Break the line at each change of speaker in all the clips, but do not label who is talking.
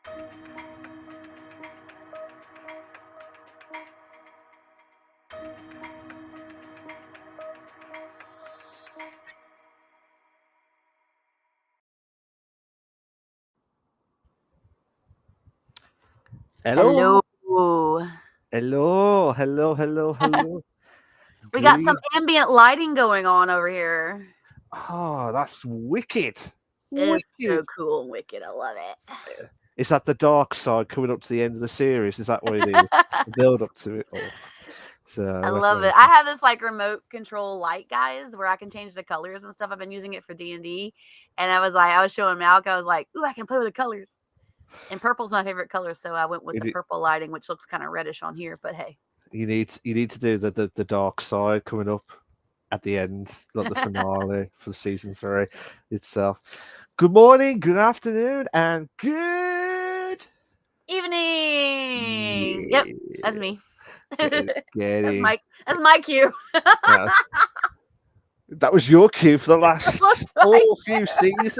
Hello.
Hello.
Hello.
We got some
Good.
ambient lighting going on over here.
Oh, that's wicked.
It's
Wicked.
so cool and wicked. I love
Is that the dark side coming up to the end of the series? Is that what it is? The build up to it all.
I
So
love it. I have this like remote control light, guys, where I can change the colors and stuff. I've been using it for D&D, and I was showing Malk. I was like, "Ooh, I can play with the colors." And purple's my favorite color, so I went with the purple lighting, which looks kind of reddish on here. But hey,
you need to do the dark side coming up at the end, like the finale for season 3 itself. Good morning, good afternoon, and good
evening. Yep, that's me.
That's
That's my cue.
That was your cue for the last few seasons.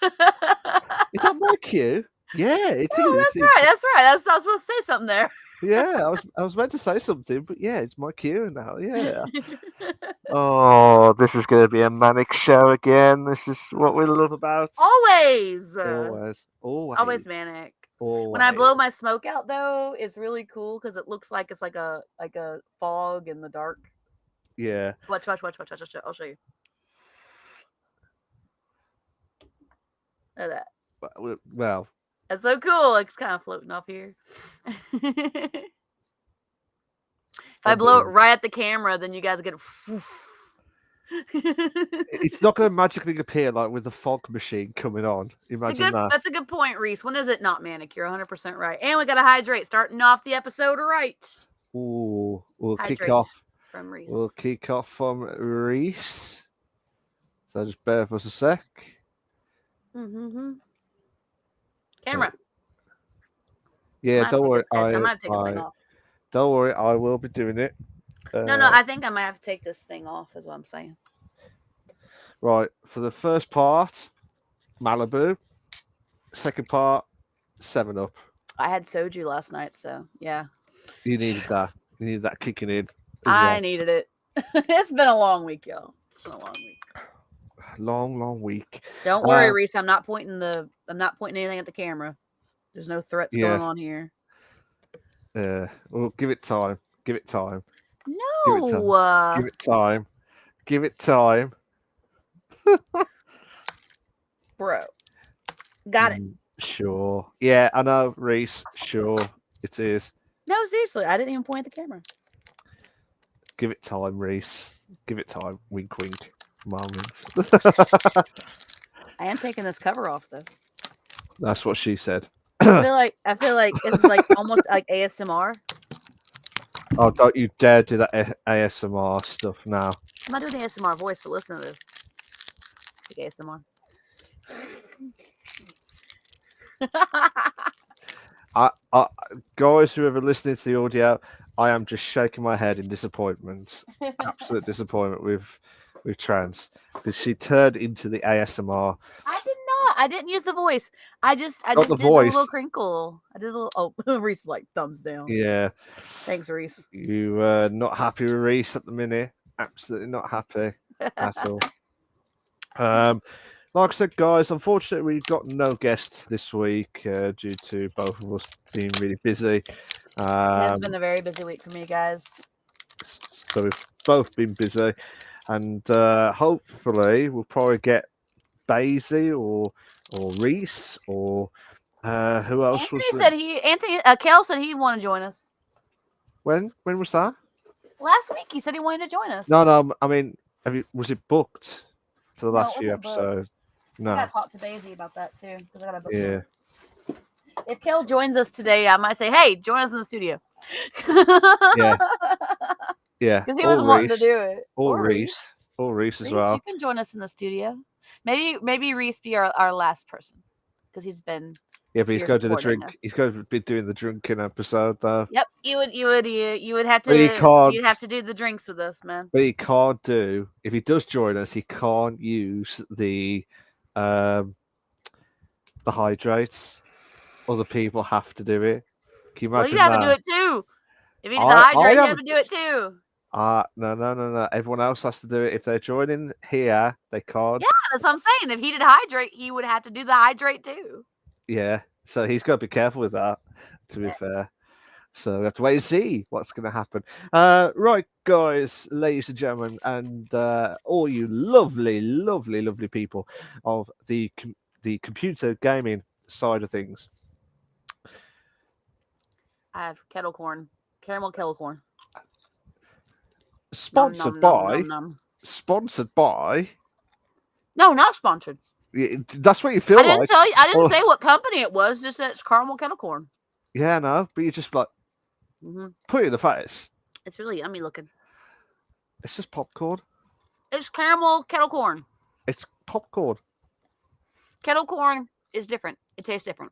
Is that my cue? Yeah, it is.
That's right. That's right. I was supposed to say something there.
Yeah, I was meant to say something, but yeah, it's my cue now. Yeah. Oh, this is going to be a manic show again. This is what we love about.
Always manic.
Always.
When I blow my smoke out, though, it's really cool because it looks like it's like a fog in the dark.
Yeah.
Watch. I'll show you. Look at that.
Well,
that's so cool. It's kind of floating off here. If I blow it right at the camera, then you guys get.
It's not going to magically appear like with the fog machine coming on. Imagine that.
That's a good point, Reese. When is it not manic? You're 100% right. And we got to hydrate. Starting off the episode right.
Ooh, we'll
hydrate
kick off
from Reese.
We'll kick off from Reese. So just bear with us a sec.
Camera.
Yeah, don't worry.
I might have to take this thing off.
Don't worry, I will be doing it.
No, I think I might have to take this thing off, is what I'm saying.
Right, for the first part, Malibu. Second part, 7-Up.
I had soju last night, so yeah.
You needed that. You needed that kicking in.
I needed it. It's been a long week, y'all. It's been a long week.
Long week.
Don't worry, Reese. I'm not pointing anything at the camera. There's no threats going on here.
Well, give it time. Give it time.
No.
Give it time. Give it time.
Bro. Got it.
Sure. Yeah, I know, Reese. Sure, it is.
No, seriously. I didn't even point at the camera.
Give it time, Reese. Give it time. Wink, wink. Moments.
I am taking this cover off, though.
That's what she said.
I feel like it's like almost like ASMR.
Oh, don't you dare do that ASMR stuff now.
I'm not doing the ASMR voice, but listen to this. Like ASMR.
Guys who are listening to the audio, I am just shaking my head in disappointment. Absolute disappointment with Trans, because she turned into the ASMR.
I did not. I didn't use the voice. I just did the little crinkle. I did a little. Oh, Reese like thumbs down.
Yeah.
Thanks, Reese.
You not happy with Reese at the minute? Absolutely not happy at all. Like I said, guys, unfortunately, we've got no guests this week due to both of us being really busy.
It has been a very busy week for me, guys.
So we've both been busy, and hopefully we'll probably get Basie or Reese or who else
Kel said he'd want to join us.
When was that?
Last week he said he wanted to join us.
No. I mean, was it booked for the last few episodes? No.
I gotta talk to Basie about that too, because I gotta book him. If Kel joins us today, I might say, "Hey, join us in the studio."
Yeah.
Because he was wanting to do it.
Or Reese as well.
You can join us in the studio. Maybe Reese be our last person, because he's been.
Yeah, but he's going to do the drink. He's going to be doing the drinking episode, though.
Yep, you would have to. You'd have to do the drinks with us, man.
But he can't do. If he does join us, he can't use the the hydrates. Other people have to do it. Can you
Well, you
imagine
have to do
that?
it too. If you need to
I
hydrate, you have
haven't.
to do it too.
No, no, no, no. Everyone else has to do it. If they're joining here, they
Yeah,
can't.
that's what I'm saying. If he did hydrate, he would have to do the hydrate too.
Yeah. So he's got to be careful with that, to be
Yeah.
fair. So we have to wait and see what's going to happen. Right, guys, ladies and gentlemen, and all you lovely, lovely, lovely people of the computer gaming side of things.
I have kettle corn, caramel kettle corn. Nom nom
Sponsored
nom nom
by,
nom.
sponsored by.
No, not sponsored.
That's what you
I
feel
didn't
like.
tell you. I didn't
Oh,
say what company it was. Just that it's caramel kettle corn.
yeah, no, but you just like
Hmm
put it in the face.
It's really yummy looking.
It's just popcorn.
It's caramel kettle corn.
It's popcorn.
Kettle corn is different. It tastes different.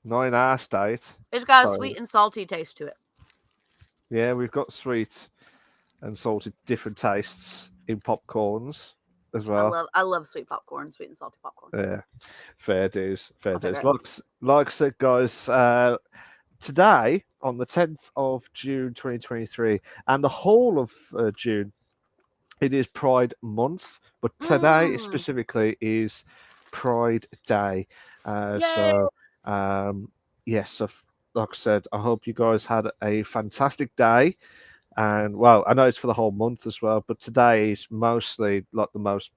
Not in our state.
It's got a
So
sweet and salty taste to it.
yeah, we've got sweet and salty different tastes in popcorns as well.
I love sweet popcorn, sweet and salty popcorn.
Yeah, fair dues, fair
My
dues.
favorite.
Like I said, guys, today on the 10th of June 2023 and the whole of June, it is Pride Month, but today
Mm.
specifically is Pride Day.
Yay!
Yes, so like I said, I hope you guys had a fantastic day. And well, I know it's for the whole month as well, but today is mostly like the most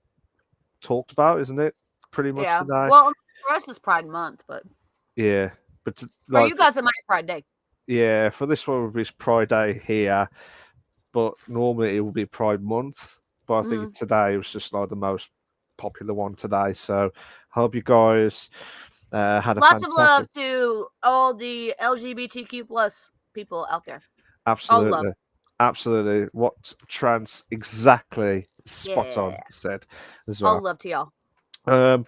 talked about, isn't it? Pretty much
Yeah.
today.
Well, for us it's Pride Month, but
Yeah, but
for
like
you guys it might be Pride Day.
yeah, for this one, it's Pride Day here, but normally it will be Pride Month. But I think
Mm.
today was just like the most popular one today. So hope you guys had a
Lots of
fantastic.
love to all the LGBTQ plus people out there. All love.
Absolutely, absolutely. What Trans exactly spot on
Yeah.
said as
All
well.
love to y'all.
Um,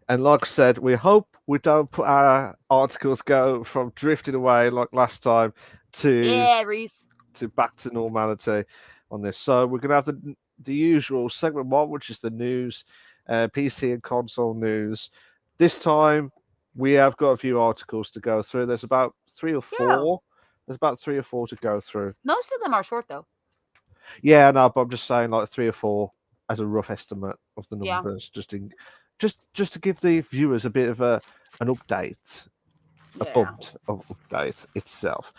and like I said, we hope we don't put our articles go from drifting away like last time to
Yeah, Reese.
back to normality on this. So we're gonna have the usual segment one, which is the news, PC and console news. This time we have got a few articles to go through. There's about three or
Yeah.
four. There's about three or four to go through.
Most of them are short though.
Yeah, no, but I'm just saying like three or four as a rough estimate of the
Yeah.
numbers, just to give the viewers a bit of an update, a
Yeah.
bumped of update itself.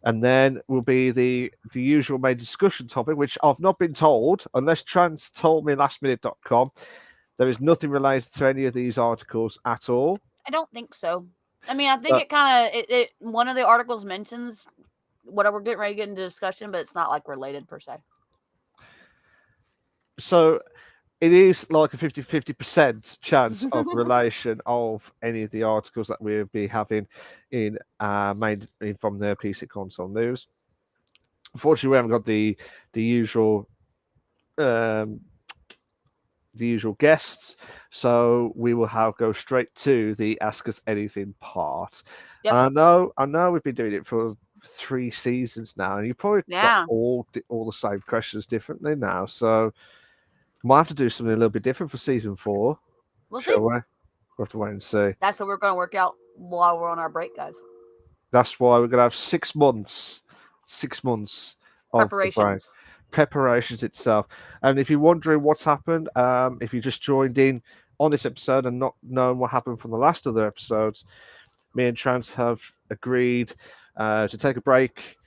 And then will be the usual main discussion topic, which I've not been told, unless Trans told me lastminute.com. There is nothing related to any of these articles at all.
I don't think so. I mean, I think
So,
it kind of it one of the articles mentions what we're getting ready to get into discussion, but it's not like related per se.
so it is like a 50% chance of relation of any of the articles that we'll be having in from the PC console news. Unfortunately, we haven't got the usual um, the usual guests, so we will have go straight to the Ask Us Anything part.
Yep.
And I know we've been doing it for 3 seasons now, and you probably got
Yeah.
all the same questions differently now. So might have to do something a little bit different for season 4,
We'll see.
shall we? We'll have to wait and see.
That's what we're going to work out while we're on our break, guys.
That's why we're gonna have 6 months of the break.
Preparations.
Preparations itself. And if you're wondering what's happened, if you just joined in on this episode and not knowing what happened from the last other episodes, me and Trans have agreed to take a break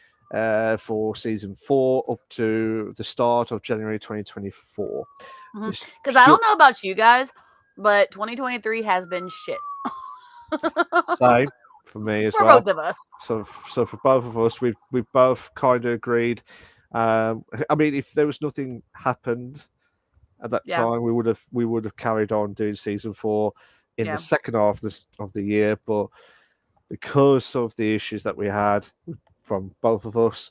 for season 4 up to the start of January 2024.
Because I don't know about you guys, but 2023 has been shit.
Same for me as
For
well.
both of us.
So for both of us, we've both kind of agreed. I mean, if there was nothing happened at that
Yeah.
time, we would have carried on doing season 4 in
Yeah.
the second half of the year. But because of the issues that we had from both of us,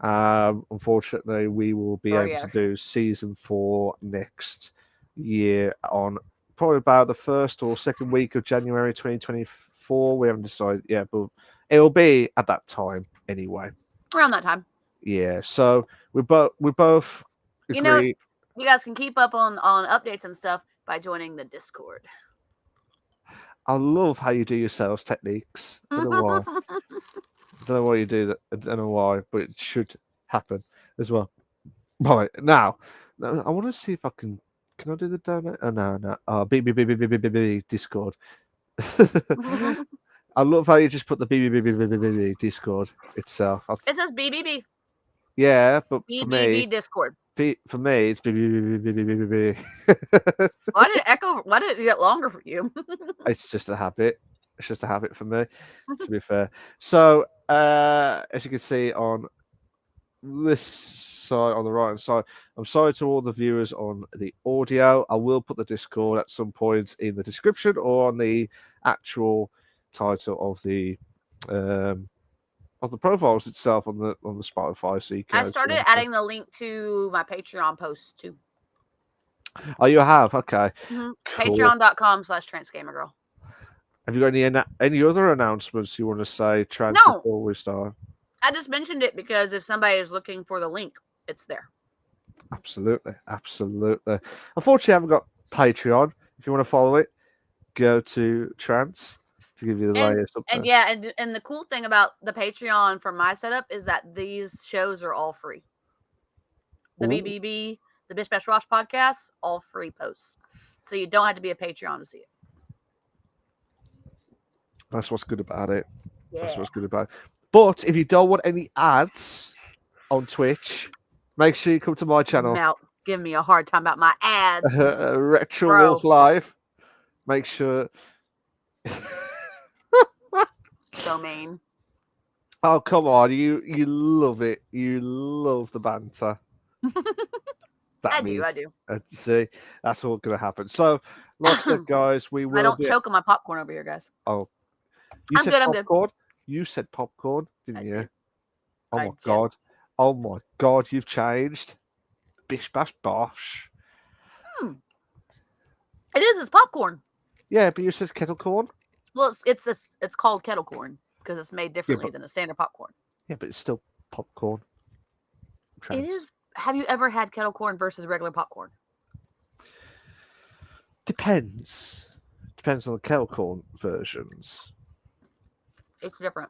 unfortunately, we will be able to do season 4 next year on probably about the first or second week of January 2024. We haven't decided yet, but it will be at that time anyway.
Around that time.
Yeah. So we both agree.
You know, you guys can keep up on updates and stuff by joining the Discord.
I love how you do your sales techniques. Don't know why. Don't know why you do that. I don't know why, but it should happen as well. Right now, I want to see if I can. Can I do the donate? Oh no, no. Oh, Discord. I love how you just put the Discord itself.
It says BBB.
Yeah, but
BBB Discord.
for me, it's
Why did it echo? Why did it get longer for you?
It's just a habit. It's just a habit for me, to be fair. So, as you can see on this side, on the right hand side, I'm sorry to all the viewers on the audio. I will put the Discord at some point in the description or on the actual title of the profiles itself on the Spotify. So you
I
can.
started adding the link to my Patreon posts too.
Oh, you have? Okay.
Mm-hmm.
Cool.
Patreon.com/transgamergirl.
Have you got any other announcements you want to say? Trans
No.
before we start.
I just mentioned it because if somebody is looking for the link, it's there.
Absolutely, absolutely. Unfortunately, I haven't got Patreon. If you want to follow it, go to Trans to give you the latest update.
And yeah, and the cool thing about the Patreon for my setup is that these shows are all free. The
Ooh.
BBB, the Bish Bash Bosh podcast, all free posts. So you don't have to be a Patreon to see it.
That's what's good about it.
Yeah.
That's what's good about it. But if you don't want any ads on Twitch, make sure you come to my channel.
Now, give me a hard time about my ads.
Retro Wolf Live. Make sure.
So mean.
Oh, come on. You love it. You love the banter.
I do.
See, that's all going to happen. So, like I said, guys, we will.
I don't choke on my popcorn over here, guys.
Oh,
I'm good.
You said popcorn, didn't you?
Did.
Oh my god! Oh my god! You've changed. Bish Bash Bosh.
It is. It's popcorn.
Yeah, but you said kettle corn.
Well, it's called kettle corn because it's made differently than a standard popcorn.
Yeah, but it's still popcorn.
It is. Have you ever had kettle corn versus regular popcorn?
Depends. Depends on the kettle corn versions.
It's different.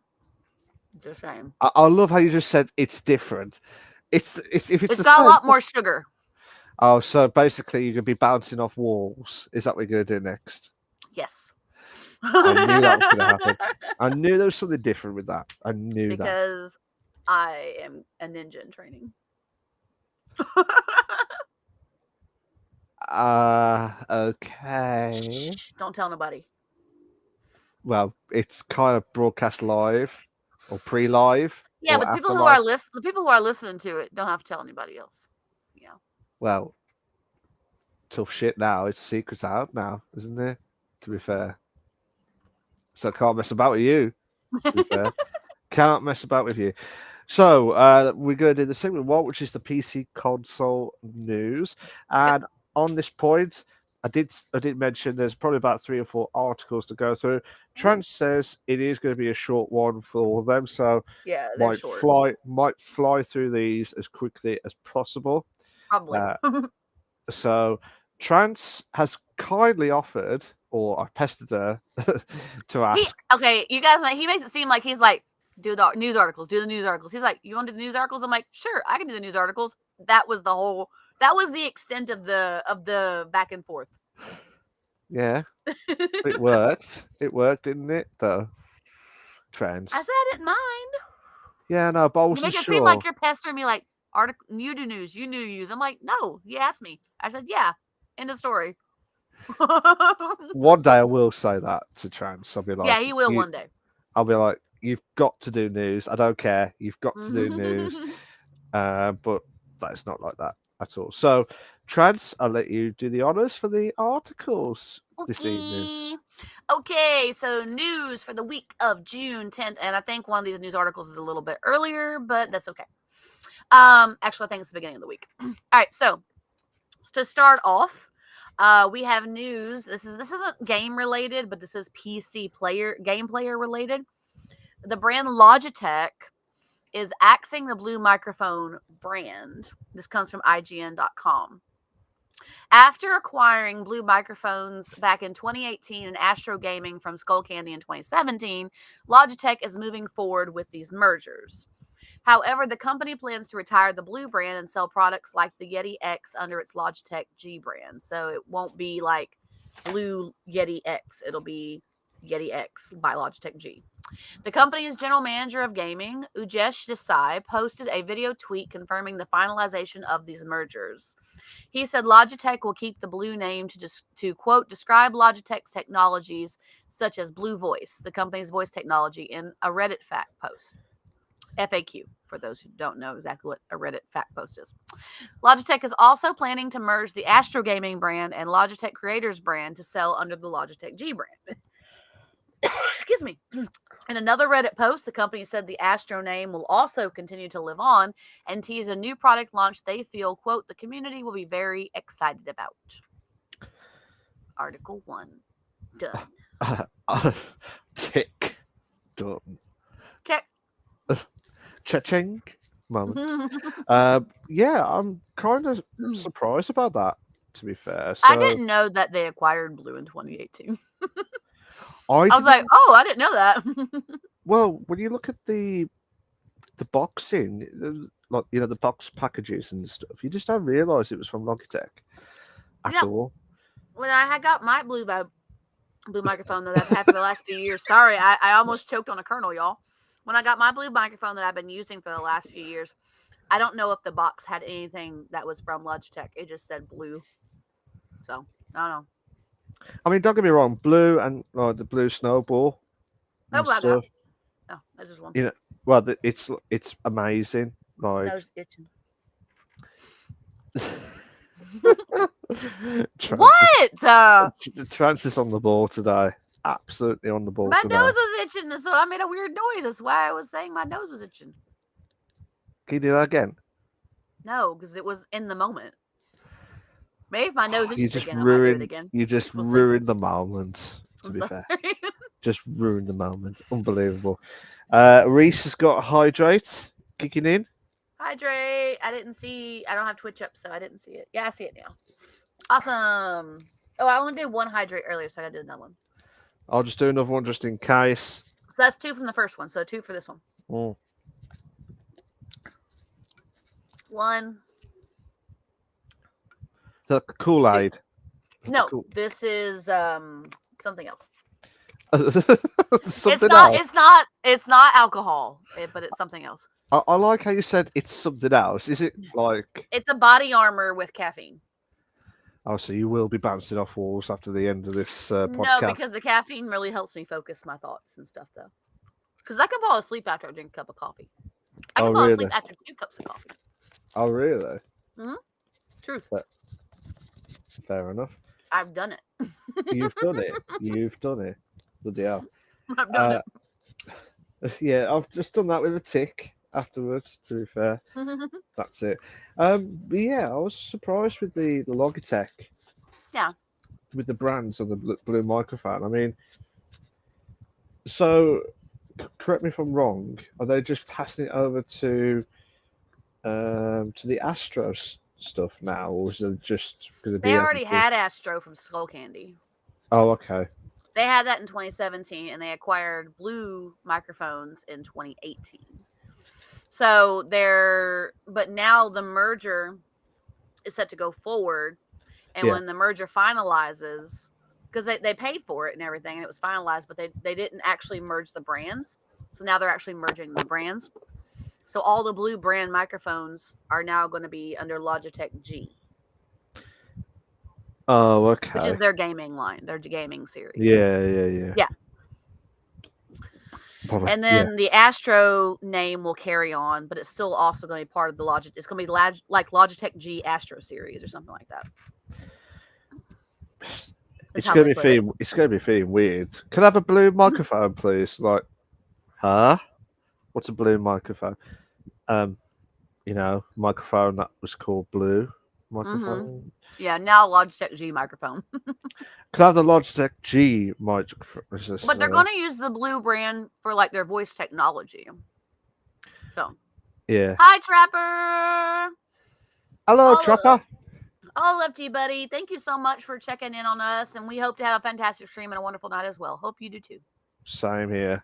It's a shame.
I love how you just said it's different. It's
got a lot more sugar.
Oh, so basically you're gonna be bouncing off walls. Is that what you're gonna do next?
Yes.
I knew that was gonna happen. I knew there was something different with that. I knew that.
Because I am a ninja in training.
Okay.
Don't tell nobody.
Well, it's kind of broadcast live or pre-live.
Yeah, but the people who are listening to it don't have to tell anybody else. Yeah.
Well, tough shit now. It's secrets out now, isn't it? To be fair. So I can't mess about with you. To be fair. Cannot mess about with you. So we're going to do the segment one, which is the PC console news. And on this point, I did mention there's probably about 3 or 4 articles to go through. Trans says it is going to be a short one for all of them, so
yeah, they're
might fly through these as quickly as possible.
Probably.
So Trans has kindly offered, or I pestered her to ask.
You guys, he makes it seem like he's like, do the news articles. He's like, you want to do the news articles? I'm like, sure, I can do the news articles. That was the extent of the back and forth.
Yeah, it worked. It worked, didn't it? Though, Trans.
I said I didn't mind.
Yeah, no, but I wasn't
sure. You make it seem like you're pestering me, like you do news, you do news. I'm like, no, he asked me. I said, yeah. End of story.
One day I will say that to Trans. I'll be like,
yeah, he will one day.
I'll be like, you've got to do news. I don't care. You've got to do news. But that's not like that at all. So, Trans, I'll let you do the honors for the articles this evening.
Okay, so news for the week of June 10th. And I think one of these news articles is a little bit earlier, but that's okay. Actually, I think it's the beginning of the week. All right, so to start off, we have news. This isn't game related, but this is PC game player related. The brand Logitech is axing the Blue microphone brand. This comes from IGN.com. After acquiring Blue Microphones back in 2018 and Astro Gaming from Skull Candy in 2017, Logitech is moving forward with these mergers. However, the company plans to retire the Blue brand and sell products like the Yeti X under its Logitech G brand. So it won't be like Blue Yeti X, it'll be Yeti X by Logitech G. The company's general manager of gaming, Ujesh Desai, posted a video tweet confirming the finalization of these mergers. He said Logitech will keep the Blue name to quote, describe Logitech's technologies such as Blue Voice, the company's voice technology, in a Reddit fact post. FAQ, for those who don't know exactly what a Reddit fact post is. Logitech is also planning to merge the Astro Gaming brand and Logitech Creators brand to sell under the Logitech G brand. Excuse me. In another Reddit post, the company said the Astro name will also continue to live on and tease a new product launch they feel, quote, the community will be very excited about. Article 1. Done.
Tick. Done.
Okay.
Cha-ching moment. Yeah, I'm kind of surprised about that, to be fair. So,
I didn't know that they acquired Blue in 2018.
I
was like, oh, I didn't know that.
Well, when you look at the boxing, like the box packages and stuff, you just don't realise it was from Logitech at all.
When I had got my Blue microphone that I've had for the last few years, sorry, I almost choked on a kernel, y'all. When I got my Blue microphone that I've been using for the last few years, I don't know if the box had anything that was from Logitech. It just said Blue. So, I don't know.
I mean, don't get me wrong, Blue and the Blue Snowball.
Oh, I got. Oh, that's just one.
Well, it's amazing. Like,
nose itching. What?
Francis on the ball today. Absolutely on the ball
my
today.
nose was itching, so I made a weird noise. That's why I was saying my nose was itching.
Can you do that again?
No, because it was in the moment. Maybe if my nose itches again, I might do it again.
You just ruined the moment, to be fair. Just ruined the moment. Unbelievable. Reese has got Hydrate kicking in.
Hydrate. I don't have Twitch up, so I didn't see it. Yeah, I see it now. Awesome. Oh, I only did one Hydrate earlier, so I did another one.
I'll just do another one just in case.
So that's 2 from the first one, so 2 for this one. 1.
The Kool-Aid.
No, this is something else.
Something else.
It's not alcohol, but it's something else.
I like how you said it's something else. Is it like...
It's a body armor with caffeine.
Oh, so you will be bouncing off walls after the end of this podcast?
No, because the caffeine really helps me focus my thoughts and stuff, though. Because I can fall asleep after I drink a cup of coffee. I can fall asleep after 2 cups of coffee.
Oh, really?
Mm-hmm. Truth.
Fair enough.
I've done it.
You've done it. You've done it. Bloody hell.
I've done it.
Yeah, I've just done that with a tick afterwards, to be fair. That's it. But yeah, I was surprised with the Logitech.
Yeah.
With the brands on the Blue microphone. I mean, so correct me if I'm wrong. Are they just passing it over to the Astro stuff now, or is it just going to be?
They already had Astro from Skull Candy.
Oh, okay.
They had that in 2017, and they acquired Blue microphones in 2018. So but now the merger is set to go forward, and when the merger finalizes, because they paid for it and everything, and it was finalized, but they didn't actually merge the brands. So now they're actually merging the brands. So all the Blue brand microphones are now going to be under Logitech G.
Oh, okay.
Which is their gaming line, their gaming series.
Yeah.
And then the Astro name will carry on, but it's still also going to be part of the Logitech. It's going to be like Logitech G Astro series or something like that.
It's going to be feeling weird. Can I have a Blue microphone, please? Like, huh? What's a Blue microphone? Microphone that was called Blue microphone.
Mm-hmm. Yeah, now Logitech G microphone.
Could I have the Logitech G microphone?
But they're going to use the Blue brand for like their voice technology. So.
Yeah.
Hi, Trapper.
Hello, Trapper.
Oh, Lefty buddy, thank you so much for checking in on us, and we hope to have a fantastic stream and a wonderful night as well. Hope you do too.
Same here.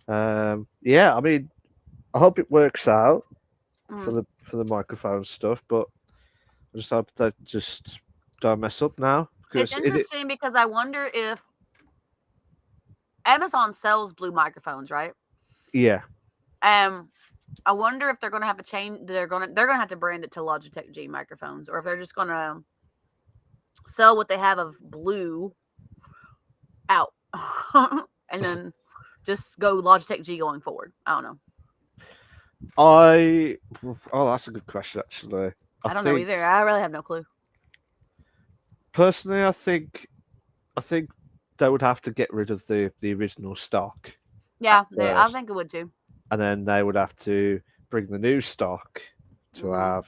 Mhm.
Yeah, I mean, I hope it works out
Mm.
for the microphone stuff, but I just hope that just don't mess up now
It's
because it
interesting because I wonder if Amazon sells blue microphones, right?
yeah.
I wonder if they're going to have to change. They're going to have to brand it to Logitech G microphones, or if they're just going to sell what they have of blue out, and then just go Logitech G going forward. I don't know.
Oh, that's a good question actually. I
I don't know
think
either. I really have no clue.
personally, I think they would have to get rid of the original stock
Yeah, I
first,
think it would too.
and then they would have to bring the new stock to
Mhm.
have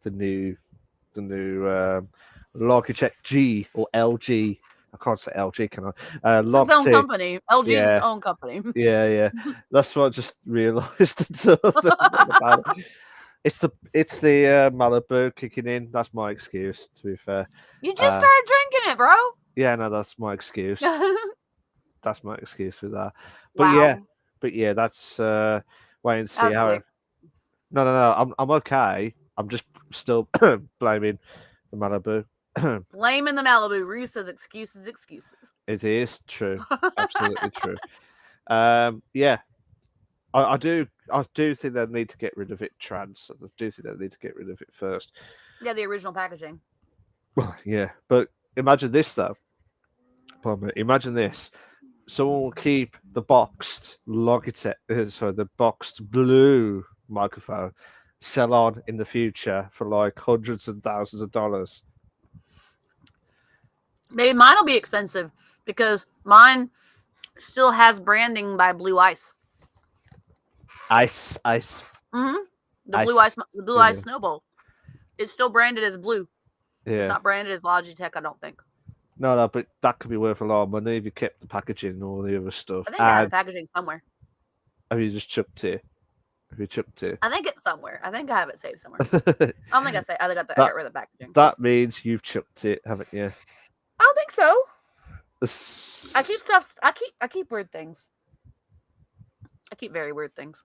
the new Logitech G or LG. I can't say LG, can I?
It's its own
Logitech.
company. LG is its
Yeah,
own company.
yeah. That's what I just realised until I thought about it. It's the Malibu kicking in. That's my excuse. To be fair,
You just
uh,
started drinking it, bro.
yeah, no, that's my excuse. That's my excuse for that. But yeah,
Wow,
that's wait and
that
see
was
how.
quick.
No. I'm okay. I'm just still blaming the Malibu.
Blaming the Malibu. Reese says excuses, excuses.
It is true. Absolutely true. Yeah, I do think they need to get rid of it trans. I do think they need to get rid of it first.
Yeah, the original packaging.
Well, yeah, but imagine this though. Pardon me. Imagine this. Someone will keep the boxed Logitech, sorry, the boxed blue microphone, sell on in the future for like hundreds and thousands of dollars.
Maybe mine will be expensive because mine still has branding by Blue Ice.
Ice,
Mm-hmm.
ice.
The Blue Ice
Yeah,
Snowball. It's still branded as blue. It's
yeah.
not branded as Logitech, I don't think.
No, but that could be worth a lot of money if you kept the packaging and all the other stuff.
I think I have the
And
packaging somewhere.
have you just chucked it? Have you chucked it?
I think it's somewhere. I think I have it saved somewhere. I don't think I say. I
that
got rid of the packaging.
that means you've chucked it, haven't you?
I don't think so. I keep
S-
stuff. I keep weird things. I keep very weird things.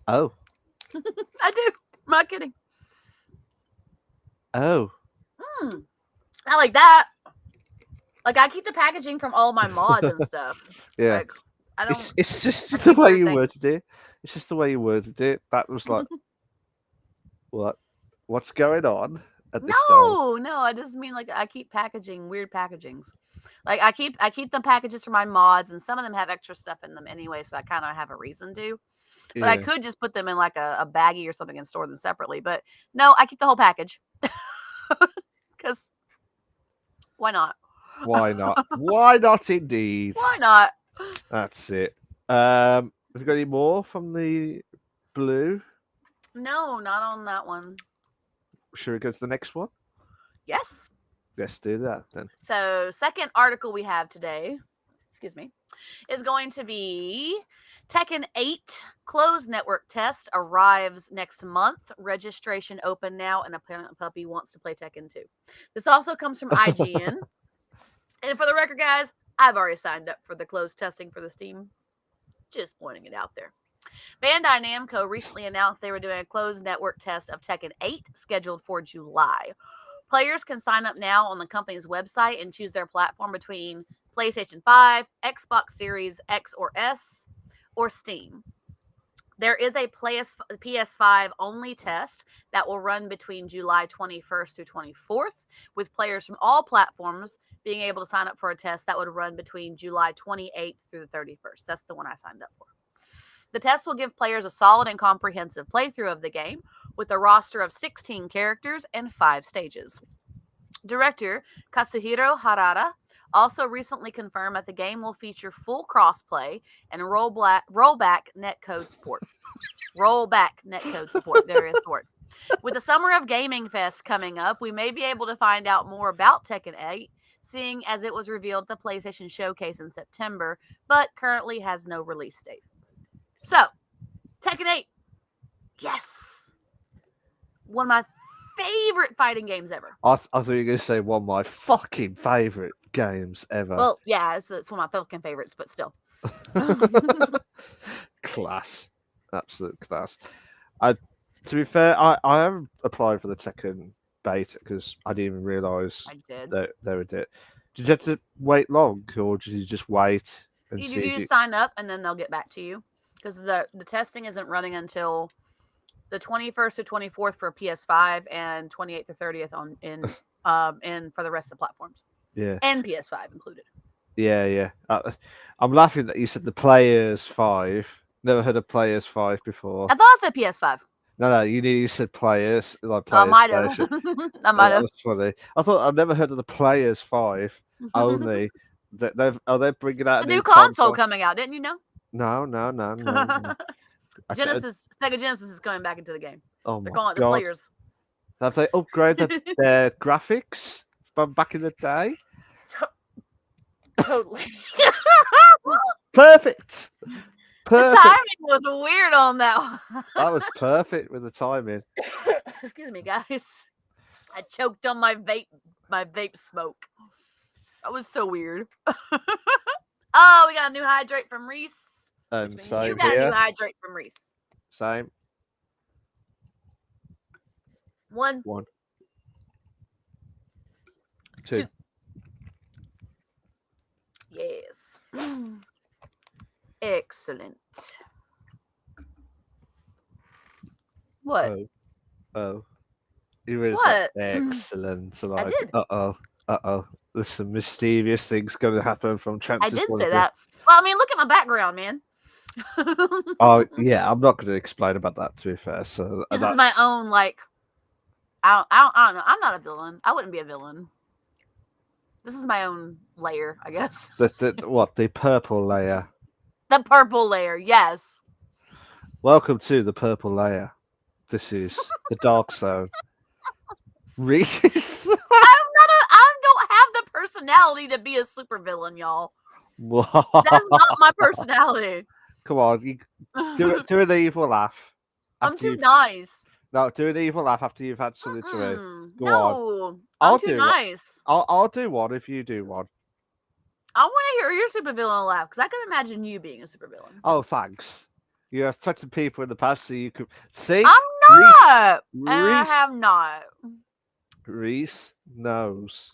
Oh,
I do. I'm not kidding.
oh.
Not like that. Like I keep the packaging from all my mods and stuff.
Yeah.
Like I don't.
It's just
I
the
keep
way
weird
you
things.
worded it. It's just the way you worded it. That was like, what? What's going on at this time?
No. I just mean like I keep packaging weird packagings. Like I keep the packages for my mods, and some of them have extra stuff in them anyway, so I kind of have a reason to. But I
Yeah.
could just put them in like a baggie or something and store them separately. But no, I keep the whole package because why not?
Why not? Why not indeed?
Why not?
That's it. Have you got any more from the blue?
No, not on that one.
Should we go to the next one?
Yes.
Let's do that then.
So, second article we have today, excuse me, is going to be Tekken 8 closed network test arrives next month. Registration open now, and a puppy wants to play Tekken 2. This also comes from IGN. And for the record, guys, I've already signed up for the closed testing for the Steam. Just pointing it out there. Bandai Namco recently announced they were doing a closed network test of Tekken 8 scheduled for July. Players can sign up now on the company's website and choose their platform between PlayStation 5, Xbox Series X or S, or Steam. There is a PS5 only test that will run between July 21st through 24th, with players from all platforms being able to sign up for a test that would run between July 28th through the 31st. That's the one I signed up for. The test will give players a solid and comprehensive playthrough of the game with a roster of 16 characters and 5 stages. Director Katsuhiro Harada also recently confirmed that the game will feature full crossplay and rollback netcode support. Rollback netcode support. There is support. With the Summer of Gaming Fest coming up, we may be able to find out more about Tekken 8, seeing as it was revealed at the PlayStation Showcase in September, but currently has no release date. So, Tekken 8. Yes. One of my favorite fighting games ever.
I thought you were going to say one of my fucking favourite games ever.
Well, yeah, it's one of my fucking favorites, but still.
Class. Absolute class. To be fair, I haven't applied for the Tekken beta because I didn't even realise
I did.
that they would do it. Did you have to wait long, or did you just wait and
You
see?
just sign up, and then they'll get back to you because the testing isn't running until the 21st to 24th for PS5 and 28th to 30th in for the rest of the platforms.
Yeah,
and PS5 included.
yeah. I'm laughing that you said the Players 5. Never heard of Players 5 before.
I thought I said PS5.
No, you said Players, like
I
Players
might have.
Station.
I might have.
That's funny. I thought I've never heard of the Players 5 only. They're bringing out
The
a
new
new
console coming out, didn't you know?
No.
Sega Genesis is coming back into the game.
Oh
They're
my
calling it the
God.
Players.
Have they upgraded their graphics from back in the day?
Totally.
Perfect.
The timing was weird on that one.
That was perfect with the timing.
Excuse me, guys. I choked on my vape smoke. That was so weird. Oh, we got a new hydrate from Reese.
And same
you got
here.
a new hydrate from Reese.
Same.
One.
Two.
Yes. Excellent. What?
Oh. You really
What?
Excellent. Like,
I did.
Uh-oh. There's some mysterious things going to happen from Chance's
I did
point
say
of view.
that. Well, I mean, look at my background, man.
Oh, yeah. I'm not going to explain about that, to be fair. So
This is my own, like, I don't know. I'm not a villain. I wouldn't be a villain. This is my own layer, I guess.
The purple layer.
The purple layer, yes.
Welcome to the purple layer. This is the dark zone. Reese.
I don't have the personality to be a supervillain, y'all. That's not my personality.
Come on, do an evil laugh.
I'm too nice.
No, do an evil laugh after you've had something to eat. Go on.
I'm too nice.
I'll do one if you do one.
I want to hear your supervillain laugh because I can imagine you being a supervillain.
Oh, thanks. You have threatened people in the past, so you could see.
I'm not. And I have not.
Reese knows.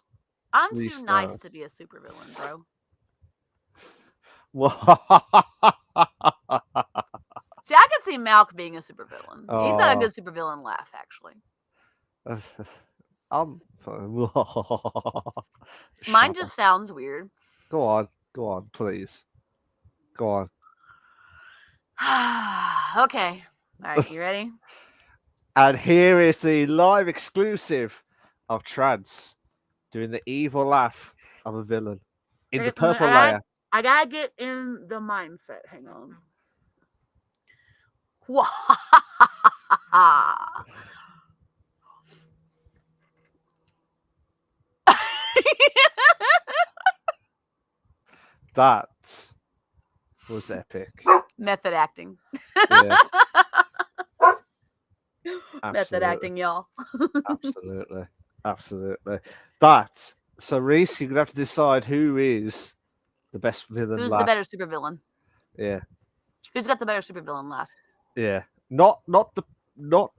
I'm too nice to be a supervillain, bro. See, I can see Malk being a supervillain. He's got a good supervillain laugh, actually. Mine just sounds weird.
Go on, please. Go on.
Okay. All right, you ready?
And here is the live exclusive of Trance doing the evil laugh of a villain in the purple layer.
I gotta get in the mindset. Hang on.
That was epic.
Method acting.
Yeah.
Method acting, y'all.
Absolutely. That. So, Reese, you're gonna have to decide who is the best villain.
Who's the better supervillain?
Yeah.
Who's got the better supervillain laugh?
Yeah. Not the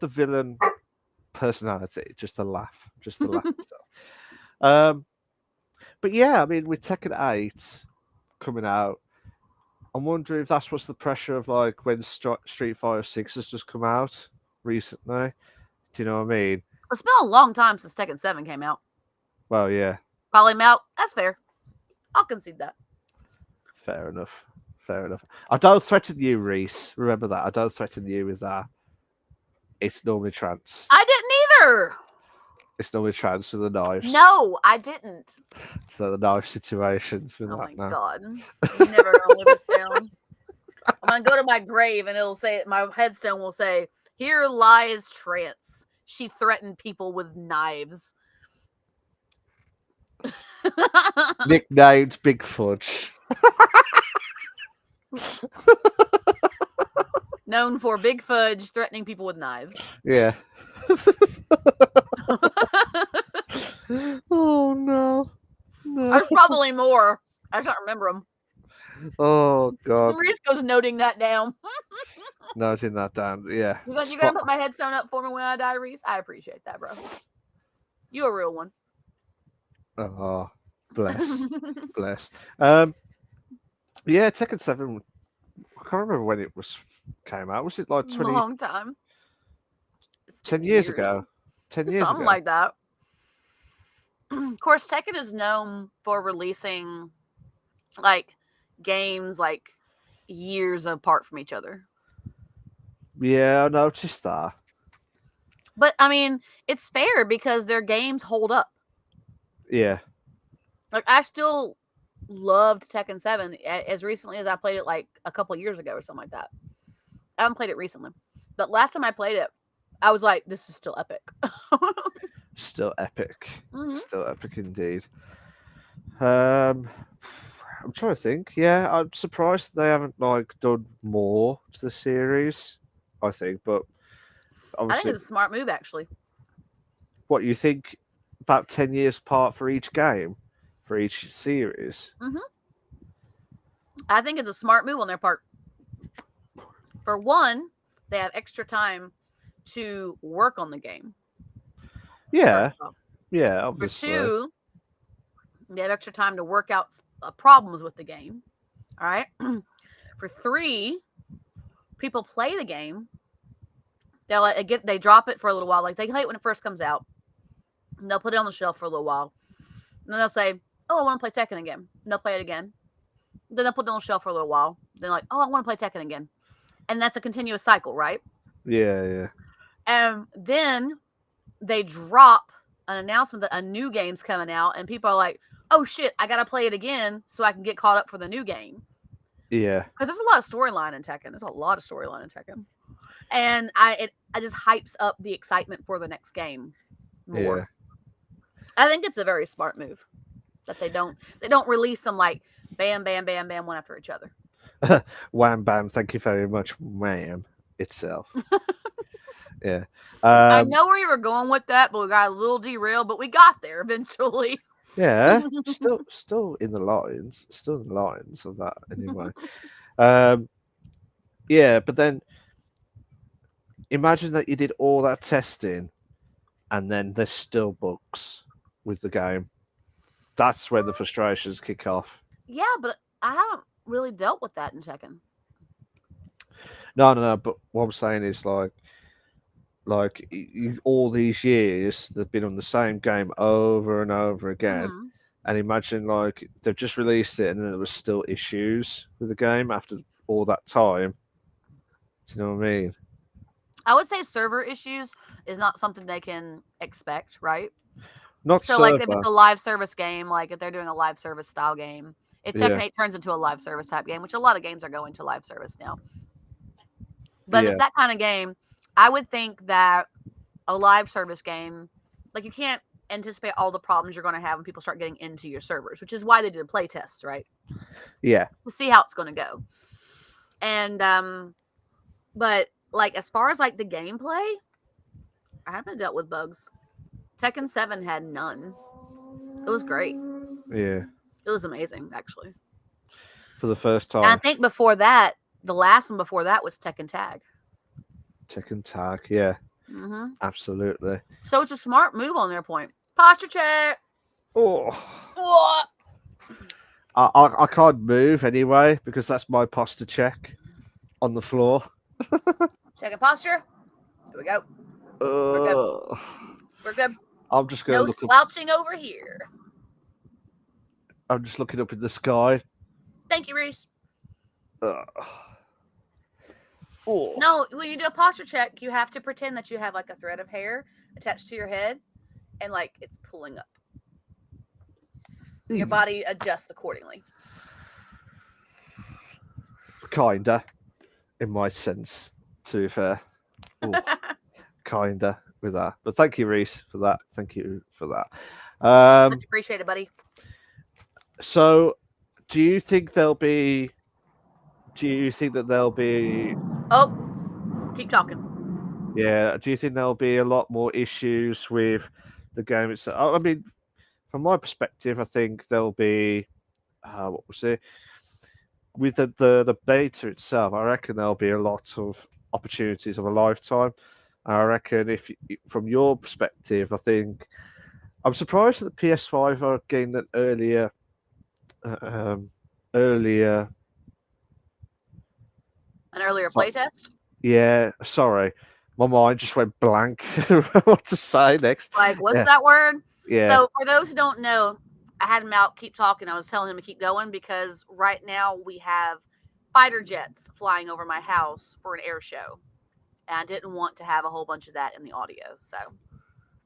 villain personality, just the laugh. Just the laugh stuff. But yeah, I mean, with Tekken 8 coming out, I'm wondering if that's what's the pressure of like when Street Fighter 6 has just come out recently. Do you know what I mean?
It's been a long time since Tekken 7 came out.
Well, yeah.
Probably out. That's fair. I'll concede that.
Fair enough. I don't threaten you, Reese. Remember that. I don't threaten you with that. It's normally Trance.
I didn't either.
It's normally Trance with the knives.
No, I didn't.
So the knife situations with
oh
that
my
now.
God. You're never going to live this down. I'm going to go to my grave and it'll say, my headstone will say, "Here lies Trance. She threatened people with knives."
Nicknamed Big Fudge.
Known for Big Fudge threatening people with knives.
Yeah. Oh no, no.
There's probably more. I just don't remember them.
Oh god,
Risco's noting that down.
noting that down. Yeah,
You're gonna put my headstone up for me when I die, Reese? I appreciate that, bro. You a real one.
Oh, bless, bless. Yeah, Tekken 7. I can't remember when it came out. Was it like 20,
Long time. It's
10
been
years
years.
ago? 10 years
Something
ago.
like that. Of course, Tekken is known for releasing like games like years apart from each other.
Yeah, I noticed that.
But I mean, it's fair because their games hold up.
Yeah,
Like I still loved Tekken 7 as recently as I played it like a couple years ago or something like that. I haven't played it recently. But last time I played it, I was like, this is still epic.
still epic.
Mhm.
Still epic indeed. I'm trying to think. Yeah, I'm surprised they haven't like done more to the series. I think, but
I think
obviously,
it's a smart move actually.
what you think about 10 years apart for each game, for each series?
I think it's a smart move on their part. For one, they have extra time to work on the game.
Yeah,
First off.
yeah,
For
obviously.
two, they have extra time to work out problems with the game. All right. For three, people play the game. They drop it for a little while. Like they play it when it first comes out. And they'll put it on the shelf for a little while. And then they'll say, "Oh, I want to play Tekken again." And they'll play it again. Then they'll put it on the shelf for a little while. Then like, "Oh, I want to play Tekken again." And that's a continuous cycle, right?
Yeah, yeah,
And then they drop an announcement that a new game's coming out, and people are like, "Oh shit, I gotta play it again so I can get caught up for the new game."
yeah,
Because there's a lot of storyline in Tekken. There's a lot of storyline in Tekken, and I just hypes up the excitement for the next game more.
yeah.
I think it's a very smart move that they don't release them like bam, bam, bam, bam, one after each other.
Wham bam, thank you very much, wham itself. Yeah.
I know where you were going with that, but we got a little derailed, but we got there eventually.
Yeah. Still in the lines. Still in the lines of that anyway. Um yeah, but then imagine that you did all that testing and then there's still bugs with the game. That's when the frustrations kick off.
Yeah, but I haven't really dealt with that in Tekken.
No, but what I'm saying is like all these years they've been on the same game over and over again.
Mhm.
And imagine like they've just released it and then there was still issues with the game after all that time. Do you know what I mean?
I would say server issues is not something they can expect, right?
Not
So, like, if
server.
it's a live service game, like if they're doing a live service style game, if Tekken
Yeah,
8 turns into a live service type game, which a lot of games are going to live service now. But if
yeah,
it's that kind of game, I would think that a live service game, like you can't anticipate all the problems you're going to have when people start getting into your servers, which is why they do the play tests, right?
yeah,
To see how it's going to go. And but like as far as like the gameplay, I haven't dealt with bugs. Tekken 7 had none. It was great.
yeah.
It was amazing, actually.
For the first
And I
time,
think before that, the last one before that was Tekken Tag.
Tekken Tag. Yeah,
Mm-hmm.
absolutely.
So it's a smart move on their point. Posture check.
Oh,
What?
I can't move anyway because that's my posture check on the floor.
Checking posture. Here we go. We're good.
Uh,
We're good.
I'm just gonna
No
look up.
slouching over here.
I'm just looking up in the sky.
Thank you, Reese.
Oh. Oh.
No, when you do a posture check, you have to pretend that you have like a thread of hair attached to your head and like it's pulling up. Your body adjusts accordingly.
Kinda, in my sense, to be fair. Ooh, kinda with that. But thank you, Reese, for that. Thank you for that.
Much appreciated, buddy.
So, do you think there'll be? Do you think that there'll be?
Oh, keep talking.
Yeah. Do you think there'll be a lot more issues with the game itself? I mean, from my perspective, I think there'll be what was it with the beta itself. I reckon there'll be a lot of opportunities of a lifetime. I reckon from your perspective, I think I'm surprised that the PS5 are getting an uh, um, earlier.
An earlier
so-
playtest.
Yeah, sorry, my mind just went blank. What to say next?
Like, what's
Yeah,
that word?
yeah.
So, for those who don't know, I had him out keep talking. I was telling him to keep going because right now we have fighter jets flying over my house for an air show. And I didn't want to have a whole bunch of that in the audio. So,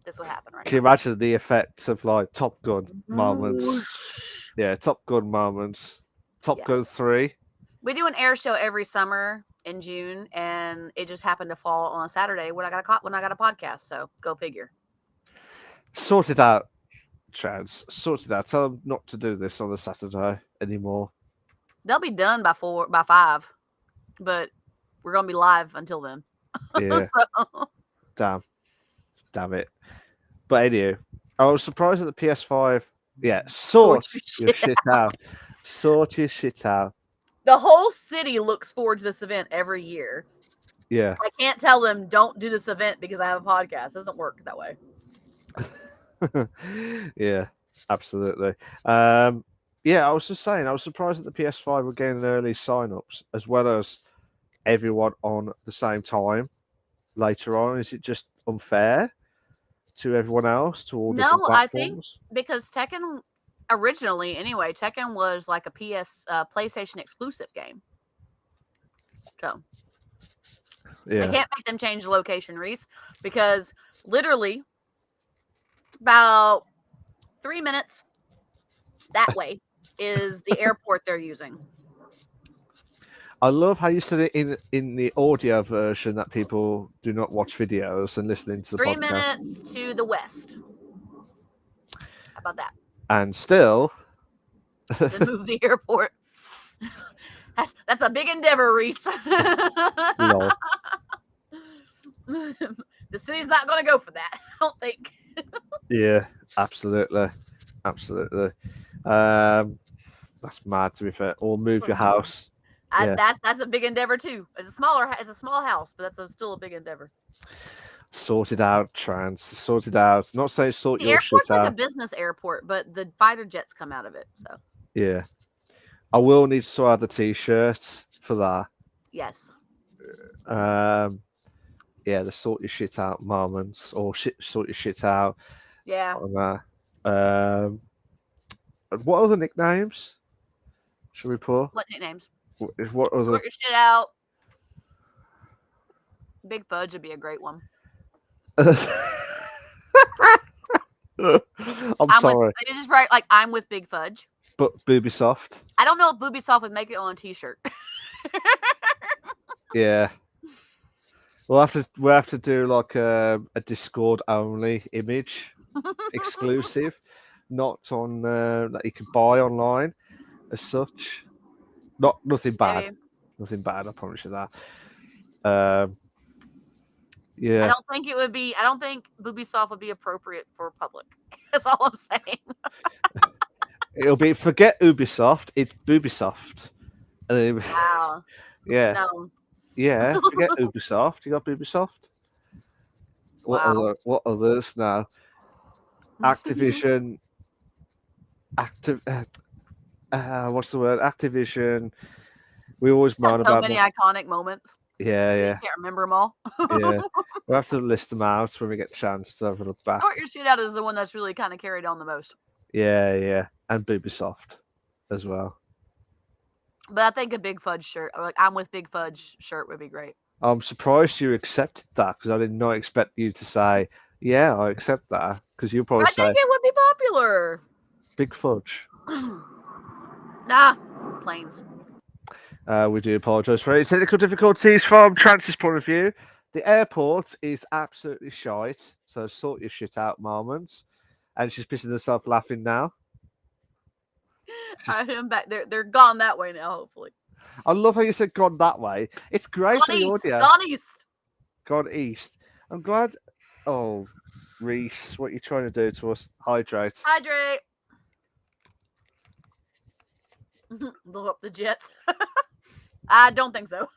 this will happen right
Can you
now.
imagine the effects of like Top Gun moments?
Whoosh.
Yeah, Top Gun moments. Top
Yeah.
Gun 3.
We do an air show every summer in June, and it just happened to fall on a Saturday when I got a podcast. So, go figure.
Sort it out, Chance. Sort it out. Tell them not to do this on the Saturday anymore.
They'll be done by 5, but we're gonna be live until then.
Yeah,
So
damn. Damn it. But anyway, I was surprised at the PS5. Yeah,
sort
sort
your
your
shit.
shit out. Sort your shit out.
The whole city looks forward to this event every year.
Yeah.
I can't tell them don't do this event because I have a podcast. It doesn't work that way.
Yeah, absolutely. Um, yeah, I was just saying, I was surprised that the PS5 were getting early sign-ups as well as everyone on the same time later on. Is it just unfair to everyone else, to all different
No, I think
platforms?
because Tekken originally, anyway, Tekken was like a PlayStation exclusive game. So I
Yeah.
can't make them change the location, Reese, because literally about 3 minutes that way is the airport they're using.
I love how you said it in the audio version that people do not watch videos and listening to the
3
podcast.
minutes to the west. How about that?
And still,
Then move the airport. That's a big endeavor, Reese.
lol.
The city's not going to go for that. I don't think.
Yeah, absolutely, absolutely. Um, that's mad to be fair. Or move your house. Yeah,
That's a big endeavor too. It's a small house, but still a big endeavor.
sort it out, trans. Sort it out. Not saying sort
The
your shit
airport's like a
out.
business airport, but the fighter jets come out of it. So
Yeah, I will need to sort out the t-shirts for that.
yes,
Um, yeah, the sort your shit out moments or sort your shit out
yeah.
on that. What other nicknames should we put?
What nicknames?
What other?
Sort your shit out. Big Fudge would be a great one.
I'm sorry,
It is right. Like I'm with Big Fudge.
but Boobysoft.
I don't know if Boobysoft would make it on a T-shirt.
Yeah, we'll have to do like a Discord only image, exclusive, not on that you can buy online as such. Nothing bad,
Maybe.
nothing bad. I promise you that. Um,
I
yeah,
don't think it would be. I don't think Boobysoft would be appropriate for public. That's all I'm saying.
it'll be forget Ubisoft. It's Boobysoft. And then,
Wow.
yeah,
No.
yeah. Forget Ubisoft. You got Ubisoft.
Wow.
What others now? Activision. Active. What's the word? Activision. We always
Has
moan
so
about
many
more.
iconic moments.
Yeah,
You
yeah,
just can't remember them all.
yeah. We'll have to list them out when we get a chance to have a look back.
Sort your shit out is the one that's really kind of carried on the most.
Yeah, yeah, and Ubisoft as well.
But I think a Big Fudge shirt, or like I'm with Big Fudge shirt, would be great.
I'm surprised you accepted that because I did not expect you to say, "Yeah, I accept that," because you probably
I think
say
it would be popular.
"Big fudge."
Nah, planes.
We do apologise for any technical difficulties from Trance's point of view. The airport is absolutely shite, so sort your shit out, moments. And she's pissing herself laughing now.
I am back. They're gone that way now. Hopefully,
I love how you said "gone that way." It's great
gone
for the
east.
audio.
Gone east.
gone east. I'm glad. Oh, Reese, what you trying to do to us? Hydrate.
Hydrate. Blow up the jets. I don't think so.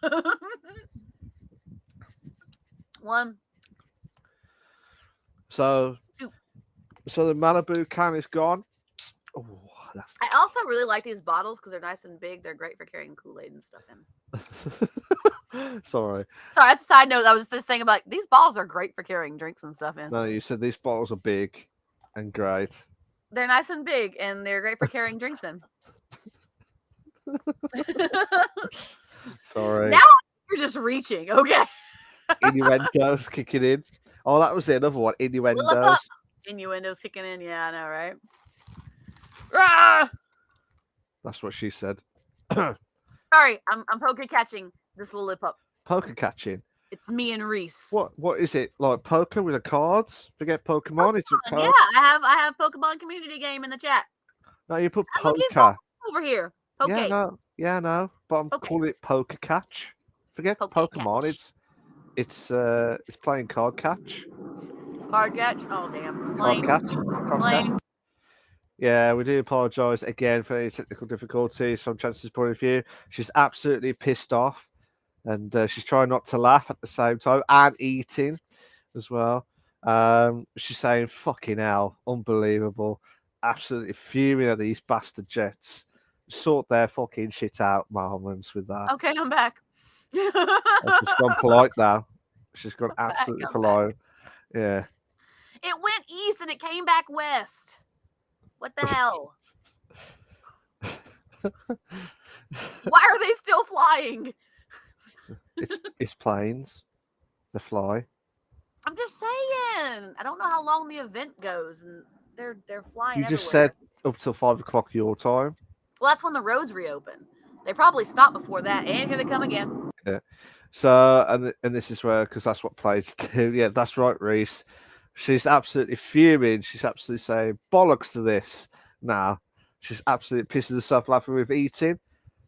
One,
So,
two.
so the Malibu can is gone. Oh, that's.
I also really like these bottles because they're nice and big. They're great for carrying Kool-Aid and stuff in.
Sorry.
Sorry, that's a side note. That was this thing about these bottles are great for carrying drinks and stuff in.
No, you said these bottles are big and great.
They're nice and big, and they're great for carrying drinks in.
Sorry.
Now you're just reaching, okay?
Innuendos kicking in. Oh, that was the another one. Innuendos.
Innuendos kicking in. Yeah, I know, right? Ah!
That's what she said.
Sorry, I'm poker catching this lip up.
Poker catching.
It's me and Reese.
What is it? Like poker with the cards? Forget Pokemon. It's a
Yeah,
card.
I have Pokemon community game in the chat.
No, you put
Look, he's
poker.
over here. Okay.
Yeah, no. But I'm
Okay.
calling it poker catch. Forget
Poke
Pokemon.
catch.
It's playing card catch.
Card catch. Oh damn.
Card catch.
Plane.
Yeah, we do apologise again for any technical difficulties from Chance's point of view. She's absolutely pissed off, and she's trying not to laugh at the same time and eating as well. She's saying, "Fucking hell, unbelievable! Absolutely fuming at these bastard Jets. Sort their fucking shit out, Marmons, with that."
Okay, I'm back.
She's gone polite now. She's gone absolutely polite. Yeah.
It went east and it came back west. What the hell? Why are they still flying?
It's planes. They fly.
I'm just saying. I don't know how long the event goes, and they're flying.
You just
everywhere.
said up till 5 o'clock your time.
Well, that's when the roads reopen. They probably stopped before that, and here they come again.
Yeah. So and this is where, because that's what planes do. Yeah, that's right, Reese. She's absolutely fuming. She's absolutely saying bollocks to this. Now she's absolutely pisses herself laughing with eating,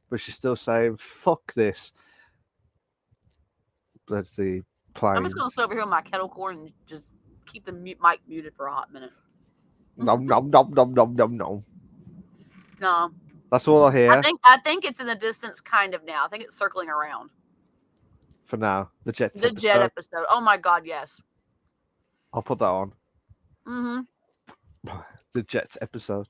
but she's still saying fuck this. That's the plane.
I'm just gonna sit over here with my kettle corn and just keep the mic muted for a hot minute.
Nom nom nom nom nom nom nom.
No,
that's all I hear.
I think it's in the distance, kind of now. I think it's circling around.
For now, the jet
episode. Oh my god, yes.
I'll put that on.
Mm-hmm.
The Jets episode.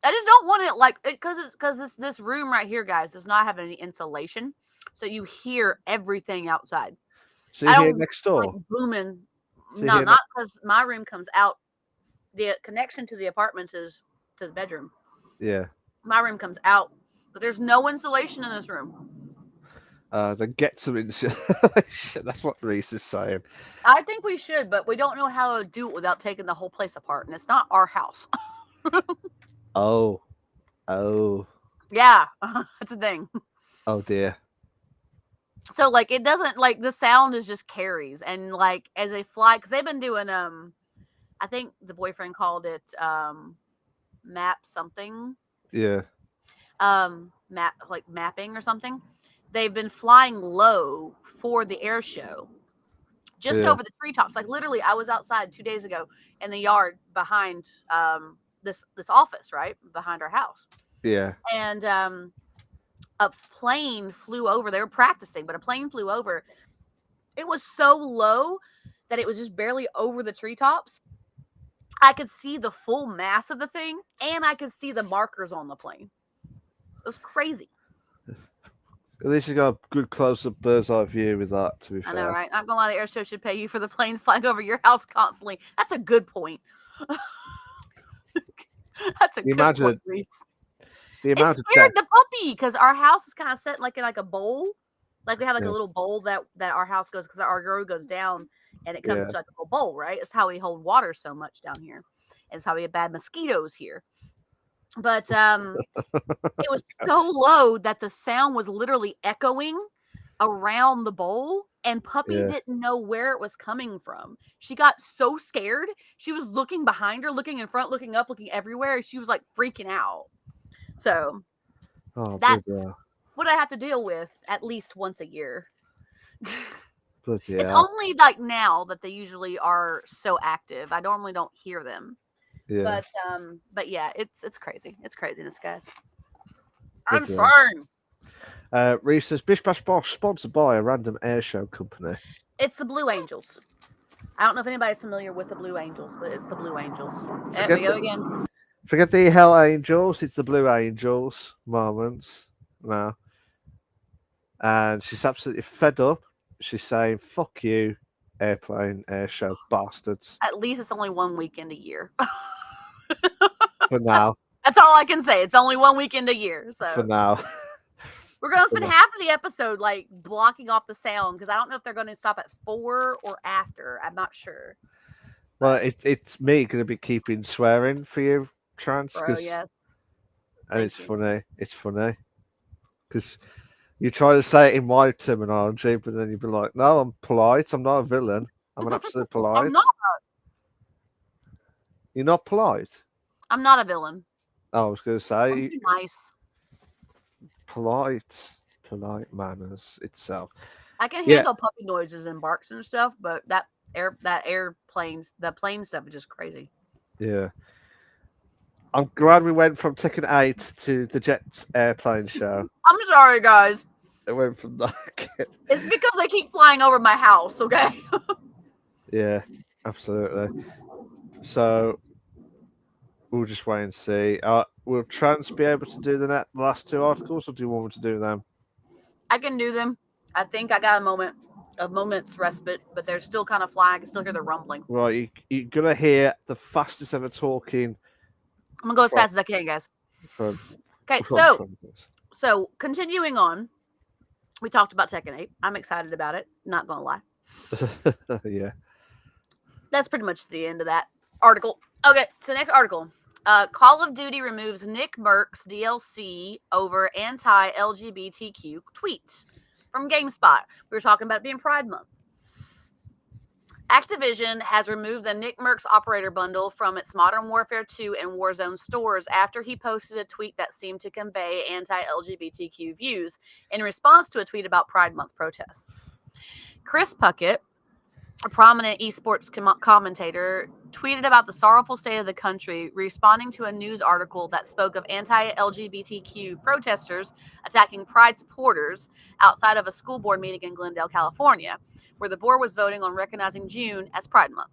I just don't want it like because this room right here, guys, does not have any insulation, so you hear everything outside.
So you hear next door,
like, booming. So no, not because my room comes out. The connection to the apartments is to the bedroom.
Yeah.
My room comes out, but there's no insulation in this room.
Then get some insulation. That's what Reese is saying.
I think we should, but we don't know how to do it without taking the whole place apart, and it's not our house.
Oh.
Yeah, that's a thing.
Oh dear.
So like it doesn't like the sound is just carries, and like as they fly, because they've been doing I think the boyfriend called it map something.
Yeah.
Mapping or something. They've been flying low for the air show, just over the treetops. Like literally, I was outside 2 days ago in the yard behind this office, right behind our house.
Yeah.
And a plane flew over. They were practicing, but a plane flew over. It was so low that it was just barely over the treetops. I could see the full mass of the thing, and I could see the markers on the plane. It was crazy.
At least you got a good close-up bird's eye view with that, to be fair.
I know, right? Not gonna lie, the air show should pay you for the planes flying over your house constantly. That's a good point. That's a good point, Reese. It scared the puppy because our house is kind of set like in like a bowl. Like we have like a little bowl that our house goes, because our road goes down and it comes to like a little bowl, right? It's how we hold water so much down here. It's how we have bad mosquitoes here. But it was so low that the sound was literally echoing around the bowl, and Puppy didn't know where it was coming from. She got so scared. She was looking behind her, looking in front, looking up, looking everywhere. She was like freaking out. So that's what I have to deal with at least once a year.
Bloody
It's
hell.
only like now that they usually are so active. I normally don't hear them.
Yeah.
But yeah, it's crazy. It's craziness, guys. I'm
Bloody hell.
sorry.
Reese says Bish Bash Bosh sponsored by a random air show company.
It's the Blue Angels. I don't know if anybody's familiar with the Blue Angels, but it's the Blue Angels. There we
Forget
go
the,
again.
forget the Hell Angels. It's the Blue Angels moments now. And she's absolutely fed up. She's saying, "Fuck you, airplane air show bastards."
At least it's only 1 weekend a year.
For now.
That's all I can say. It's only 1 weekend a year.
For
So
now.
we're gonna
For
spend
now.
half of the episode like blocking off the sound because I don't know if they're gonna stop at 4 or after. I'm not sure.
Well,
But
it's me going to be keeping swearing for you, Trans,
bro,
because
yes.
and
Thank
it's
you.
funny. It's funny because you try to say it in my terminology, but then you'd be like, "No, I'm polite. I'm not a villain. I'm an absolute polite."
I'm not.
You're not polite.
I'm not a villain.
Oh, I was going to
I'm
say
too nice.
polite manners itself.
I can
Yeah,
handle puppy noises and barks and stuff, but that airplanes, the plane stuff is just crazy.
yeah. I'm glad we went from Tekken 8 to the Jets airplane show.
I'm sorry, guys.
It went from that.
It's because they keep flying over my house. Okay.
Yeah, absolutely. So we'll just wait and see. Will Trans be able to do the last two articles, or do you want me to do them?
I can do them. I think I got a moment's respite, but they're still kind of flying. I can still hear the rumbling.
Right, you're gonna hear the fastest ever talking
I'm gonna go as
from
fast as I can, guys.
from,
Okay,
from Trans.
so continuing on, we talked about Tekken 8. I'm excited about it. Not gonna lie.
Yeah.
That's pretty much the end of that article. Okay, so next article. Call of Duty removes Nick Merck's DLC over anti-LGBTQ tweet from GameSpot. We were talking about it being Pride Month. Activision has removed the Nick Merck's operator bundle from its Modern Warfare 2 and Warzone stores after he posted a tweet that seemed to convey anti-LGBTQ views in response to a tweet about Pride Month protests. Chris Puckett, a prominent esports commentator, tweeted about the sorrowful state of the country, responding to a news article that spoke of anti-LGBTQ protesters attacking Pride supporters outside of a school board meeting in Glendale, California, where the board was voting on recognizing June as Pride Month.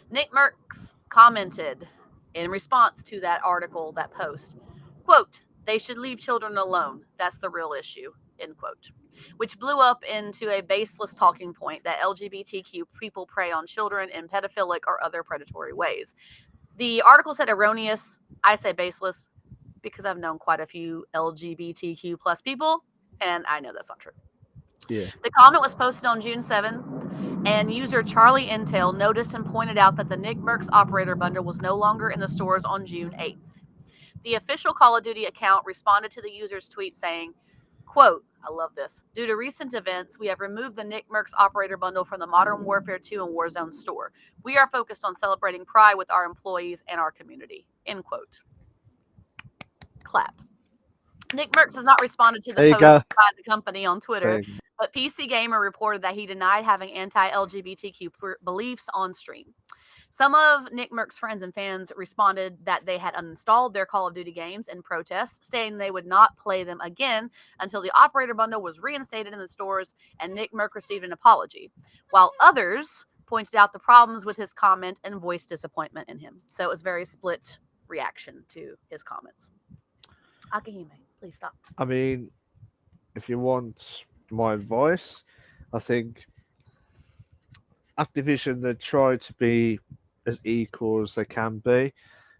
Nick Merckx commented in response to that article, that post, quote, "They should leave children alone. That's the real issue," end quote. Which blew up into a baseless talking point that LGBTQ people prey on children in pedophilic or other predatory ways. The article said erroneous. I say baseless because I've known quite a few LGBTQ plus people, and I know that's not true.
Yeah.
The comment was posted on June 7th, and user Charlie Intel noticed and pointed out that the Nick Merckx operator bundle was no longer in the stores on June 8th. The official Call of Duty account responded to the user's tweet saying, quote, I love this. Due to recent events, we have removed the Nick Merckx operator bundle from the Modern Warfare 2 and Warzone store. We are focused on celebrating Pride with our employees and our community. End quote. Clap. Nick Merckx has not responded to the post by the company on Twitter, but PC Gamer reported that he denied having anti-LGBTQ beliefs on stream. Some of Nick Merck's friends and fans responded that they had uninstalled their Call of Duty games in protest, stating they would not play them again until the operator bundle was reinstated in the stores and Nick Merck received an apology, while others pointed out the problems with his comment and voiced disappointment in him. So it was very split reaction to his comments. Akihime, please stop.
I mean, if you want my advice, I think Activision, they try to be as equal as they can be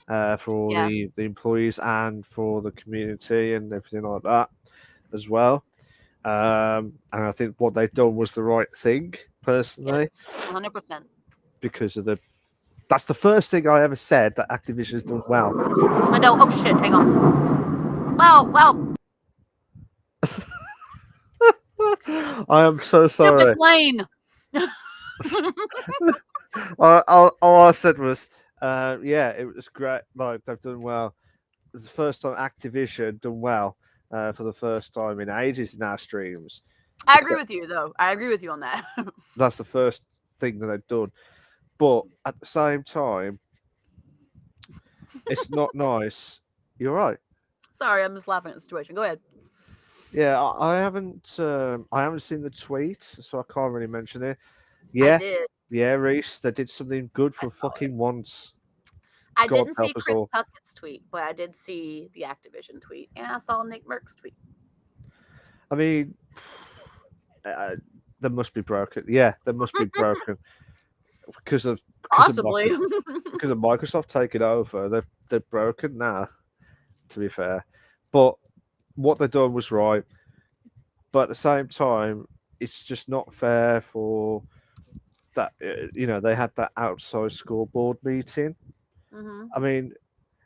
for all the employees and for the community and everything like that as well. And I think what they've done was the right thing, personally.
Yes, 100%.
Because of that's the first thing I ever said that Activision has done well.
I know. Oh shit! Hang on. Well.
I am so sorry.
Stupid plane.
all I said was, yeah, it was great. Like, they've done well. It's the first time Activision done well for the first time in ages in our streams.
I agree
Except
with you, though. I agree with you on that.
that's the first thing that they've done. But at the same time, it's not nice. You're right.
Sorry, I'm just laughing at the situation. Go ahead.
Yeah, I haven't seen the tweet, so I can't really mention it.
I
Yeah,
did.
yeah, Reese, they did something good
I
for
saw it.
fucking once.
I
God
didn't see
help us
Chris
all.
Puckett's tweet, but I did see the Activision tweet, and I saw Nick Merck's tweet.
I mean, uh, they must be broken. Yeah, they must be broken because of
Possibly.
Because of Microsoft taking over. They're broken now. To be fair, but what they done was right. But at the same time, it's just not fair for that. They had that outside scoreboard meeting.
hmm
I mean,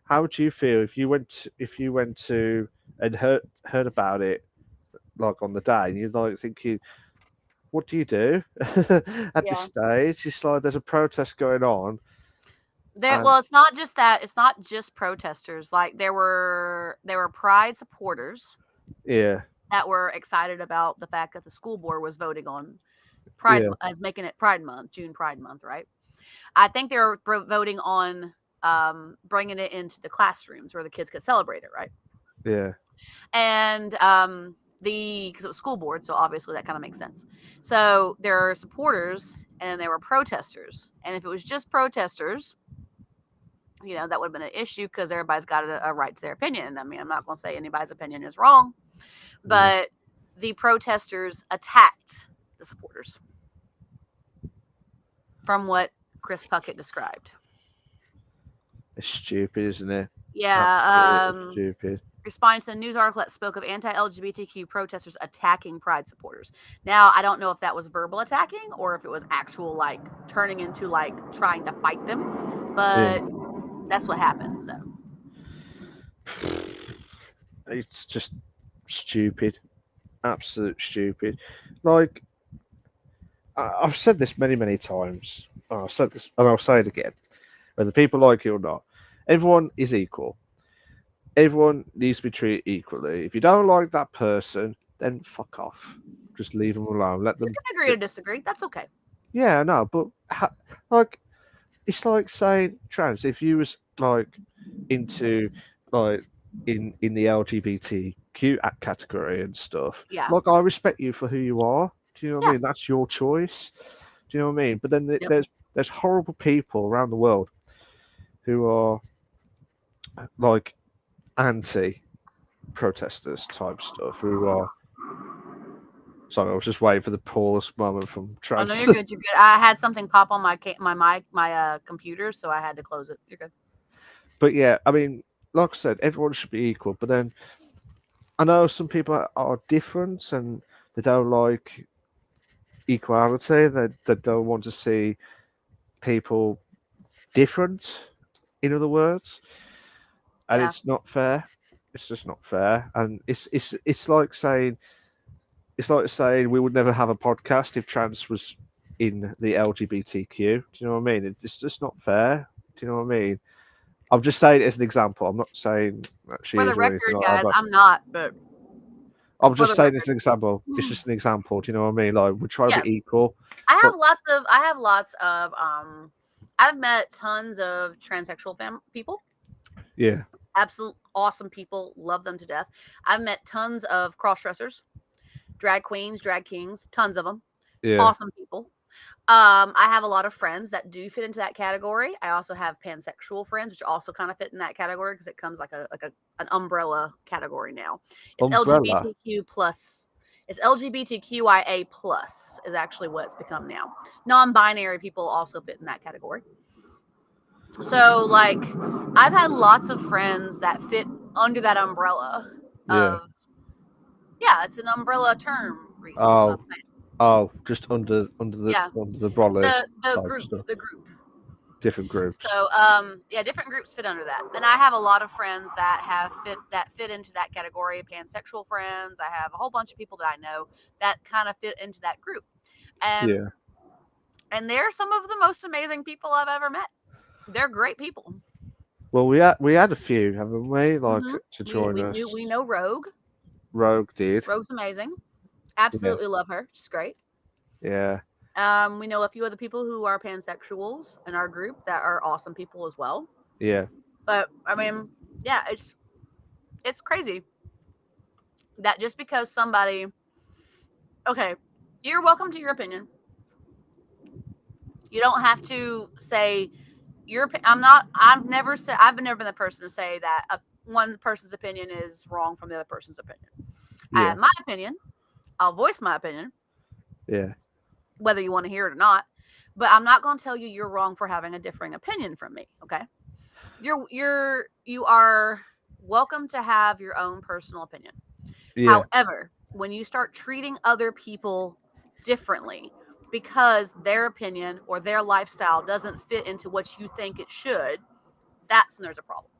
how would you feel if you went to and heard about it like on the day, and you're like thinking, what do you do at this
Yeah.
stage? It's like there's a protest going on, and
Well, it's not just that. It's not just protesters. Like there were Pride supporters
yeah,
that were excited about the fact that the school board was voting on Pride
yeah,
as making it Pride Month, June Pride Month, right? I think they were voting on bringing it into the classrooms where the kids could celebrate it, right?
yeah,
And because it was school board, so obviously that kind of makes sense. So there are supporters and there were protesters, and if it was just protesters, that would have been an issue because everybody's got a right to their opinion. I mean, I'm not going to say anybody's opinion is wrong,
yeah.
but the protesters attacked the supporters, from what Chris Puckett described.
It's stupid, isn't it?
Yeah.
Absolutely stupid.
Responding to the news article that spoke of anti-LGBTQ protesters attacking Pride supporters. Now, I don't know if that was verbal attacking or if it was actual, like, turning into, like, trying to fight them,
Yeah.
but that's what happened, so.
It's just stupid, absolute stupid. Like I've said this many, many times. I've said this, and I'll say it again. Whether people like it or not, everyone is equal. Everyone needs to be treated equally. If you don't like that person, then fuck off. Just leave them alone. Let
You
them.
can agree to disagree. That's okay.
Yeah, no, but like it's like saying trans. If you was like into like in the LGBTQ category and stuff,
Yeah.
like I respect you for who you are. Do you know what I
Yeah.
mean? That's your choice. Do you know what I mean? But then
Yep.
there's horrible people around the world who are like anti protesters type stuff. Who are sorry, I was just waiting for the pause moment from
Oh no,
trans.
you're good. You're good. I had something pop on my computer, so I had to close it. You're good.
But yeah, I mean, like I said, everyone should be equal. But then I know some people are different and they don't like equality. They don't want to see people different, in other words. And
Yeah.
it's not fair. It's just not fair. And it's like saying we would never have a podcast if trans was in the LGBTQ. Do you know what I mean? It's just not fair. Do you know what I mean? I'm just saying it as an example. I'm not saying that she
For the
is or anything
record,
like that.
guys,
But
I'm not, but
I'm
for
just
the
saying it's
record.
an example. It's just an example. Do you know what I mean? Like we try to
Yeah.
be equal,
I
but
have lots of I've met tons of transsexual people.
yeah,
Absolute awesome people, love them to death. I've met tons of cross dressers, drag queens, drag kings, tons of them.
yeah,
Awesome people. I have a lot of friends that do fit into that category. I also have pansexual friends, which also kind of fit in that category because it comes like an umbrella category now. It's
umbrella.
LGBTQ plus. It's LGBTQIA plus is actually what it's become now. Non-binary people also fit in that category. So like, I've had lots of friends that fit under that umbrella
Yeah.
of yeah, it's an umbrella term, Reese. Is what
Oh,
I'm saying.
just
Yeah,
under the brolly
the
type
group,
stuff.
the group.
Different groups.
So yeah, different groups fit under that. And I have a lot of friends that fit into that category, pansexual friends. I have a whole bunch of people that I know that kind of fit into that group. And
Yeah.
and they're some of the most amazing people I've ever met. They're great people.
Well, we had a few, haven't we? Like
hmm
to
We
join
we
us.
knew we know Rogue.
Rogue did.
Rogue's amazing.
Yeah,
Absolutely love her. She's great.
yeah,
We know a few other people who are pansexuals in our group that are awesome people as well.
yeah,
But I mean, yeah, it's crazy that just because somebody, okay, you're welcome to your opinion. You don't have to say your. I'm not. I've never said. I've never been the person to say that one person's opinion is wrong from the other person's opinion. I
yeah,
have my opinion. I'll voice my opinion,
yeah,
whether you want to hear it or not. But I'm not going to tell you you're wrong for having a differing opinion from me. Okay, you are welcome to have your own personal opinion.
yeah,
However, when you start treating other people differently because their opinion or their lifestyle doesn't fit into what you think it should, that's when there's a problem.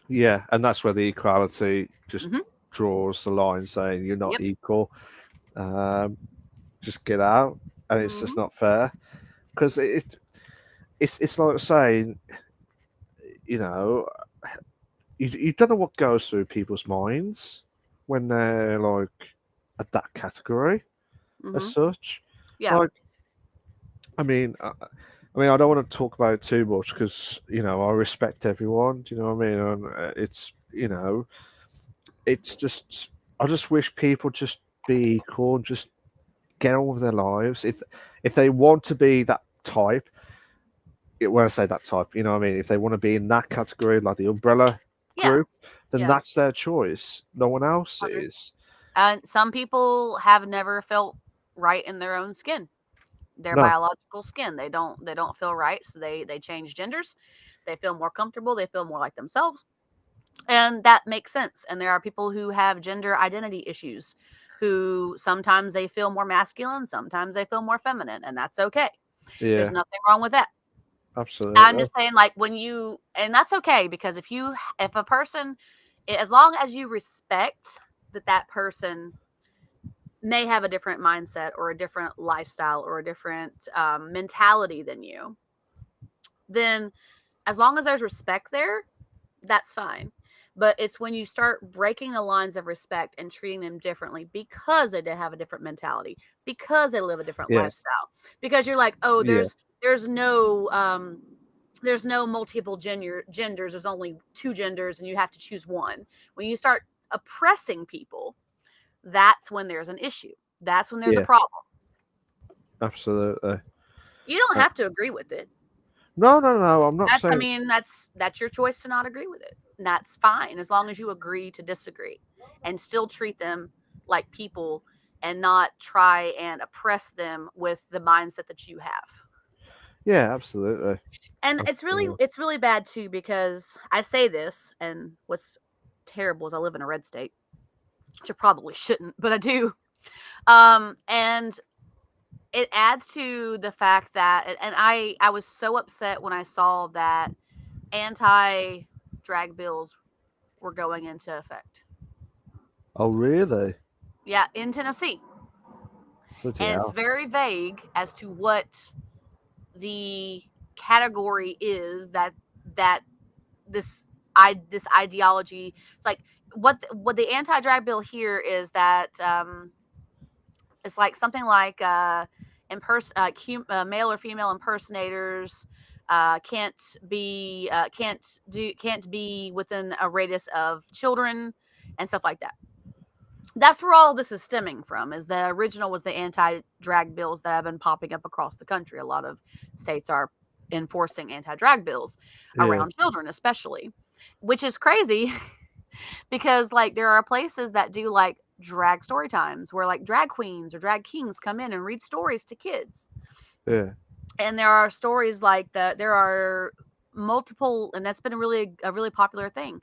yeah. And that's where the equality just
Hmm.
draws the line, saying you're not
Yep.
equal. Um, just get out, and it's just
Hmm.
not fair because it's like saying, you know, you don't know what goes through people's minds when they're like at that category as
Hmm.
such.
Yeah.
Like, I mean, I don't want to talk about it too much because I respect everyone. Do you know what I mean? And it's it's just I just wish people just be equal and just get on with their lives. If they want to be that type, when I say that type, you know what I mean? If they want to be in that category, like the umbrella
Yeah.
group, then
Yeah.
that's their choice. No one else
Agree.
is.
And some people have never felt right in their own skin, their
No.
biological skin. They don't feel right, so they change genders. They feel more comfortable. They feel more like themselves. And that makes sense. And there are people who have gender identity issues who sometimes they feel more masculine, sometimes they feel more feminine, and that's okay. There's
Yeah,
nothing wrong with that. I'm
absolutely.
just saying, like, when you, and that's okay, because if a person, as long as you respect that person may have a different mindset or a different lifestyle or a different mentality than you, then as long as there's respect there, that's fine. But it's when you start breaking the lines of respect and treating them differently because they have a different mentality, because they live a different
Yeah,
lifestyle, because you're like, oh,
yeah,
there's no multiple genders. There's only two genders, and you have to choose one. When you start oppressing people, that's when there's an issue. That's when there's a
yeah,
problem.
absolutely.
You don't
Uh,
have to agree with it.
no, no, no. I'm not
I
saying.
mean, that's your choice to not agree with it. And that's fine as long as you agree to disagree and still treat them like people and not try and oppress them with the mindset that you have.
Yeah, absolutely,
And it's really
absolutely.
it's really bad too, because I say this, and what's terrible is I live in a red state, which I probably shouldn't, but I do. And it adds to the fact that, and I was so upset when I saw that anti drag bills were going into effect.
Oh, really?
Yeah, in Tennessee.
Bloody
And it's
hell.
very vague as to what the category is that this ideology. It's like what the anti drag bill here is that it's like something like male or female impersonators can't be within a radius of children and stuff like that. That's where all this is stemming from. Is the original was the anti-drag bills that have been popping up across the country. A lot of states are enforcing anti-drag bills
Yeah,
around children, especially, which is crazy because like there are places that do like drag story times where like drag queens or drag kings come in and read stories to kids.
yeah,
And there are stories like that. There are multiple, and that's been a really popular thing.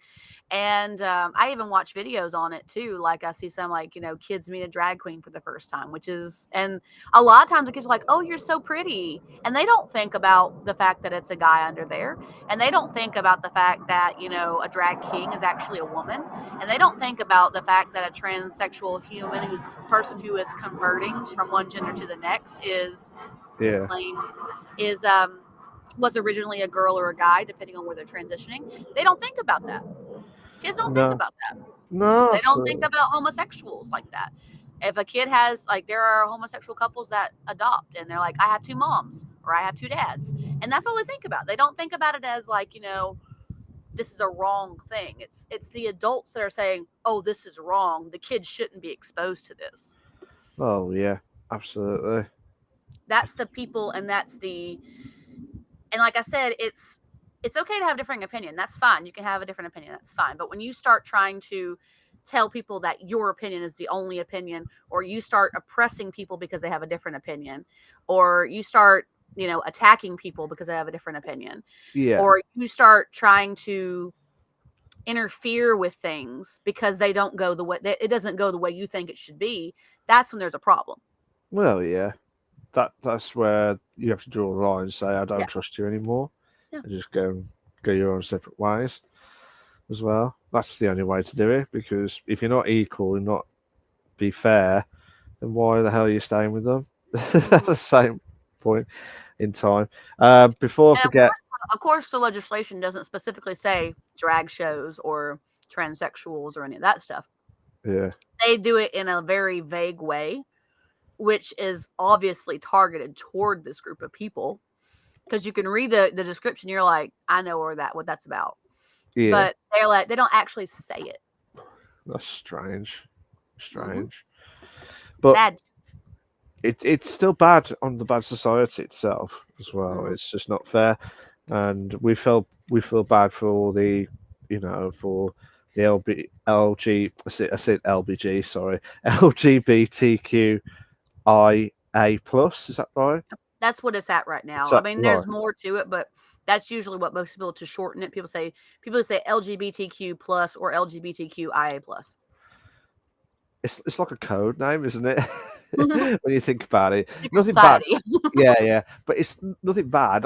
And I even watch videos on it too. Like I see some like kids meet a drag queen for the first time, which is, and a lot of times the kids are like, "Oh, you're so pretty," and they don't think about the fact that it's a guy under there, and they don't think about the fact that a drag king is actually a woman, and they don't think about the fact that a transsexual human, who's a person who is converting from one gender to the next, is
yeah.
lame, is was originally a girl or a guy, depending on where they're transitioning. They don't think about that. Kids don't think
No,
about that.
no,
They don't think
absolutely.
about homosexuals like that. If a kid has, like, there are homosexual couples that adopt and they're like, I have two moms or I have two dads. And that's all they think about. They don't think about it as like, this is a wrong thing. It's the adults that are saying, oh, this is wrong. The kids shouldn't be exposed to this.
Oh yeah, absolutely.
That's the people, and like I said, it's okay to have a differing opinion. That's fine. You can have a different opinion. That's fine. But when you start trying to tell people that your opinion is the only opinion, or you start oppressing people because they have a different opinion, or you start, attacking people because they have a different opinion,
Yeah.
or you start trying to interfere with things because they don't go the way it doesn't go the way you think it should be, that's when there's a problem.
Well, yeah. That's where you have to draw a line and say, I don't
Yeah.
trust you anymore.
Yeah.
And just go your own separate ways as well. That's the only way to do it, because if you're not equal and not be fair, then why the hell are you staying with them? At the same point in time. Before I
And
forget,
of course, the legislation doesn't specifically say drag shows or transsexuals or any of that stuff.
yeah,
They do it in a very vague way, which is obviously targeted toward this group of people. Because you can read the description, you're like, I know what that's about.
yeah,
But they're like, they don't actually say it.
that's strange,
Mm-hmm.
strange. But
Sad.
it's still bad on the bad society itself as well.
Mm-hmm.
It's just not fair, and we feel bad for all the, for the I said LBG, sorry, LGBTQIA plus. Is that right?
That's what it's at right
Is
now. I
that
mean,
right?
there's more to it, but that's usually what most people, to shorten it. People say LGBTQ plus or LGBTQIA plus.
It's like a code name, isn't it? When you think about it,
Secret
nothing bad.
society.
Yeah, yeah, but it's nothing bad.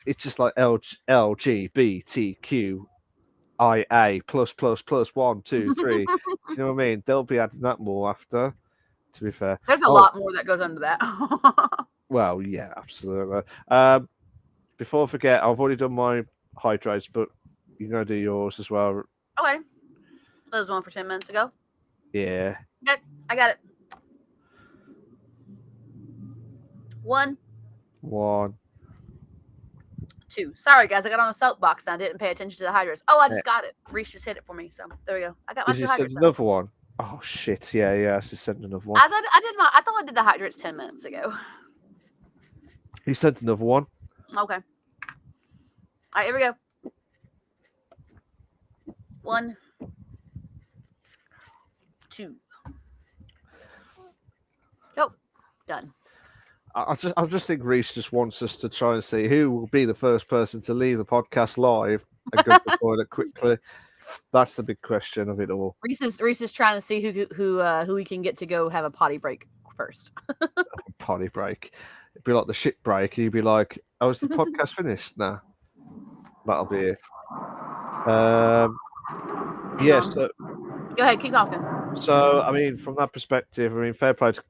It's just like LGBTQIA plus 1, 2, 3. Do you know what I mean? They'll be adding that more after. To be fair.
There's a
Oh,
lot more that goes under that.
well, yeah, absolutely. Before I forget, I've already done my hydrates, but you're gonna do yours as well.
Okay. That was one for 10 minutes ago.
Yeah.
Okay, I got it. 1,
One.
2. Sorry, guys. I got on a soapbox and I didn't pay attention to the hydrates. Oh, I
Yeah.
just got it. Reese just hit it for me. So there we go. I got my
Did
2
you send
hydrates.
another one? Oh shit! Yeah, yeah. I just sent another one.
I thought I did the hydrates 10 minutes ago.
He sent another one.
Okay. All right, here we go. 1, 2. Oh, done.
I just think Reese just wants us to try and see who will be the first person to leave the podcast live and go to the toilet quickly. That's the big question of it all.
Reese is trying to see who he can get to go have a potty break first.
Potty break. It'd be like the shit break. You'd be like, "Oh, is the podcast finished?" Nah, that'll be it. Yeah.
On. Go ahead, keep talking.
So I mean, from that perspective, I mean, fair play to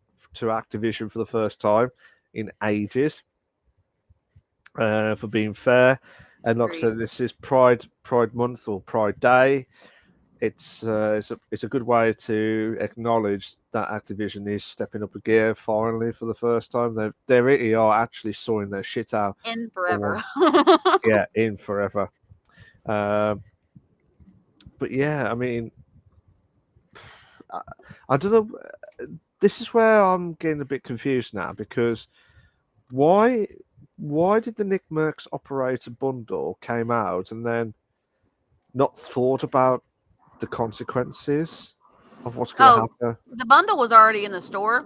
Activision for the first time in ages, for being fair. And like I said, this is Pride Month or Pride Day. It's a good way to acknowledge that Activision is stepping up a gear finally for the first time. They really are actually sorting their shit out
in forever.
Yeah, in forever. But yeah, I mean, I don't know. This is where I'm getting a bit confused now, because why did the Nick Merckx operator bundle came out and then not thought about the consequences of what's going to happen?
The bundle was already in the store.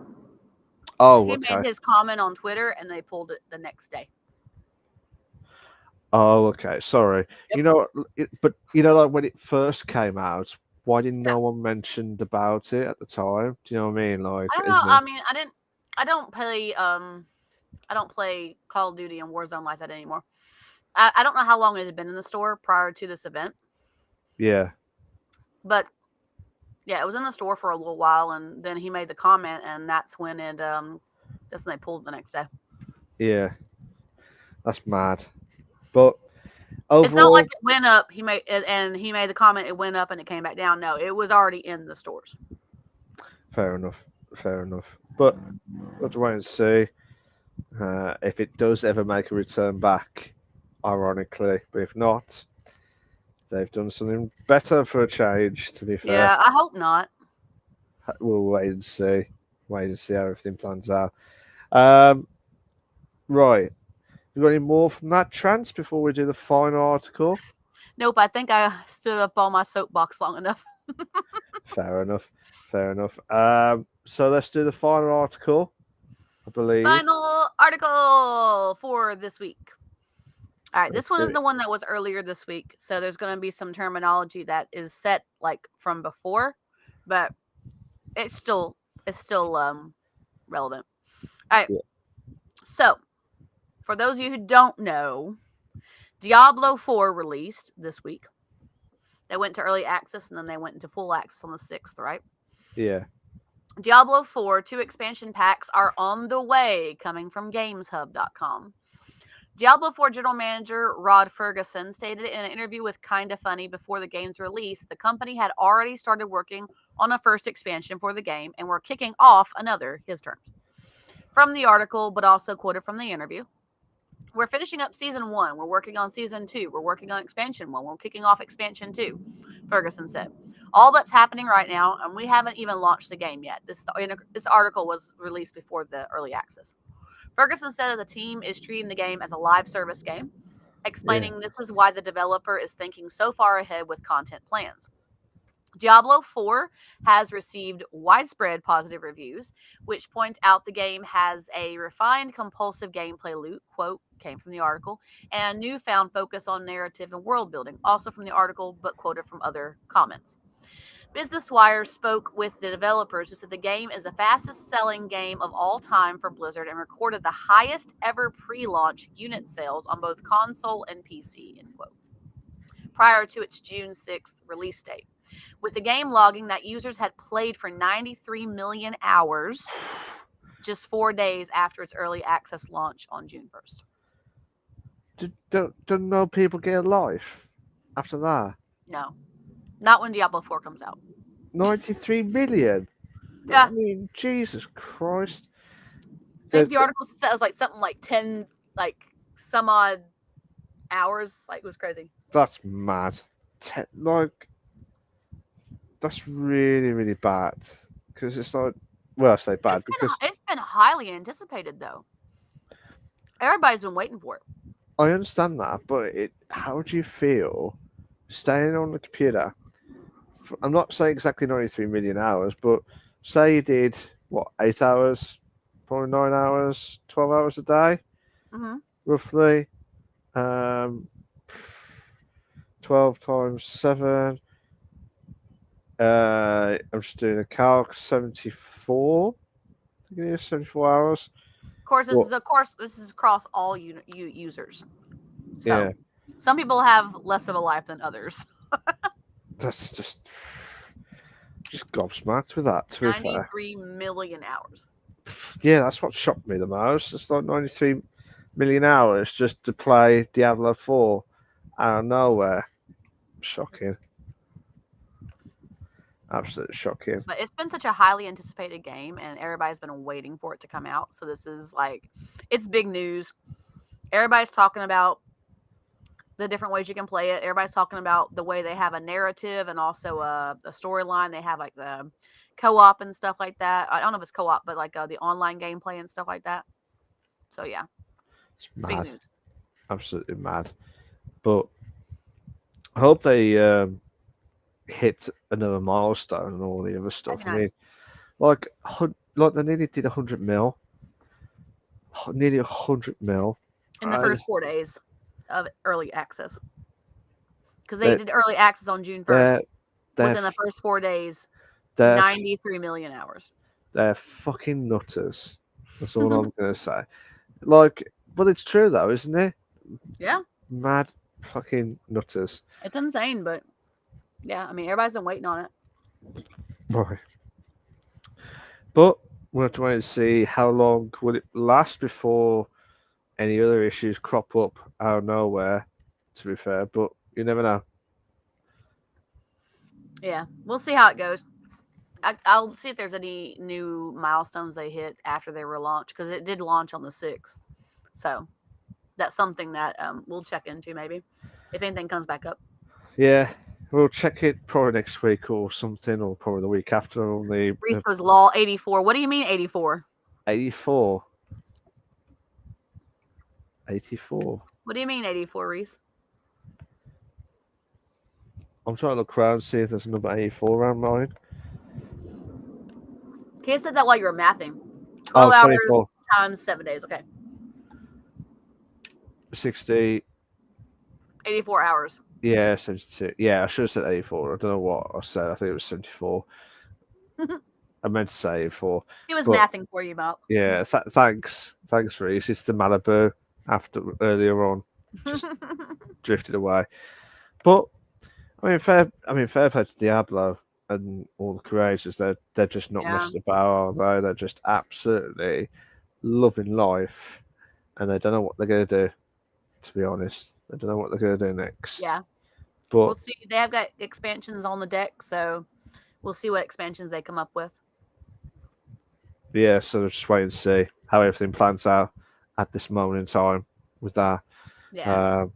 Oh,
he
okay.
made his comment on Twitter and they pulled it the next day.
Oh, okay. Sorry.
Yep.
But like when it first came out, why didn't no one mentioned about it at the time? Do you know what I mean? Like,
I don't know. I mean, I don't play Call of Duty and Warzone like that anymore. I don't know how long it had been in the store prior to this event.
Yeah.
But yeah, it was in the store for a little while, and then he made the comment, and that's when that's when they pulled it the next day.
Yeah. That's mad. But overall,
it's not like it went up. He made the comment. It went up and it came back down. No, it was already in the stores.
Fair enough. fair enough. But we'll have to wait and see if it does ever make a return back, ironically. But if not, they've done something better for a change, to be fair.
Yeah, I hope not.
We'll wait and see. Wait and see how everything plans out. Um, right. You got any more from that trance before we do the final article?
Nope, I think I stood up on my soapbox long enough.
Fair enough. Fair enough. So let's do the final article, I believe.
Final article for this week. All right,
Let's
this one
do
is
it.
the one that was earlier this week. So there's going to be some terminology that is set like from before, but it's still relevant. All right.
Yeah.
So, for those of you who don't know, Diablo 4 released this week. They went to early access and then they went into full access on the 6th, right?
Yeah.
Diablo 4 2 expansion packs are on the way, coming from gameshub.com. Diablo 4 general manager Rod Ferguson stated in an interview with Kinda Funny before the game's release the company had already started working on a first expansion for the game and were kicking off another, his terms. From the article, but also quoted from the interview. We're finishing up season 1. We're working on season 2. We're working on expansion 1. We're kicking off expansion 2, Ferguson said. All that's happening right now, and we haven't even launched the game yet. This article was released before the early access. Ferguson said that the team is treating the game as a live service game, explaining this is why the developer is thinking so far ahead with content plans. Diablo 4 has received widespread positive reviews, which point out the game has a refined, compulsive gameplay loop, quote, came from the article, and newfound focus on narrative and world building, also from the article, but quoted from other comments. Business Wire spoke with the developers who said the game is the fastest selling game of all time for Blizzard and recorded the highest ever pre launch unit sales on both console and PC, end quote, prior to its June 6th release date. With the game logging that users had played for 93 million hours just 4 days after its early access launch on June 1st.
Don't know people get a life after that.
No, not when Diablo 4 comes out.
93 million.
Yeah,
I mean, Jesus Christ.
I think the article says like something like 10, like some odd hours. Like it was crazy.
That's mad. Like, that's really, really bad. Because it's like, well, I say bad because
It's been highly anticipated though. Everybody's been waiting for it.
I understand that, but how do you feel staying on the computer? I'm not saying exactly 93 million hours, but say you did, what, 8 hours, probably 9 hours, 12 hours a day,
Mm-hmm.
roughly. 12 times 7. I'm just doing a calc, 74. I think it is 74 hours.
Of course this is across all users. So
Yeah,
some people have less of a life than others.
that's just gobsmacked with that, to be fair.
93 million hours.
Yeah, that's what shocked me the most. It's like 93 million hours just to play Diablo 4 out of nowhere. Shocking. Absolutely shocking.
But it's been such a highly anticipated game, and everybody's been waiting for it to come out. So this is like, it's big news. Everybody's talking about the different ways you can play it. Everybody's talking about the way they have a narrative and also a storyline. They have like the co-op and stuff like that. I don't know if it's co-op, but like the online gameplay and stuff like that. So yeah,
It's
big
mad.
news.
Absolutely mad. But I hope they hit another milestone and all the other stuff.
That'd be
I
nice.
mean, like they nearly did 100 mil, nearly 100 mil.
In the
I,
first 4 days of early access, because they
they're,
did early access on June
they're
1st.
they're
Within the first 4 days,
they're
93 million hours.
they're fucking nutters. That's all I'm gonna say. Like, but it's true though, isn't it?
Yeah,
Mad fucking nutters.
it's insane, but yeah, I mean, everybody's been waiting on it.
Right. But we're trying to see how long will it last before any other issues crop up out of nowhere. To be fair, but you never know.
Yeah, we'll see how it goes. I'll see if there's any new milestones they hit after they were launched, because it did launch on the 6th. So that's something that we'll check into maybe if anything comes back up.
Yeah, we'll check it probably next week or something, or probably the week after on the
Reese was Law 84. What do you mean 84?
84. 84.
What do you mean 84, Reese?
I'm trying to look around see if there's a number 84 around mine.
Okay, you said that while you were mathing. 12
Oh,
hours
24.
times 7 days. Okay.
60.
84 hours.
Yeah, 72. Yeah, I should have said 84. I don't know what I said. I think it was 74. I meant to say 84.
He was
But
mathing for you, Bob.
yeah, thanks. Thanks, Reese. It's the Malibu after earlier on. Just drifted away. But fair play to Diablo and all the creators. They're just not
Yeah.
messing about, are they? They're just absolutely loving life, and they don't know what they're gonna do. To be honest, they don't know what they're gonna do next.
Yeah.
But
We'll see. They have got expansions on the deck, so we'll see what expansions they come up with.
yeah, so just wait and see how everything plans out at this moment in time with that.
Yeah.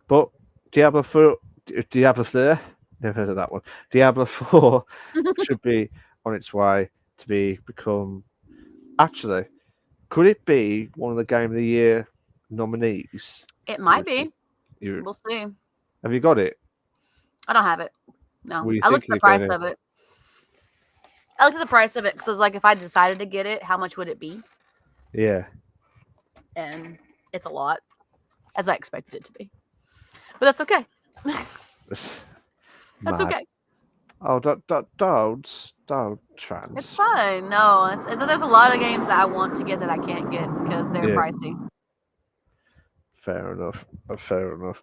But Diablo 4, Diablo 4, never heard of that one. Diablo 4 should be on its way to become. Actually, could it be one of the Game of the Year nominees?
It might be.
You,
We'll see.
have you got it?
I don't have it. No.
Were you
I looked at
thinking
the
of
price
getting
of it. I looked at the price of it because I was like, if I decided to get it, how much would it be?
Yeah.
And it's a lot, as I expected it to be. But that's okay. That's
Mad.
okay.
Oh, don't trans.
It's fine. No, there's a lot of games that I want to get that I can't get because they're
Yeah.
pricey.
Fair enough. Fair enough.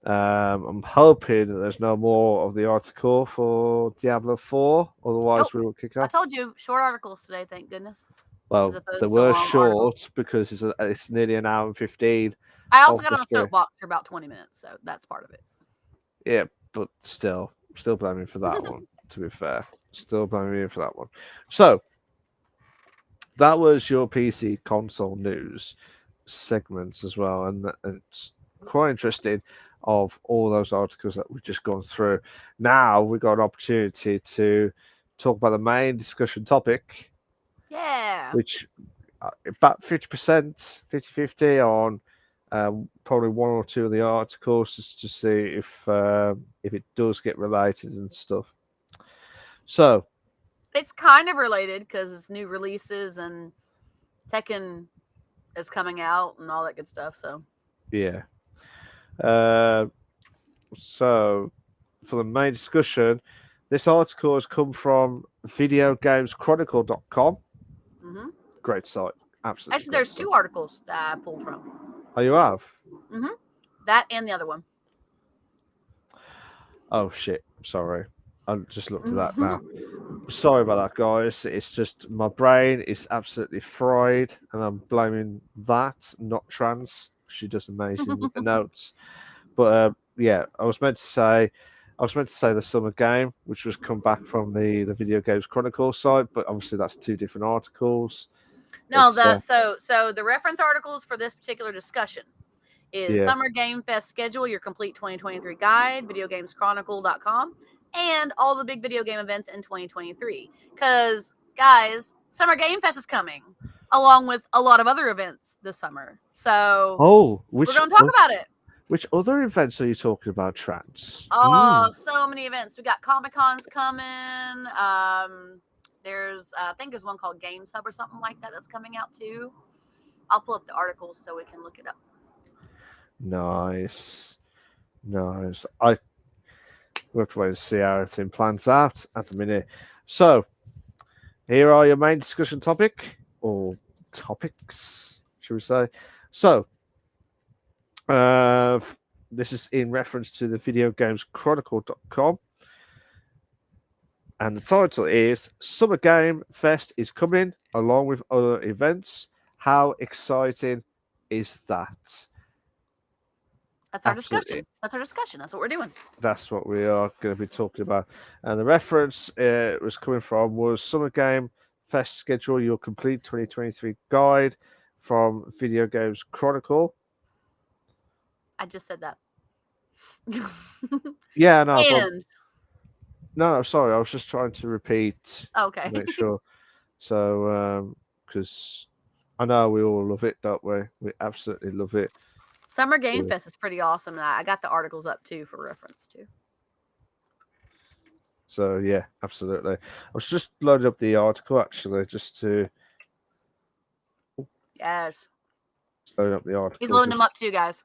I'm hoping that there's no more of the article for Diablo 4. Otherwise,
Nope.
we will kick
I
off.
told you, short articles today, thank goodness.
Well,
as opposed
they
to
were
long
short
articles.
because it's nearly an hour and 15.
I also
of
got
the
on a
show.
soapbox for about 20 minutes, so that's part of it.
Yeah, but still blaming for that one. To be fair, still blaming you for that one. So that was your PC console news segments as well, and it's quite interesting. Of all those articles that we've just gone through, now we've got an opportunity to talk about the main discussion topic,
Yeah.
which about 50%, 50-50 on probably one or two of the articles, just to see if it does get related and stuff. So
It's kind of related because it's new releases and Tekken is coming out and all that good stuff. So
yeah. So for the main discussion, this article has come from videogameschronicle.com.
mm-hmm.
Great site. Absolutely.
Actually, there's two articles that I pulled from.
Oh, you have?
Mm-hmm. That and the other one.
Oh, shit. Sorry. I just looked at that now. Sorry about that, guys. It's just my brain is absolutely fried, and I'm blaming that, not trans. She does amazing with the notes. But yeah, I was meant to say the summer game, which was come back from the Video Games Chronicle site, but obviously that's two different articles.
No,
It's,
so the reference articles for this particular discussion is
Yeah.
Summer Game Fest schedule, your complete 2023 guide, videogameschronicle.com, and all the big video game events in 2023. Because, guys, Summer Game Fest is coming, along with a lot of other events this summer. So we're going to talk about it.
Which other events are you talking about, trans?
Oh, so many events. We got Comic-Cons coming. There's, I think there's one called Games Hub or something like that that's coming out too. I'll pull up the articles so we can look it up.
Nice. We have to wait and see how everything plans out at the minute. So, here are your main discussion topic, or topics, should we say. So, this is in reference to the videogameschronicle.com. And the title is Summer Game Fest is coming along with other events. How exciting is that?
That's our
Absolutely.
discussion. That's our discussion. That's what we're doing.
That's what we are going to be talking about. And the reference it was coming from was Summer Game Fest Schedule Your Complete 2023 Guide from Video Games Chronicle.
I just said that.
Yeah, no, but
And
no, sorry, I was just trying to repeat
okay.
to make sure. So, because I know we all love it, don't we? We absolutely love it.
Summer Game
Yeah.
Fest is pretty awesome, and I got the articles up too for reference too.
So yeah, absolutely. I was just loading up the article actually, just to
Yes.
load up the article.
He's loading them up too, guys.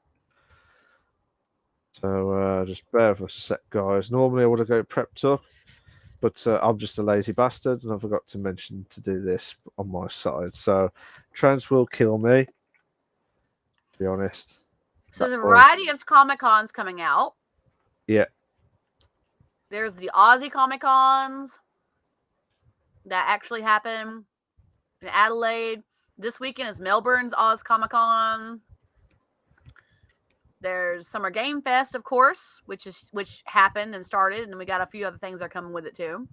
So just bear with us a sec, guys. Normally I would have got it prepped up, but I'm just a lazy bastard, and I forgot to mention to do this on my side. So trans will kill me, to be honest.
So there's a variety of Comic Cons coming out.
Yeah.
There's the Aussie Comic Cons that actually happen in Adelaide. This weekend is Melbourne's Oz Comic Con. There's Summer Game Fest, of course, which happened and started, and we got a few other things that are coming with it too.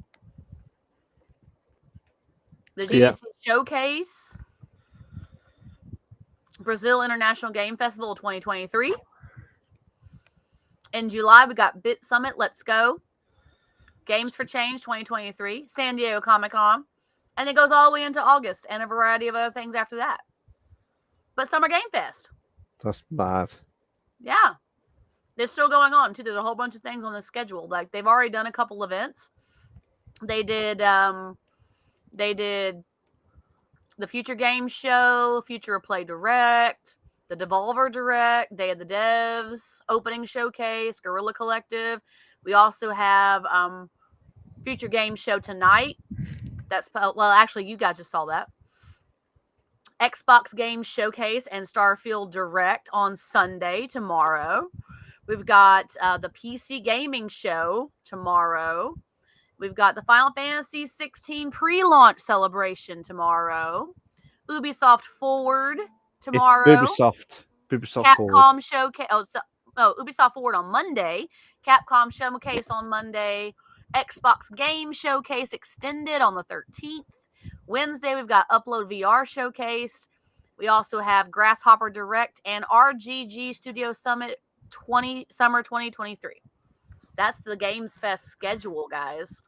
The GDC Showcase, Brazil International Game Festival 2023. In July, we got Bit Summit, Let's Go, Games for Change 2023, San Diego Comic Con, and it goes all the way into August and a variety of other things after that. But Summer Game Fest.
That's bad.
Yeah. It's still going on too. There's a whole bunch of things on the schedule. Like they've already done a couple events. They did the Future Game Show, Future of Play Direct, the Devolver Direct, Day of the Devs, Opening Showcase, Guerrilla Collective. We also have Future Game Show tonight. That's actually you guys just saw that. Xbox Game Showcase and Starfield Direct on Sunday, tomorrow. We've got the PC Gaming Show tomorrow. We've got the Final Fantasy 16 pre-launch celebration tomorrow. Ubisoft Forward tomorrow.
Ubisoft
Capcom
Forward.
Showcase. Ubisoft Forward on Monday. Capcom Showcase on Monday. Xbox Game Showcase extended on the 13th. Wednesday, we've got Upload VR Showcase. We also have Grasshopper Direct and RGG Studio Summit Summer 2023. That's the Games Fest schedule, guys.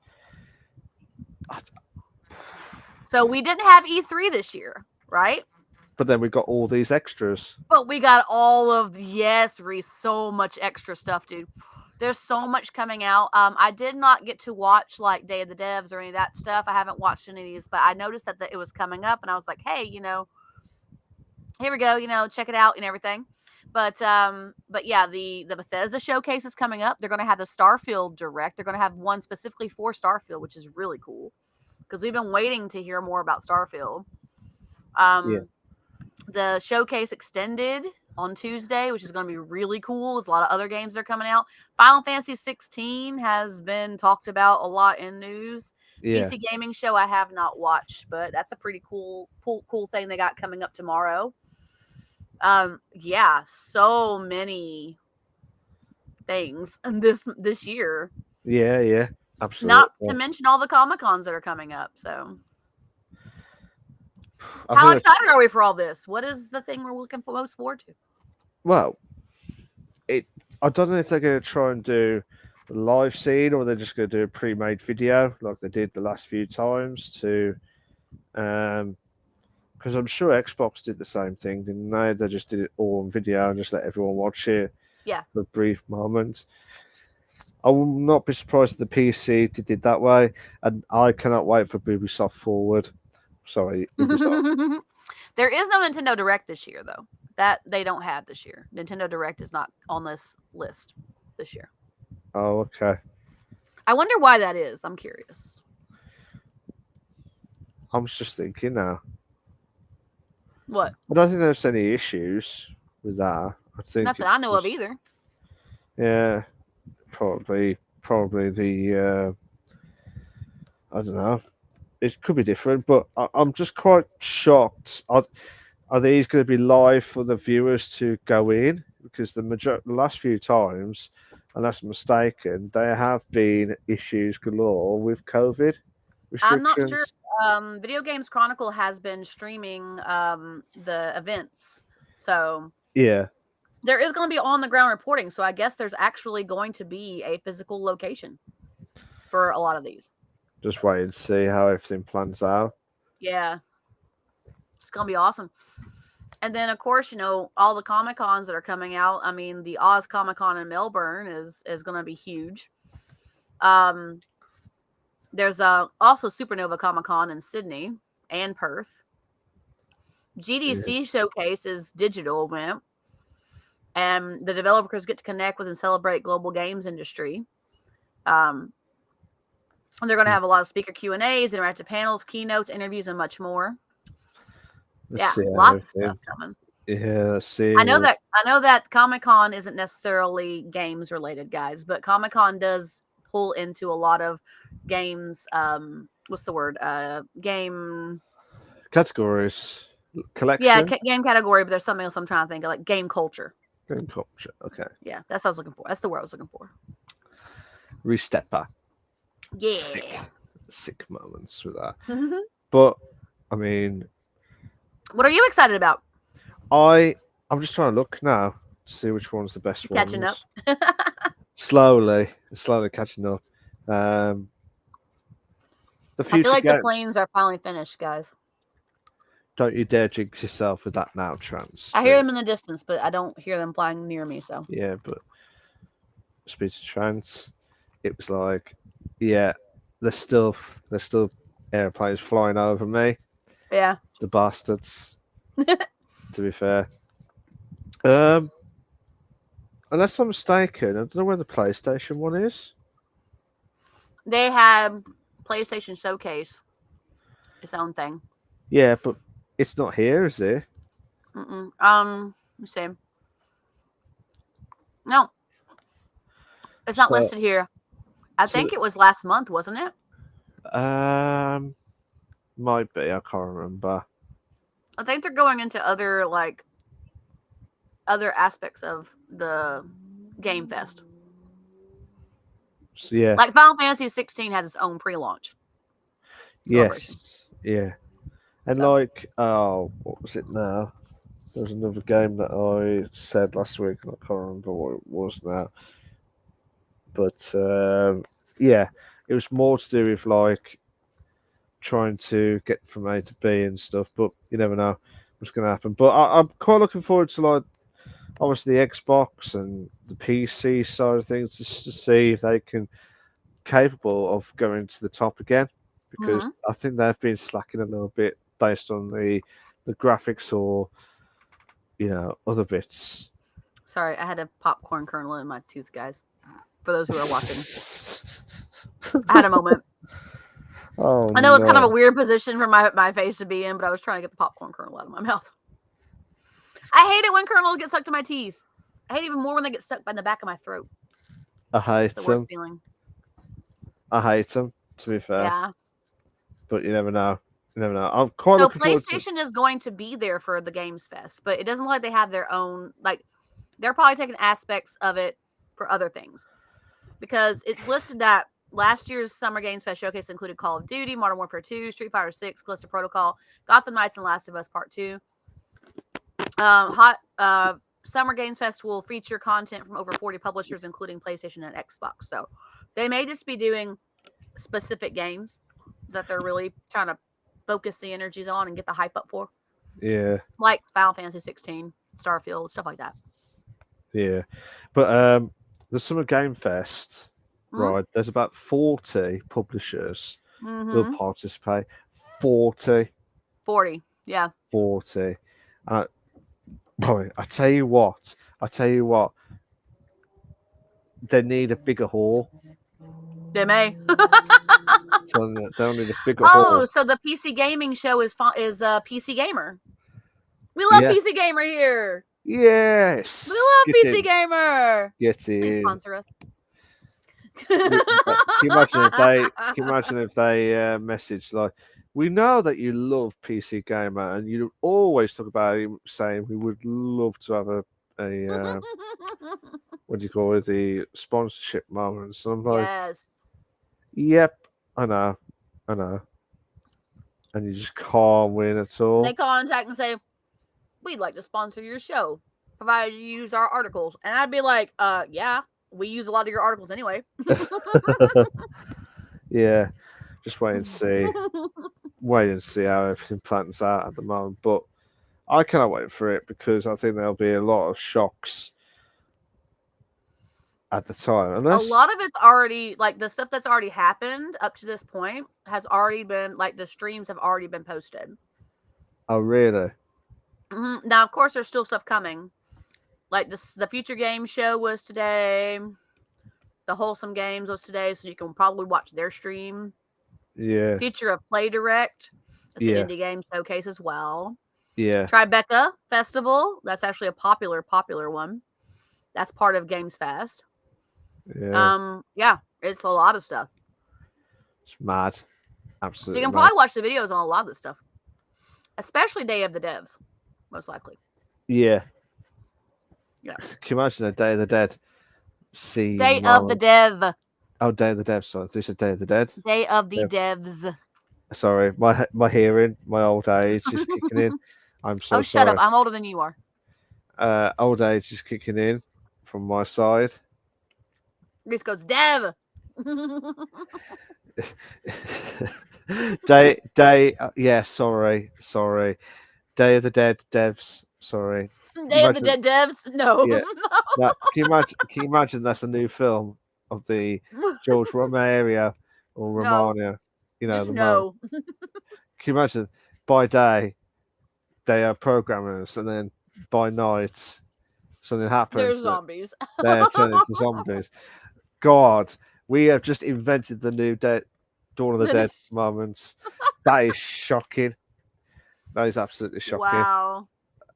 So we didn't have E3 this year, right?
But then we got all these extras.
But we got all of Reese, so much extra stuff, dude. There's so much coming out. I did not get to watch like Day of the Devs or any of that stuff. I haven't watched any of these, but I noticed that it was coming up, and I was like, hey, here we go, check it out and everything. But yeah, the Bethesda showcase is coming up. They're going to have the Starfield Direct. They're going to have one specifically for Starfield, which is really cool because we've been waiting to hear more about Starfield. The showcase extended on Tuesday, which is going to be really cool. There's a lot of other games that are coming out. Final Fantasy 16 has been talked about a lot in news. Yeah. PC Gaming Show I have not watched, but that's a pretty cool thing they got coming up tomorrow. Yeah, so many things this year.
Yeah, absolutely.
Not to mention all the Comic Cons that are coming up. So, how excited are we for all this? What is the thing we're looking most forward to?
Well, I don't know if they're going to try and do a live scene or they're just going to do a pre-made video like they did the last few times to, because I'm sure Xbox did the same thing, didn't they? They just did it all on video and just let everyone watch it.
Yeah.
For a brief moment. I will not be surprised if the PC did it that way, and I cannot wait for Ubisoft Forward. Sorry, Ubisoft.
There is no Nintendo Direct this year, though. That they don't have this year. Nintendo Direct is not on this list this year.
Oh, okay.
I wonder why that is. I'm curious.
I'm just thinking now.
What?
I don't think there's any issues with that. I think
not that I know of either.
Yeah, probably the I don't know. It could be different, but I'm just quite shocked. Are these going to be live for the viewers to go in because the last few times, unless I'm mistaken, there have been issues galore with COVID
I'm not sure.
restrictions.
Video Games Chronicle has been streaming the events, so
Yeah,
there is going to be on the ground reporting. So I guess there's actually going to be a physical location for a lot of these.
just wait and see how everything plans out.
Yeah, it's going to be awesome. And then, of course, all the Comic Cons that are coming out. I mean, the Oz Comic Con in Melbourne is going to be huge. There's also Supernova Comic Con in Sydney and Perth. GDC Showcase is digital event, and the developers get to connect with and celebrate global games industry. And they're going to have a lot of speaker Q&As, interactive panels, keynotes, interviews, and much more.
Let's see
Lots of
everything.
stuff coming.
Yeah, let's see.
I know that Comic-Con isn't necessarily games related, guys, but Comic-Con does pull into a lot of games. What's the word? Game
Categories. Collection.
Yeah, game category, but there's something else I'm trying to think of, like game culture.
Game culture. Okay.
Yeah, that's what I was looking for. That's the word I was looking for.
Restepper.
Yeah.
Sick moments with that.
Mm-hmm.
But I mean,
what are you excited about?
I'm just trying to look now to see which one's the best one.
Catching up.
slowly catching up. The future
I feel like
games.
the planes are finally finished, guys.
Don't you dare jinx yourself with that now, Trans.
I hear them in the distance, but I don't hear them flying near me. So
yeah, but speech of Trans, it was like, yeah, there's still airplanes flying over me.
Yeah,
the bastards. To be fair, unless I'm mistaken, I don't know where the PlayStation one is.
They had PlayStation Showcase, its own thing.
Yeah, but it's not here, is it?
Let's see. No, it's not listed here. I think it was last month, wasn't it?
Might be. I can't remember.
I think they're going into other aspects of the Game Fest.
So, yeah.
Like Final Fantasy 16 has its own pre-launch.
Yes. Yeah. And what was it now? There was another game that I said last week, and I can't remember what it was now. But yeah, it was more to do with trying to get from A to B and stuff. But you never know what's going to happen. But I'm quite looking forward to obviously the Xbox and the PC side of things, just to see if they can capable of going to the top again, because I think they've been slacking a little bit based on the graphics or other bits.
Sorry, I had a popcorn kernel in my tooth, guys. For those who are watching, I had a moment.
Oh,
I know it's kind of a weird position for my face to be in, but I was trying to get the popcorn kernel out of my mouth. I hate it when kernels get stuck to my teeth. I hate it even more when they get stuck by the back of my throat.
I hate
the
them.
worst feeling.
I hate them, to be fair.
Yeah.
But you never know. You never know. I'm quite looking forward to...
PlayStation is going to be there for the Games Fest, but it doesn't look like they have their own. They're probably taking aspects of it for other things, because it's listed that last year's Summer Games Fest showcase included Call of Duty, Modern Warfare 2, Street Fighter 6, Callisto Protocol, Gotham Knights, and Last of Us Part 2. Summer Games Fest will feature content from over 40 publishers, including PlayStation and Xbox. So they may just be doing specific games that they're really trying to focus the energies on and get the hype up for.
Yeah.
Like Final Fantasy 16, Starfield, stuff like that.
Yeah. But the Summer Game Fest, right, there's about 40 publishers who'll participate. 40.
40, yeah.
40. Boy, I tell you what, they need a bigger hall.
They may.
So they'll need a bigger hall.
Oh, so the PC gaming show is PC Gamer. We love PC Gamer here.
Yes.
We love PC Gamer.
Get in.
Please sponsor us.
Can you imagine if they message we know that you love PC Gamer and you always talk about it, saying we would love to have a a what do you call it, the sponsorship moments. And I'm like,
Yes.
yep, I know, I know, and you just can't win at
They
all.
contact and say, we'd like to sponsor your show, provided you use our articles. And I'd be like, yeah, we use a lot of your articles anyway.
Yeah, just wait and see how everything plans out at the moment. But I cannot wait for it because I think there'll be a lot of shocks at the time.
A
Unless,
lot of it's already, like, the stuff that's already happened up to this point has already been, like, the streams have already been posted.
oh really?
Now, of course, there's still stuff coming. Like, the Future Game Show was today. The Wholesome Games was today, so you can probably watch their stream.
Yeah,
Future of Play Direct. It's the
yeah,
indie game showcase as well.
yeah,
Tribeca Festival. That's actually a popular one. That's part of Games Fest.
yeah.
Yeah, it's a lot of stuff.
It's mad,
So you
absolutely
can
mad.
probably watch the videos on a lot of this stuff, especially Day of the Devs, most likely.
Yeah.
Yeah.
Can you imagine a Day of the Dead
Day
scene
of the
moment?
Dev.
Oh, Day of the Dead. Sorry, this is Day of the Dead.
Day of the
Yeah.
Devs.
Sorry, my hearing, my old age is kicking in. I'm so
Oh, shut up!
sorry.
I'm older than you are.
Old age is kicking in from my side.
This goes Dev.
Yeah, sorry. Day of the Dead devs. Sorry. Can you
Day of the
imagine?
Dead Devs. No.
Yeah, that. Can you imagine that's a new film of the George Romero or
No.
Romano? You know
Just
the mo.
no.
Can you imagine? By day, they are programmers, and then by night, something
There's
happens that
zombies.
they turn into zombies. God, we have just invented the new Dawn of the Dead moments. That is shocking. That is absolutely shocking.
Wow.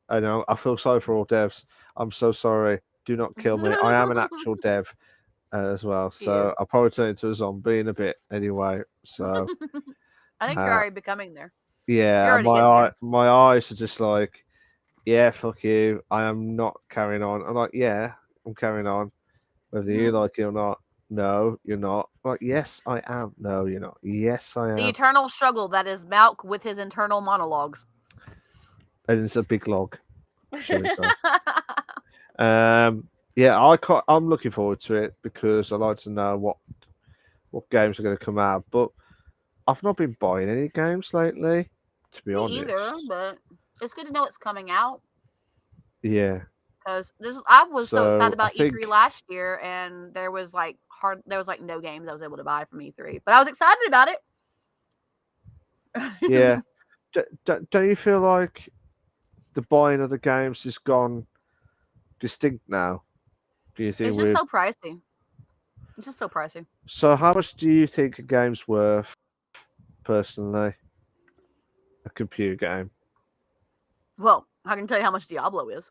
I know. I feel sorry for all devs. I'm so sorry. Do not kill me. I am an actual dev as well,
He is.
so I'll probably turn into a zombie in a bit anyway. So
I think you're
uh,
already becoming there. You're
yeah,
already getting there.
my eyes are just like, yeah, fuck you. I am not carrying on. I'm like, yeah, I'm carrying on, whether you like it or not. No, you're not. I'm like, yes, I am. No, you're not. Yes, I
The
am.
eternal struggle that is Malk with his internal monologues.
And it's a big log, shall we say? Yeah, I'm looking forward to it because I like to know what games are going to come out. But I've not been buying any games lately, to be
Me
honest.
either, but it's good to know it's coming out.
Yeah.
Because I was so excited
So I
about E3
think,
last year, and there was like no games I was able to buy from E3, but I was excited about it.
yeah. Don't you feel like the buying of the games has gone distinct now? Do you think
It's just
with
so pricey. It's just so pricey.
so how much do you think a game's worth personally? A computer game.
Well, I can tell you how much Diablo is.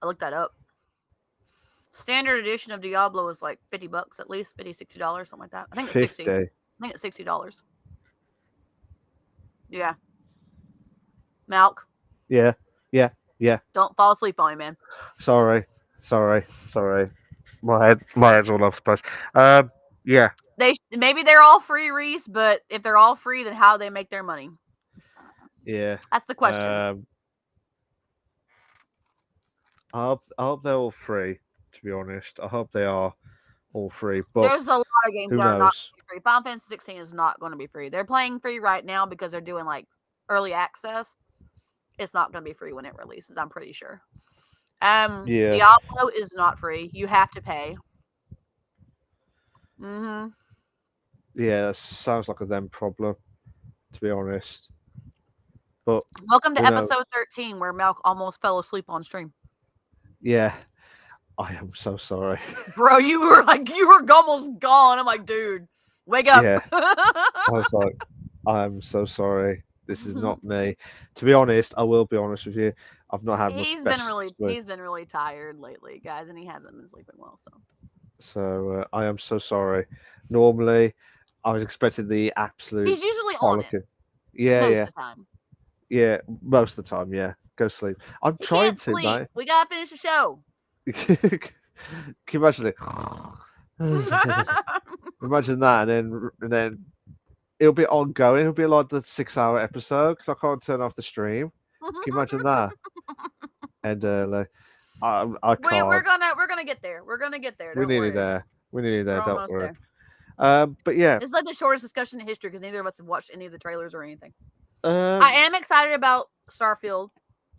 I looked that up. Standard edition of Diablo is like $50 at least, $50, $60, something like that. I think it's 60.
50.
I think it's $60. Yeah. Malk,
Yeah. Yeah. Yeah.
don't fall asleep on me, man.
Sorry. My head's all over the place. Yeah.
Maybe they're all free, Reese, but if they're all free, then how do they make their money?
Yeah.
That's the question.
I hope they're all free. To be honest, I hope they are all free. But
There's a lot of games
who
that are not
knows?
free. Final Fantasy 16 is not going to be free. They're playing free right now because they're doing like early access. It's not going to be free when it releases, I'm pretty sure.
Yeah.
Diablo is not free. You have to pay.
Yeah. That sounds like a them problem. To be honest. But
Welcome to
who knows?
episode 13, where Malk almost fell asleep on stream.
Yeah. I am so sorry.
Bro, you were almost gone. I'm like, dude, wake up.
Yeah. I was like, I'm so sorry. This is not me. To be honest, I will be honest with you. I've not had much
he's
best sleep.
been really tired lately, guys, and he hasn't been sleeping well.
So I am so sorry. Normally, I was expecting the absolute
He's usually on it
bollocking. Yeah,
most
yeah,
of the time.
yeah. Most of the time, yeah. Go sleep. I'm
You
trying
can't
to,
sleep.
mate.
We gotta finish the show.
Can you imagine it? Imagine that, and then it'll be ongoing. It'll be like the 6 hour episode because I can't turn off the stream. Can you imagine that? And like, I
we're
can't.
gonna get there. We're gonna get there.
We're
Don't
nearly
worry.
there. We're nearly there.
We're
Don't
almost
worry.
there.
But yeah.
It's like the shortest discussion in history because neither of us have watched any of the trailers or anything.
Um,
I am excited about Starfield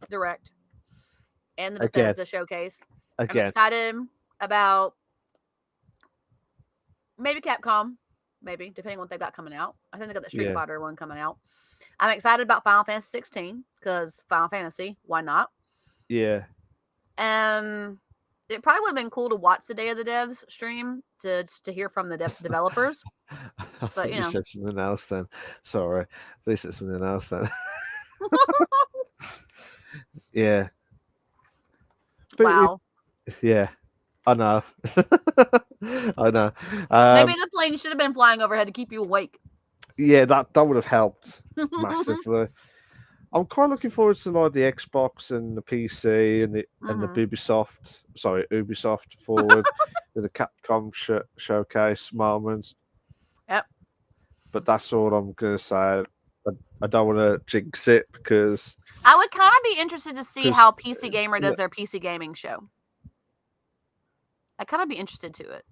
Direct and the
again,
Bethesda showcase. I'm
again.
excited about maybe Capcom, maybe depending on what they've got coming out. I think they got the Street
Yeah.
Fighter one coming out. I'm excited about Final Fantasy 16 because Final Fantasy, why not?
Yeah.
And it probably would have been cool to watch the Day of the Devs stream to hear from the developers.
I thought you said something else then. Sorry. They said something else then. Yeah. But
Wow.
yeah. I know. I know.
Maybe the plane should have been flying overhead to keep you awake.
Yeah, that would have helped massively. I'm quite looking forward to like the Xbox and the PC and the Ubisoft forward with the Capcom showcase moments.
Yep.
But that's all I'm gonna say. I don't want to jinx it because
I would kind of be interested to see
'cause,
how PC Gamer does
yeah.
their PC gaming show. I'd kind of be interested to it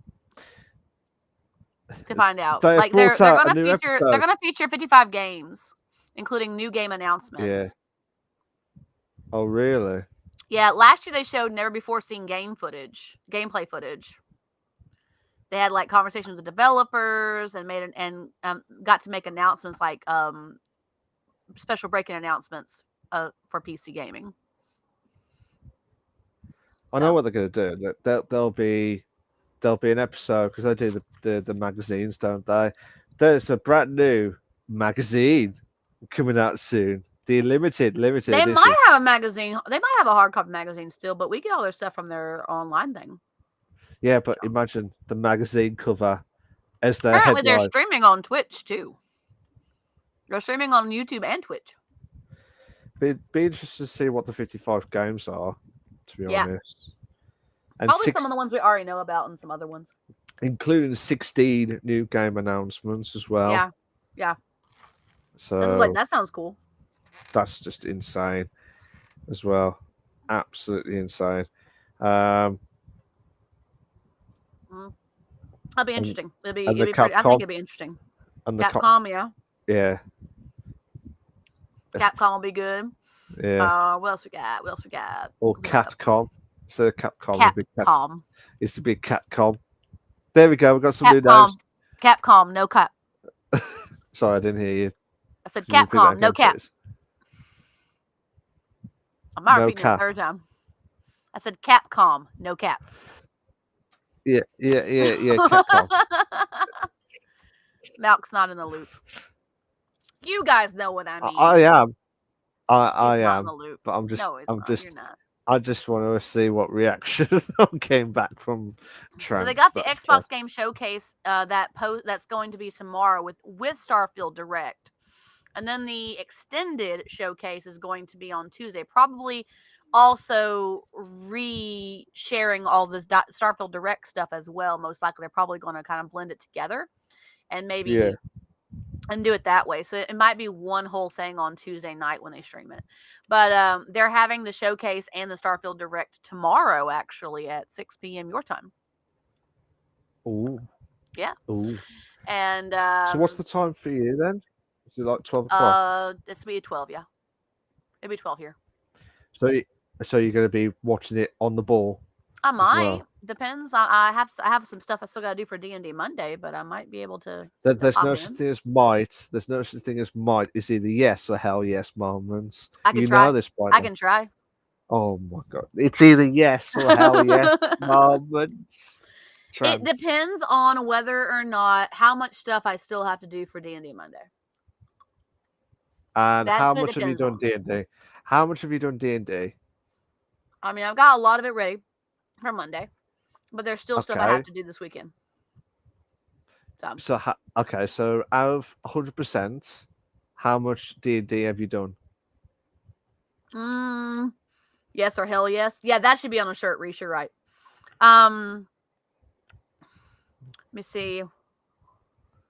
to find out.
They
Like
brought
they're
out a
gonna
new
feature
episode.
they're gonna feature 55 games, including new game announcements.
Yeah. Oh really?
Yeah, last year they showed never before seen gameplay footage. They had like conversations with the developers and got to make announcements like special breaking announcements for PC gaming.
I know what they're gonna do. There'll be an episode because they do the magazines, don't they? There's a brand new magazine coming out soon. The limited
They
edition.
might have a magazine. They might have a hard copy magazine still, but we get all their stuff from their online thing.
Yeah, but imagine the magazine cover as their
Apparently, they're
headline.
streaming on Twitch too. They're streaming on YouTube and Twitch.
Be interested to see what the 55 games are, to be honest. And
probably some of the ones we already know about and some other ones.
Including 16 new game announcements as well.
Yeah.
So
this is like, that sounds cool.
That's just insane as well. Absolutely insane. That'll
be interesting. It'll be
pretty,
I think it'll be interesting.
And
Capcom, yeah.
Yeah.
Capcom will be good.
Yeah.
What else we got?
Or Catcom. So Capcom.
Capcom.
It's to be Catcom. There we go. We've got some new names.
Capcom, no cap.
Sorry, I didn't hear you.
I said Capcom, no cap.
Please?
I'm not repeating it the third time. I said Capcom, no cap.
Yeah, Capcom.
Malk's not in the loop. You guys know what I mean.
I am. I
He's not
am.
in the loop.
But I'm just.
No, you're not.
I just want to see what reaction came back from Trans.
So they got the Xbox Game Showcase that's going to be tomorrow with Starfield Direct. And then the extended showcase is going to be on Tuesday. Probably also re-sharing all this Starfield Direct stuff as well. Most likely they're probably going to kind of blend it together and maybe and do it that way. So it might be one whole thing on Tuesday night when they stream it. But they're having the showcase and the Starfield Direct tomorrow, actually, at 6 p.m. your time.
Ooh.
Yeah.
Ooh.
And
so what's the time for you then? Is it like 12 o'clock?
It's be 12, yeah. It'll be 12 here.
So you're going to be watching it on the ball?
I might. Depends. I have some stuff I still got to do for D&D Monday, but I might be able to.
There's no such thing as might. There's no such thing as might. It's either yes or hell yes moments.
I can try.
Know this by
I can try.
Oh my god! It's either yes or hell yes moments.
It depends on whether or not how much stuff I still have to do for D&D Monday.
And how much have you done D&D? How much have you done D&D?
I mean, I've got a lot of it ready for Monday, but there's still stuff I have to do this weekend.
So out of 100%, how much D&D have you done?
Yes or hell yes. Yeah, that should be on a shirt, Reese. You're right. Let me see.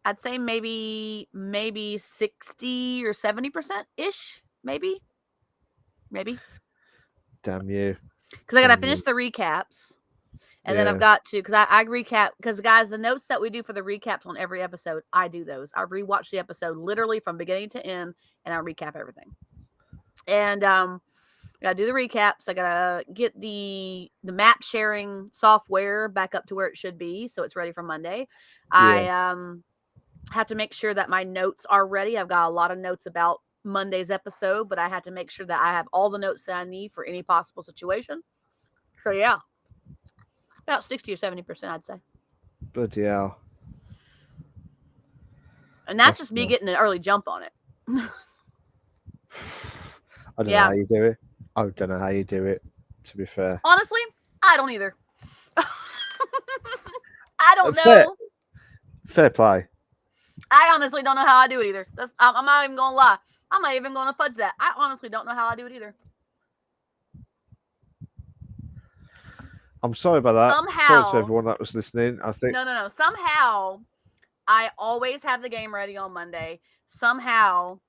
I'd say maybe 60 or 70% ish. Maybe.
Damn you.
Because I gotta
Damn
finish
you.
the recaps. And then I've
Yeah.
got to, because I recap, because guys, the notes that we do for the recaps on every episode, I do those. I rewatch the episode literally from beginning to end, and I recap everything. And I gotta do the recaps. I gotta get the map sharing software back up to where it should be, so it's ready for Monday. I have to make sure that my notes are ready. I've got a lot of notes about Monday's episode, but I have to make sure that I have all the notes that I need for any possible situation. So yeah, about 60 or 70%, I'd say.
But yeah.
And that's just me getting an early jump on it.
I don't know how you do it. I don't know how you do it, to be fair.
Honestly, I don't either. I don't know.
Fair play.
I honestly don't know how I do it either. I'm not even gonna lie. I'm not even gonna fudge that. I honestly don't know how I do it either.
I'm sorry about that.
Somehow,
sorry to everyone that was listening. I think
no. Somehow, I always have the game ready on Monday. Somehow,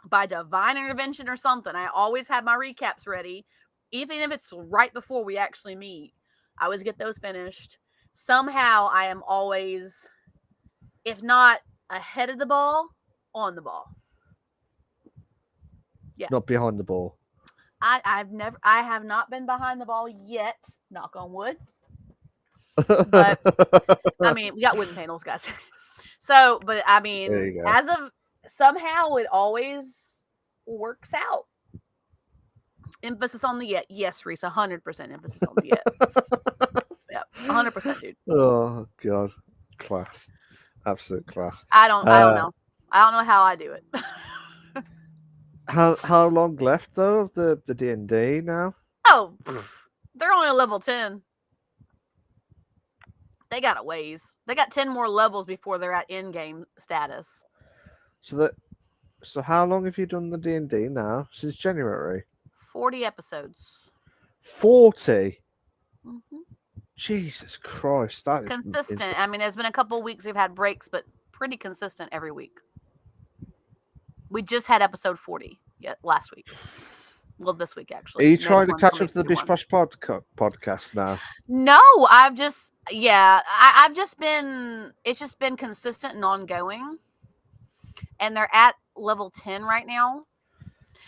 by divine intervention or something, I always have my recaps ready, even if it's right before we actually meet. I always get those finished. Somehow, I am always, if not ahead of the ball, on the ball. Yeah.
Not behind the ball.
I have not been behind the ball yet. Knock on wood. But I mean, we got wooden panels, guys. So, but I mean, as of somehow, it always works out. Emphasis on the yet. Yes, Reese, 100% emphasis on the yet. Yeah, 100%, dude.
Oh god, class, absolute class.
I don't know. I don't know how I do it.
How long left though of the D&D now?
Oh, they're only level 10. They got a ways. They got 10 more levels before they're at in-game status.
So how long have you done the D&D now? Since January?
40 episodes.
40?
Mm-hmm.
Jesus Christ, that is
consistent. I mean, there's been a couple of weeks we've had breaks, but pretty consistent every week. We just had episode 40 last week. Well, this week actually.
Are you trying to catch up to the Bish Bosh podcast now?
No, I've just I've just been. It's just been consistent and ongoing, and they're at level 10 right now.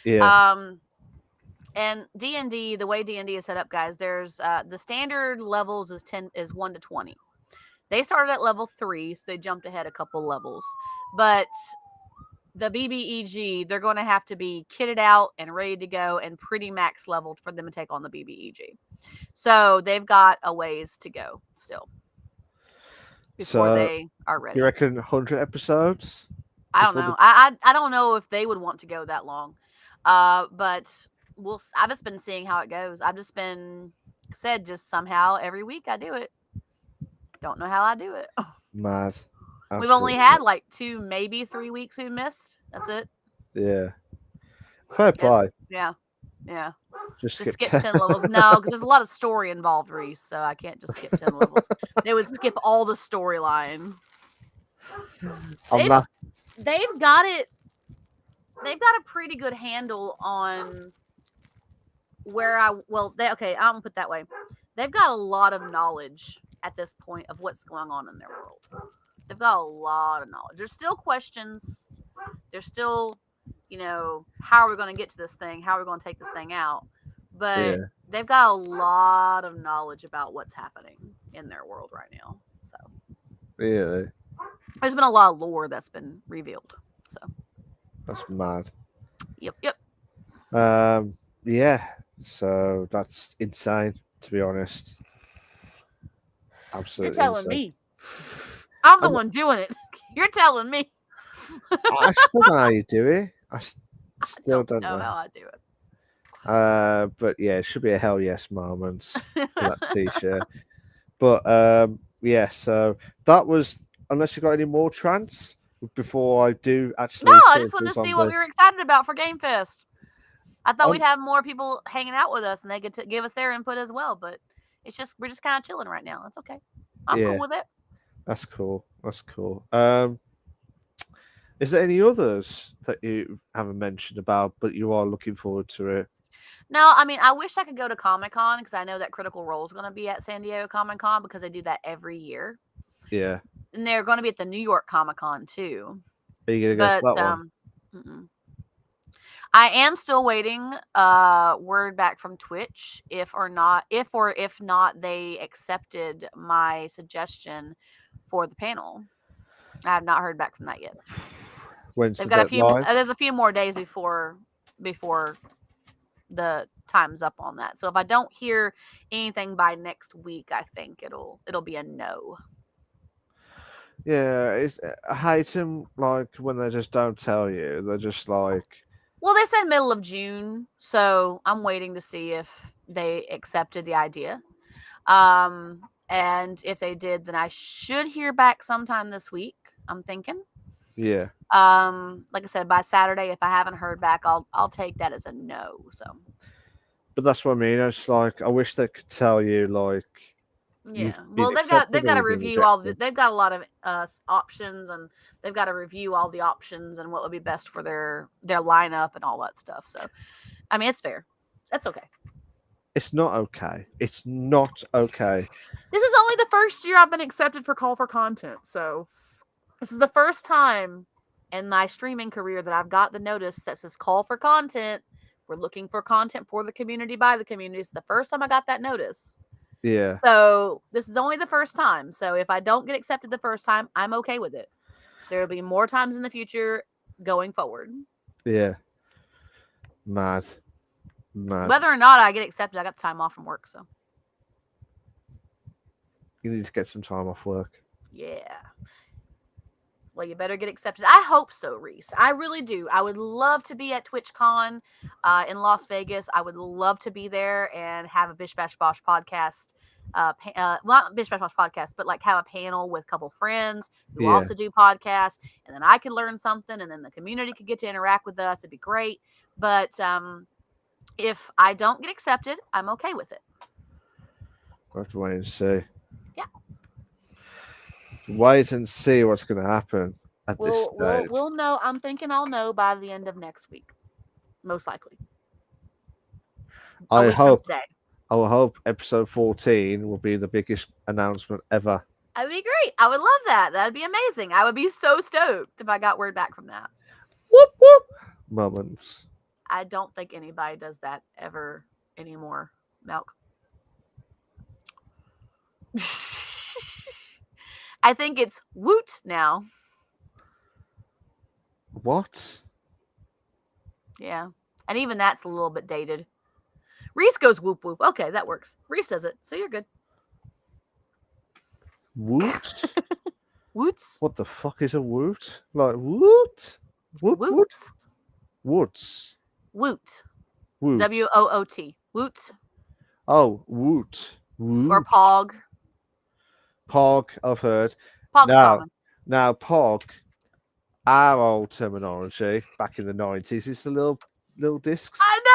Yeah.
And D&D, the way D&D is set up, guys, there's the standard levels is 1 to 20. They started at level 3, so they jumped ahead a couple levels. But the BBEG, they're going to have to be kitted out and ready to go and pretty max leveled for them to take on the BBEG. So they've got a ways to go still before they are ready.
You reckon 100 episodes?
I don't know. I don't know if they would want to go that long. But I've just been seeing how it goes. I've just been just somehow every week I do it. Don't know how I do it.
Mad. Absolutely.
We've only had like 2, maybe 3 weeks we missed. That's it.
Yeah. Fair play.
Yeah.
Just
skip 10 levels. No, because there's a lot of story involved, Reese, so I can't just skip 10 levels. They would skip all the storyline. They've got it. They've got a pretty good handle on where I'm gonna put it that way. They've got a lot of knowledge at this point of what's going on in their world. They've got a lot of knowledge. There's still questions. There's still, how are we going to get to this thing? How are we going to take this thing out? But they've got a lot of knowledge about what's happening in their world right now. So
there's
been a lot of lore that's been revealed. So
that's mad.
Yep.
Yeah. So that's insane, to be honest. Absolutely.
You're telling me. I'm the one doing it. You're telling me.
I still don't know how you do it. I still don't know
how I do it.
But yeah, it should be a hell yes moment for that t-shirt. But yeah, so that was, unless you got any more trance before I do actually.
No, I just wanted to see what we were excited about for Game Fest. I thought we'd
I'm,
have more people hanging out with us and they get to give us their input as well, but we're just kind of chilling right now. That's okay. I'm cool
yeah,
with it.
that's cool. That's cool. Is there any others that you haven't mentioned about, but you are looking forward to it?
No, I mean, I wish I could go to Comic Con because I know that Critical Role is going to be at San Diego Comic Con because they do that every year,
Yeah.
and they're going to be at the New York Comic Con too.
Are you gonna go to
But
that one?
mm-mm. I am still waiting word back from Twitch if not they accepted my suggestion for the panel. I have not heard back from that yet.
When's
They've
the
got a few.
deadline?
There's a few more days before the time's up on that. So if I don't hear anything by next week, I think it'll be a no.
Yeah, I hate them like when they just don't tell you. They're just like,
Well, they said middle of June, so I'm waiting to see if they accepted the idea. And if they did, then I should hear back sometime this week. I'm thinking.
yeah.
Like I said, by Saturday, if I haven't heard back, I'll take that as a no. So
But that's what I mean. It's like I wish they could tell you like you've
yeah,
been
well,
accepted
they've
or
got to
you've been
review all.
rejected.
They've got a lot of options, and they've got to review all the options and what would be best for their lineup and all that stuff. So, I mean, it's fair. That's okay.
It's not okay. It's not okay.
This is only the first year I've been accepted for Call for Content, so this is the first time in my streaming career that I've got the notice that says Call for Content. We're looking for content for the community by the community. It's the first time I got that notice.
Yeah.
So this is only the first time. So if I don't get accepted the first time, I'm okay with it. There will be more times in the future going forward.
Yeah. Mad. Mad.
Whether or not I get accepted, I got the time off from work. So
You need to get some time off work.
yeah. Well, you better get accepted. I hope so, Reese. I really do. I would love to be at TwitchCon in Las Vegas. I would love to be there and have a Bish Bash Bosh podcast. Well, not Bish Bash Bosh podcast, but like have a panel with a couple friends who
Yeah.
also do podcasts, and then I could learn something, and then the community could get to interact with us. It'd be great. But if I don't get accepted, I'm okay with it.
We'll have to wait and see.
Yeah.
Wait and see what's going to happen at this stage.
We'll know. I'm thinking I'll know by the end of next week, most likely. A
I
week from
hope.
today.
I will hope episode 14 will be the biggest announcement ever.
That'd be great. I would love that. That'd be amazing. I would be so stoked if I got word back from that.
Whoop whoop moments.
I don't think anybody does that ever anymore. Milk. I think it's woot now.
What?
Yeah. And even that's a little bit dated. Reese goes whoop whoop. Okay, that works. Reese does it. So you're good.
Woot?
Woots?
What the fuck is a woot? Like woot? Whoop whoop.
Woots?
Woots.
Woot.
Woot.
WOOT. Woot.
Oh, woot. Woot.
Or pog.
Pog, I've heard.
Pog's common.
Now, pog, our old terminology back in the 90s, is the little discs.
I know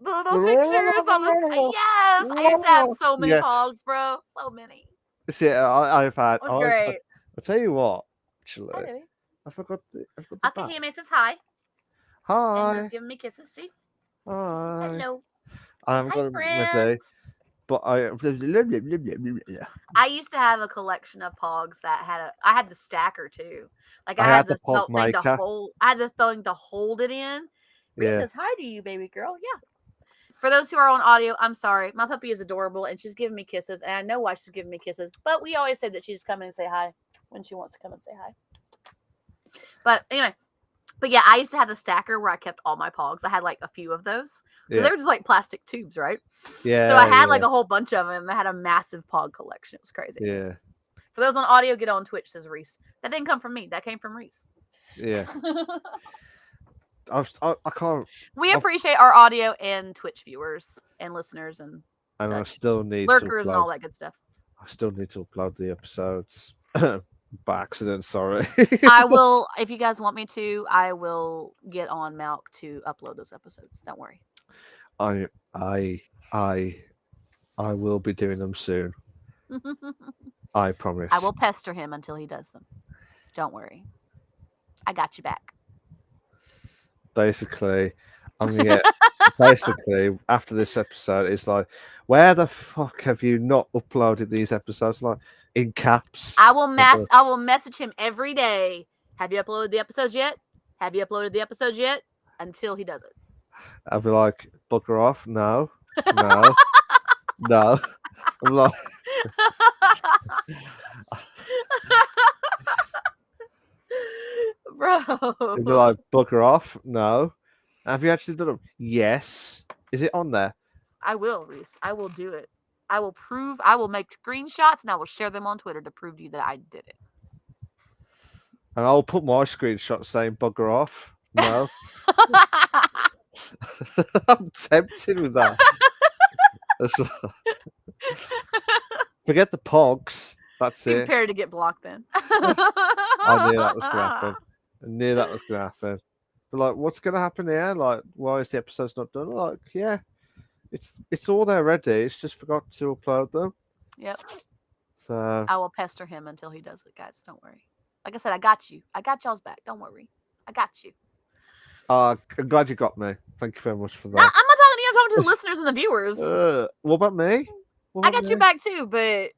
the little pictures on the yes. I used to have so many pogs, bro. So many.
See, I've had.
It was great.
I'll tell you what. Actually,
Hi, baby.
I forgot the.
Akahime says hi.
Hi.
And he's giving me kisses. See?
Hi.
Hello.
I haven't got my day, but I
used to have a collection of pogs that I had the stacker too. Like I
had
had
the pog
thing to
maker.
hold. I had the thing to hold it in. Reese says hi to you, baby girl. Yeah. For those who are on audio, I'm sorry. My puppy is adorable and she's giving me kisses, and I know why she's giving me kisses. But we always say that she's coming and say hi when she wants to come and say hi. But anyway. But yeah, I used to have the stacker where I kept all my pogs. I had like a few of those. They were just like plastic tubes, right?
Yeah.
So I had like a whole bunch of them. I had a massive pog collection. It was crazy.
Yeah.
For those on audio, get on Twitch, says Reese. That didn't come from me. That came from Reese.
Yeah. I can't.
We appreciate our audio and Twitch viewers and listeners and
I still need
lurkers
to
and all that good stuff.
I still need to upload the episodes. by accident. Sorry.
I will, if you guys want me to, I will get on Malk to upload those episodes. Don't worry.
I I I I will be doing them soon. I
I
promise.
will pester him until he does them. Don't worry. I got you back.
Basically, I'm gonna get. Basically, after this episode, it's like, where the fuck have you not uploaded these episodes? Like in caps.
I will message him every day. Have you uploaded the episodes yet? Have you uploaded the episodes yet? Until he does it.
I'll be like, bugger off. No, no, no. I'm like,
Bro.
they'd be like, bugger off. No. Have you actually done them? Yes. Is it on there?
I will, Reese. I will do it. I will make screenshots and I will share them on Twitter to prove to you that I did it.
And I'll put my screenshot saying bugger off. No. I'm tempted with that. Forget the pogs. That's
Be
it.
prepared to get blocked then.
I knew that was gonna happen. I knew that was gonna happen. But like, what's gonna happen here? Like, why is the episode's not done? Like, yeah, it's all there ready. It's just forgot to upload them.
Yep.
So
I will pester him until he does it, guys. Don't worry. Like I said, I got you. I got y'all's back. Don't worry. I got you.
I'm glad you got me. Thank you very much for
No,
that.
I'm not talking to you. I'm talking to the listeners and the viewers.
What about me? What
I
about
got you
me?
back too, but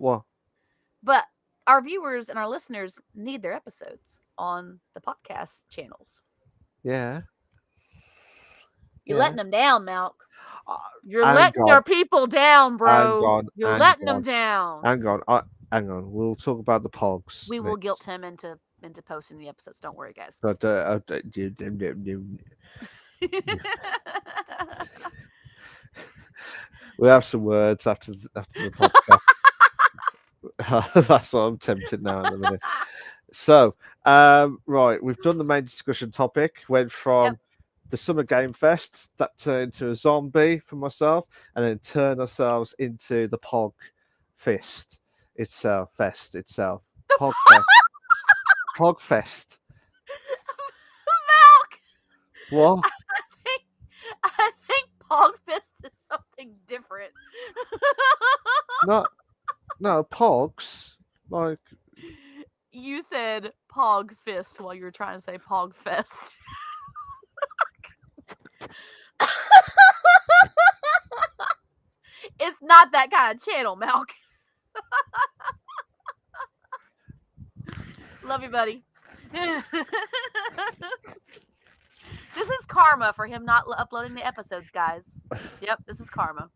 What?
our viewers and our listeners need their episodes on the podcast channels.
Yeah.
You're
Yeah.
letting them down, Malk.
Uh,
You're
hang
letting
on.
your people down, bro.
Hang on.
You're
Hang
letting them
on.
down.
Hang on. Hang on. We'll talk about the pogs.
We will
next.
guilt him into posting the episodes. Don't worry, guys.
But we have some words after the podcast. That's what I'm tempted now in a minute. So, right, we've done the main discussion topic. Went from the Summer Game Fest that turned into a zombie for myself, and then turned ourselves into the Pog Fest itself. Pog Fest. Pog Fest.
Malk,
What?
I think Pogfist is something different.
No, Pogs. Like,
You said Pog Fist while you were trying to say Pog Fest. It's not that kind of channel, Malk. Love you, buddy. This is karma for him not uploading the episodes, guys. Yep, this is karma.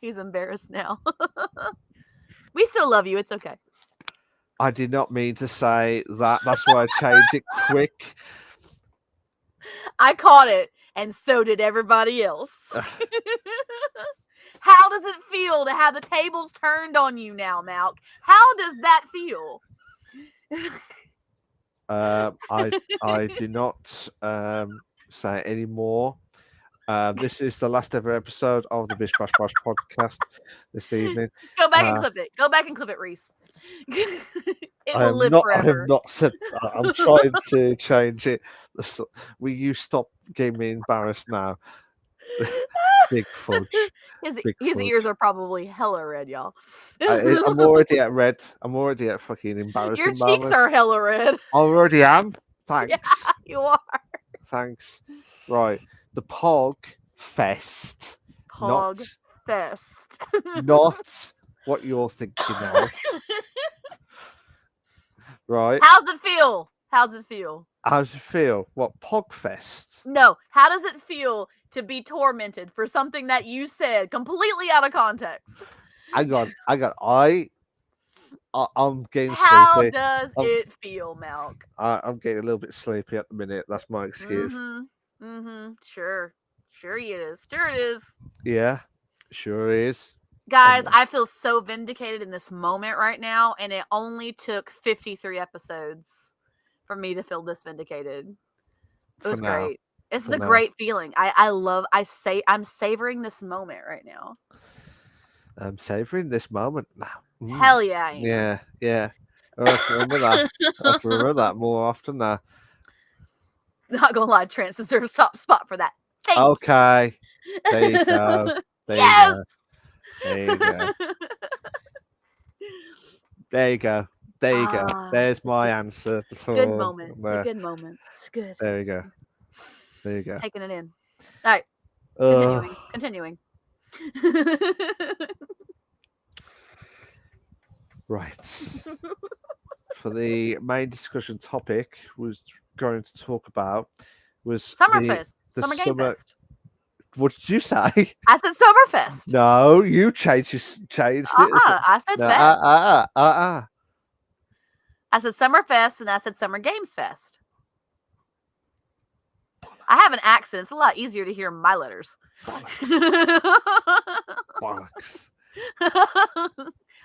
He's embarrassed now. We still love you. It's okay.
I did not mean to say that. That's why I changed it quick.
I caught it, and so did everybody else. How does it feel to have the tables turned on you now, Malk? How does that feel?
I do not say any more. This is the last ever episode of the Bish Bash Bosh podcast this evening.
Go back and clip it. Go back and clip it, Reese. It
I
will live
have
forever.
not said that. I'm trying to change it. Will you stop getting me embarrassed now? Big fudge.
His
fudge.
ears are probably hella red, y'all.
I'm already at red. I'm already at fucking embarrassing.
Your cheeks are hella red.
I already am. Thanks.
Yeah, you are.
Thanks. Right. The Pog Fest.
Pog Fest.
Not what you're thinking of. Right.
How's it feel? How's it feel?
How does it feel? What, Pogfest?
No. How does it feel to be tormented for something that you said completely out of context?
I'm getting
How
sleepy.
does it feel, Malk?
I'm getting a little bit sleepy at the minute. That's my excuse.
Sure it is. Sure it is.
Yeah, sure is.
Guys, I feel so vindicated in this moment right now, and it only took 53 episodes for me to feel this vindicated. It was great. This is a great feeling. I'm savoring this moment right now.
I'm savoring this moment now.
Hell yeah, I am.
Yeah, yeah. I have to remember that. I have to remember that more often now.
Not gonna lie, Trance deserves a top spot for that. Thank
Okay.
you.
There you go. There you
Yes.
go. There you go. There you go. There you go.
Ah,
There's my
it's
answer
good
for
moment. It's a
there.
good moment. It's good.
There you go. There you go.
Taking it in. All right,
Uh,
continuing.
right. For the main discussion topic was going to talk about was
Summerfest,
the
Summer Game
summer.
Fest.
What did you say?
I said Summerfest.
No, you changed it.
I said
No,
Fest. I said Summerfest, and I said Summer Games Fest. I have an accent. It's a lot easier to hear my letters.
Bollocks.
I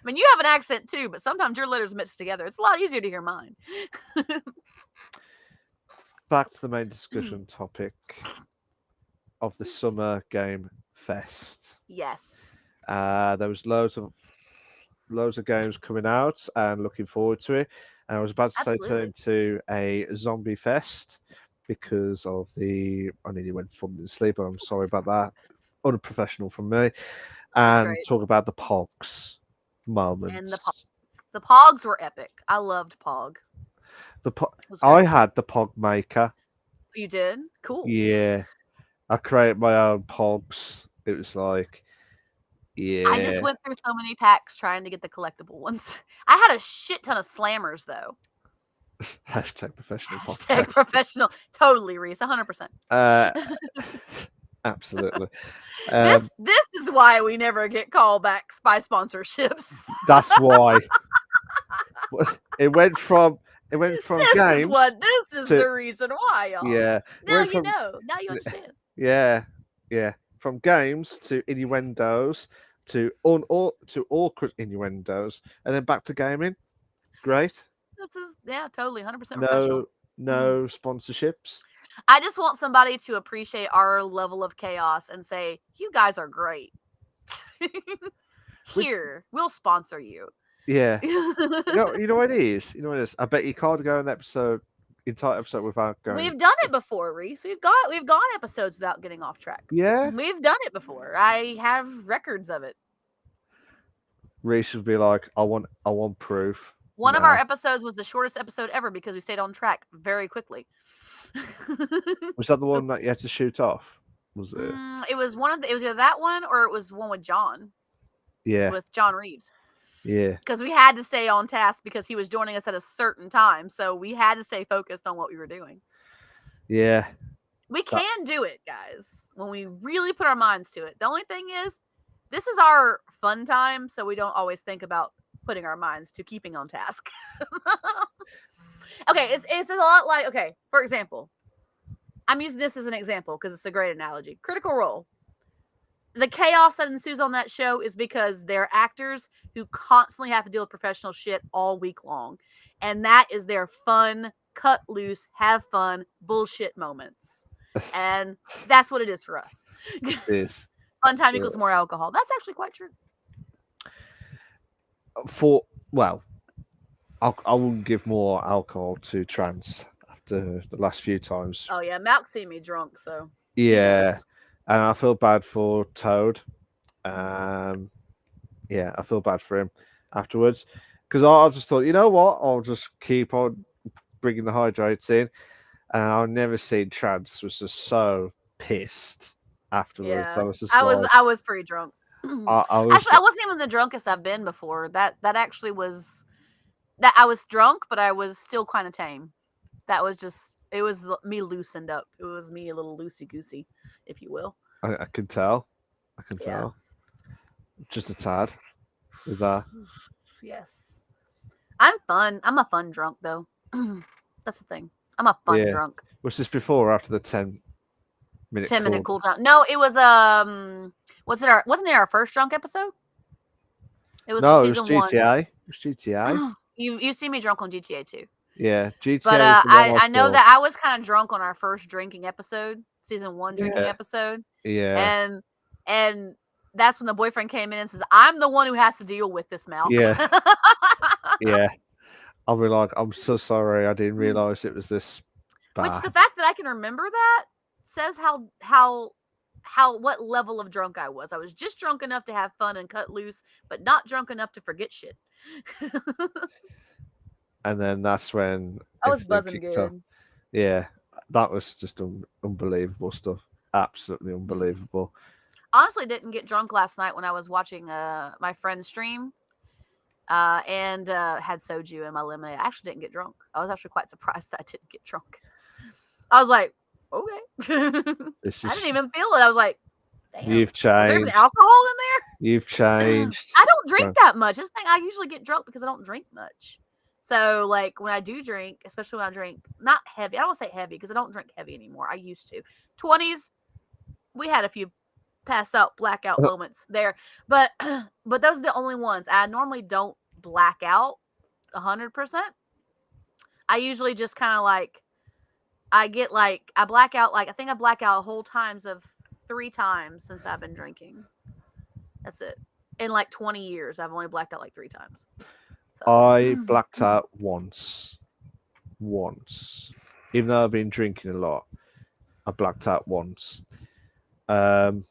mean, you have an accent too, but sometimes your letters mix together. It's a lot easier to hear mine.
Back to the main discussion topic of the Summer Game Fest.
Yes.
There was loads of games coming out and looking forward to it. And I was about to say turn into a zombie fest because of I nearly went full in sleep. I'm sorry about that. Unprofessional from me. And talk about the Pogs moments.
And the Pogs were epic. I loved Pog.
I had the Pog Maker.
You did? Cool.
Yeah. I created my own Pogs. It was like, yeah.
I just went through so many packs trying to get the collectible ones. I had a shit ton of slammers though.
Hashtag professional podcast.
Hashtag professional. Totally, Reese. 100%.
Absolutely.
This is why we never get callbacks by sponsorships.
That's why. It went from games.
This is the reason why, y'all.
Yeah.
Now you know. Now you understand.
Yeah. Yeah. From games to innuendos to awkward innuendos and then back to gaming. Great.
This is totally 100% professional.
No sponsorships.
I just want somebody to appreciate our level of chaos and say, "You guys are great." Here, we'll sponsor you.
Yeah. you know what it is? You know what it is? I bet you can't go an entire episode without going.
We've done it before, Reese. We've gone episodes without getting off track.
Yeah.
We've done it before. I have records of it.
Reese would be like, I want proof.
One of our episodes was the shortest episode ever because we stayed on track very quickly.
Was that the one that you had to shoot off? Was it?
It was it was either that one or it was the one with John.
Yeah.
With John Reeves.
Yeah.
Because we had to stay on task because he was joining us at a certain time. So we had to stay focused on what we were doing.
Yeah.
We can do it, guys, when we really put our minds to it. The only thing is, this is our fun time, so we don't always think about putting our minds to keeping on task. Okay, it's a lot like, okay, for example, I'm using this as an example because it's a great analogy. Critical Role. The chaos that ensues on that show is because they're actors who constantly have to deal with professional shit all week long. And that is their fun, cut loose, have fun, bullshit moments. And that's what it is for us.
It is.
Fun time equals more alcohol. That's actually quite true.
I wouldn't give more alcohol to Trans after the last few times.
Oh yeah, Malk's seen me drunk, so
yeah, and I feel bad for Toad. Yeah, I feel bad for him afterwards because I just thought, you know what, I'll just keep on bringing the hydrates in, and I've never seen Trans was just so pissed afterwards.
Yeah,
So
I was pretty drunk.
I
wasn't even the drunkest I've been before. That actually was that I was drunk, but I was still kind of tame. That was just, it was me loosened up. It was me a little loosey goosey, if you will.
I can tell. I can tell. Just a tad. Is that?
Yes. I'm fun. I'm a fun drunk though. That's the thing. I'm a fun drunk.
Was this before or after the 10-minute
10-minute cool down? No, it was wasn't it our first drunk episode?
It was season 1. It was GTA.
You see me drunk on GTA too.
Yeah, GTA.
But I know that I was kind of drunk on our first drinking episode, season 1 drinking episode.
Yeah.
And that's when the boyfriend came in and says, "I'm the one who has to deal with this, Malk."
Yeah, yeah. I'll be like, I'm so sorry. I didn't realize it was this
Which the
bad.
fact that I can remember that says how what level of drunk I was. I was just drunk enough to have fun and cut loose, but not drunk enough to forget shit.
And then that's when
I was
everything
buzzing
kicked off.
good.
Yeah, that was just unbelievable stuff. Absolutely unbelievable.
Honestly, didn't get drunk last night when I was watching my friend's stream. And had soju in my lemonade. I actually didn't get drunk. I was actually quite surprised that I didn't get drunk. I was like, okay.
It's
I didn't
just
even feel it. I was like, damn.
you've
Was there even
changed.
alcohol in
You've
there?
changed.
I don't drink
So,
that much. This thing, I usually get drunk because I don't drink much. So, like, when I do drink, especially when I drink not heavy, I don't say heavy because I don't drink heavy anymore. I used to. 20s, we had a few pass out, blackout moments there. But but those are the only ones. I normally don't black out 100%. I usually just kind of like I black out like I think I black out whole times of 3 times since I've been drinking. That's it. In like 20 years, I've only blacked out like 3 times. So
I blacked out once. Once. Even though I've been drinking a lot, I blacked out once. Um,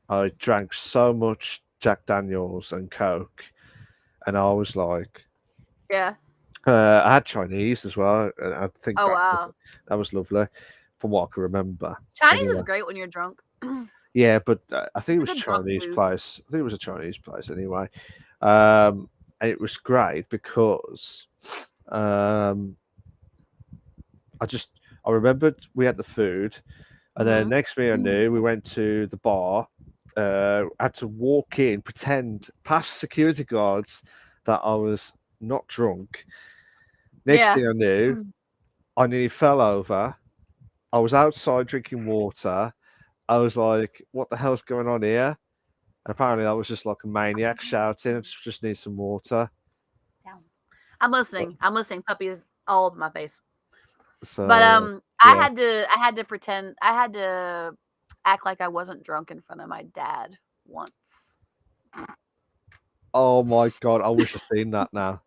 I drank so much Jack Daniels and Coke, and I was like,
yeah.
I had Chinese as well, and I think
Oh wow.
that was lovely, from what I can remember.
Chinese is
Anyway,
great when you're drunk.
yeah, but I think it
It's a
was
good drunk
Chinese
food.
place. I think it was a Chinese place anyway. And it was great because um, I remembered we had the food, and then
Mhm.
next thing I knew, we went to the bar. Had to walk in, pretend past security guards that I was not drunk. Next
Yeah.
thing I knew, I nearly fell over. I was outside drinking water. I was like, "What the hell's going on here?" And apparently, I was just like a maniac shouting, "I just need some water."
Down. I'm
But,
listening. I'm listening. Puppies all over my face. But
so
I
yeah.
had to pretend I had to act like I wasn't drunk in front of my dad once.
Oh my god, I wish I'd seen that now.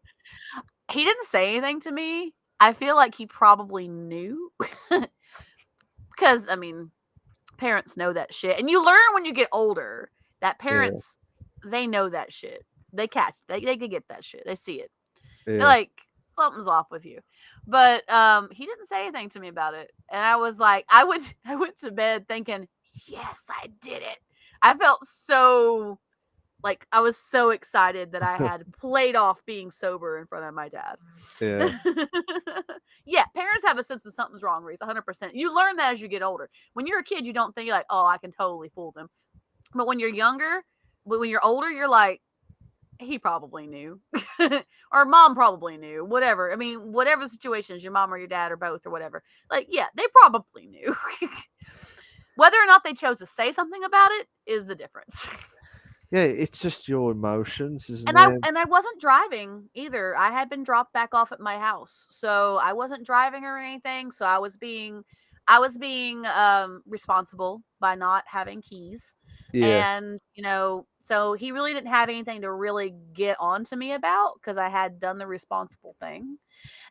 He didn't say anything to me. I feel like he probably knew. Because I mean, parents know that shit. And you learn when you get older that
Yeah,
parents they know that shit. They catch they can get that shit. They see it. They're
yeah.
like, something's off with you. But he didn't say anything to me about it. And I was like, I went to bed thinking, yes, I did it. I felt so like I was so excited that I had played off being sober in front of my dad.
Yeah,
Yeah, parents have a sense of something's wrong, Reese, 100%. You learn that as you get older. When you're a kid, you don't think like, oh, I can totally fool them. But when you're younger, when you're older, you're like, he probably knew. Or mom probably knew. Whatever. I mean, whatever the situation is, your mom or your dad or both or whatever. Like, yeah, they probably knew. Whether or not they chose to say something about it is the difference.
yeah. It's just your emotions, isn't
And
it?
I wasn't driving either. I had been dropped back off at my house. So I wasn't driving or anything. So I was being responsible by not having keys.
Yeah,
And, you know, so he really didn't have anything to really get on to me about because I had done the responsible thing.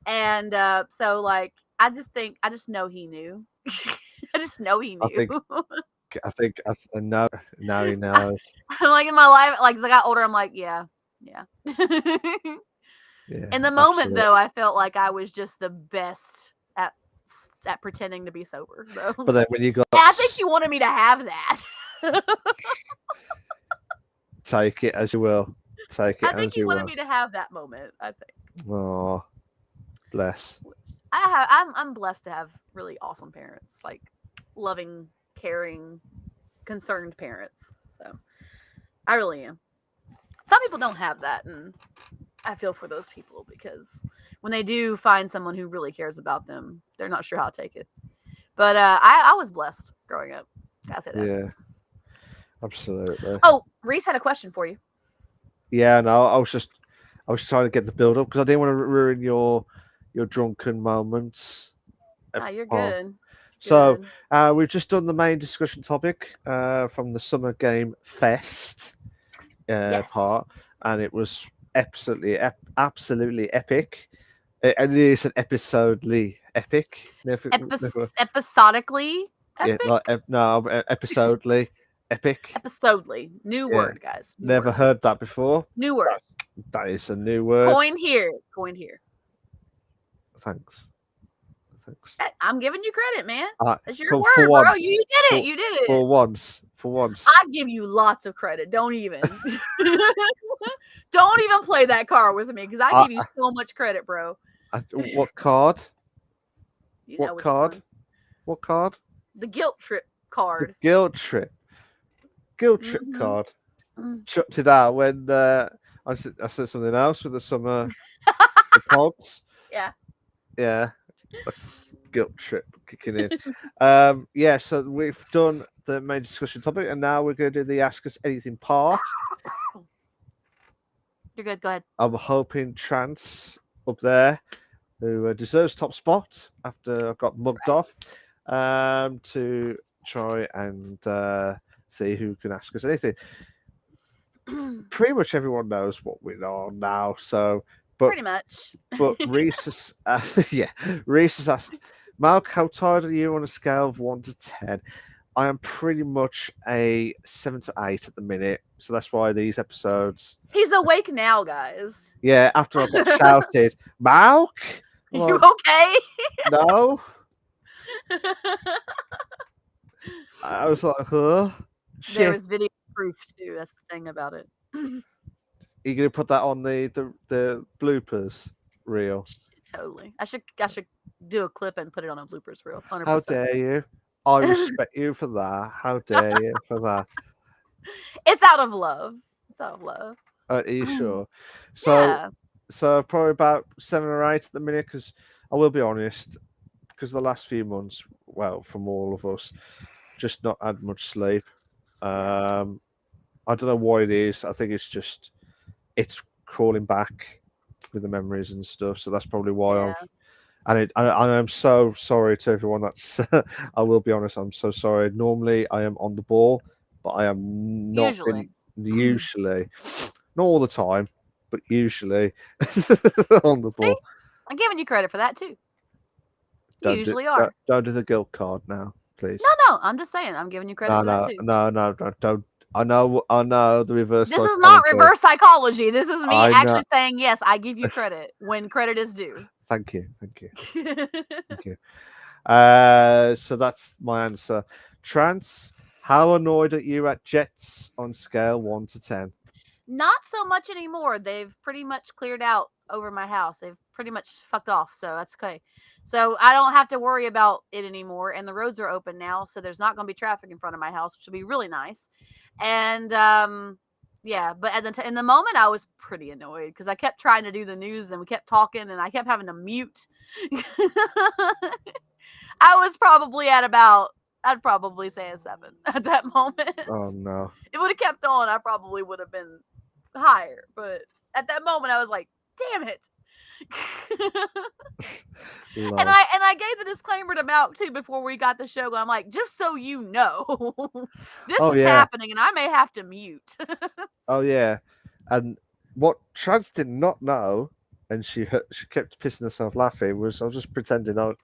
And so like I just know he knew. I just know he
I
knew.
think, I know now he knows.
Like in my life, like as I got older, I'm like, yeah, yeah.
Yeah,
In the moment,
absolutely.
though, I felt like I was just the best at pretending to be sober. So,
But then when you got
I think you wanted me to have that.
take it as you will, take it
I think
as
you
you
wanted
will.
me to have that moment. I think.
Oh, bless.
I'm blessed to have really awesome parents, like loving, caring, concerned parents. So I really am. Some people don't have that, and I feel for those people because when they do find someone who really cares about them, they're not sure how to take it. But I was blessed growing up. Gotta say that.
Yeah, absolutely.
Oh, Reese had a question for you.
Yeah, no, I was trying to get the build up because I didn't want to ruin your drunken moments.
Ah, you're
Oh,
good.
So
Good.
we've just done the main discussion topic from the Summer Game Fest
Yes.
part, and it was absolutely epic. And it is an episodely epic.
Episodically
Yeah, like
epic.
no, episodely epic.
Episodely. New
Yeah,
word, guys. New
never
word.
heard that before.
New word.
That is a new word.
Coin here. Coin here.
Thanks. Thanks.
I'm giving you credit, man.
Uh,
It's your
for
word, bro.
once,
You did it.
for,
You did it.
for once, for once.
I give you lots of credit. Don't even. Don't even play that card with me because I give you so much credit, bro.
What card?
You know
What
which
card?
one.
What card?
The guilt trip card.
The guilt trip. Guilt trip card. Chucked it out when I said something else with the summer the pods.
Yeah.
Yeah. Guilt trip kicking in. Yeah, so we've done the main discussion topic, and now we're going to do the Ask Us Anything part.
You're good. Go ahead.
I'm hoping Trance up there, who deserves top spot after I got mugged off, to try and see who can ask us anything. Pretty much everyone knows what we're on now, so
pretty much.
But Reese has asked, Malk, how tired are you on a scale of 1 to 10? I am pretty much a 7 to 8 at the minute, so that's why these episodes.
He's awake now, guys.
Yeah, after I got shouted, Malk.
You okay?
No. I was like, huh? Shit.
There was video proof too. That's the thing about it.
Are you gonna put that on the bloopers reel?
Totally. I should do a clip and put it on a bloopers reel. 100%.
How dare you? I respect you for that. How dare you for that?
It's out of love. It's out of love.
Are you sure? So probably about 7 or 8 at the minute, because I will be honest, because the last few months, well, from all of us, just not had much sleep. I don't know what it is. I think it's crawling back with the memories and stuff. So that's probably why I'm so sorry to everyone. That's I will be honest. I'm so sorry. Normally I am on the ball, but I am not usually, not all the time, but usually on the ball.
I'm giving you credit for that too. You usually are.
Don't do the guilt card now, please.
No. I'm just saying. I'm giving you credit for that too.
No, don't. I know the reverse.
This is not reverse psychology. This is me actually saying yes. I give you credit when credit is due.
Thank you. Thank you. So that's my answer. Trance, how annoyed are you at jets on scale 1 to 10?
Not so much anymore. They've pretty much cleared out over my house. They've pretty much fucked off, so that's okay. So I don't have to worry about it anymore, and the roads are open now, so there's not going to be traffic in front of my house, which will be really nice. And yeah, but in the moment, I was pretty annoyed because I kept trying to do the news, and we kept talking, and I kept having to mute. I was probably at about, I'd probably say a 7 at that moment.
Oh no!
It would have kept on. I probably would have been higher, but at that moment, I was like, "Damn it!" And I gave the disclaimer to Malk too before we got the show going. I'm like, just so you know, this is happening, and I may have to mute.
Oh yeah, and what Trance did not know, and she kept pissing herself laughing, was I was just pretending on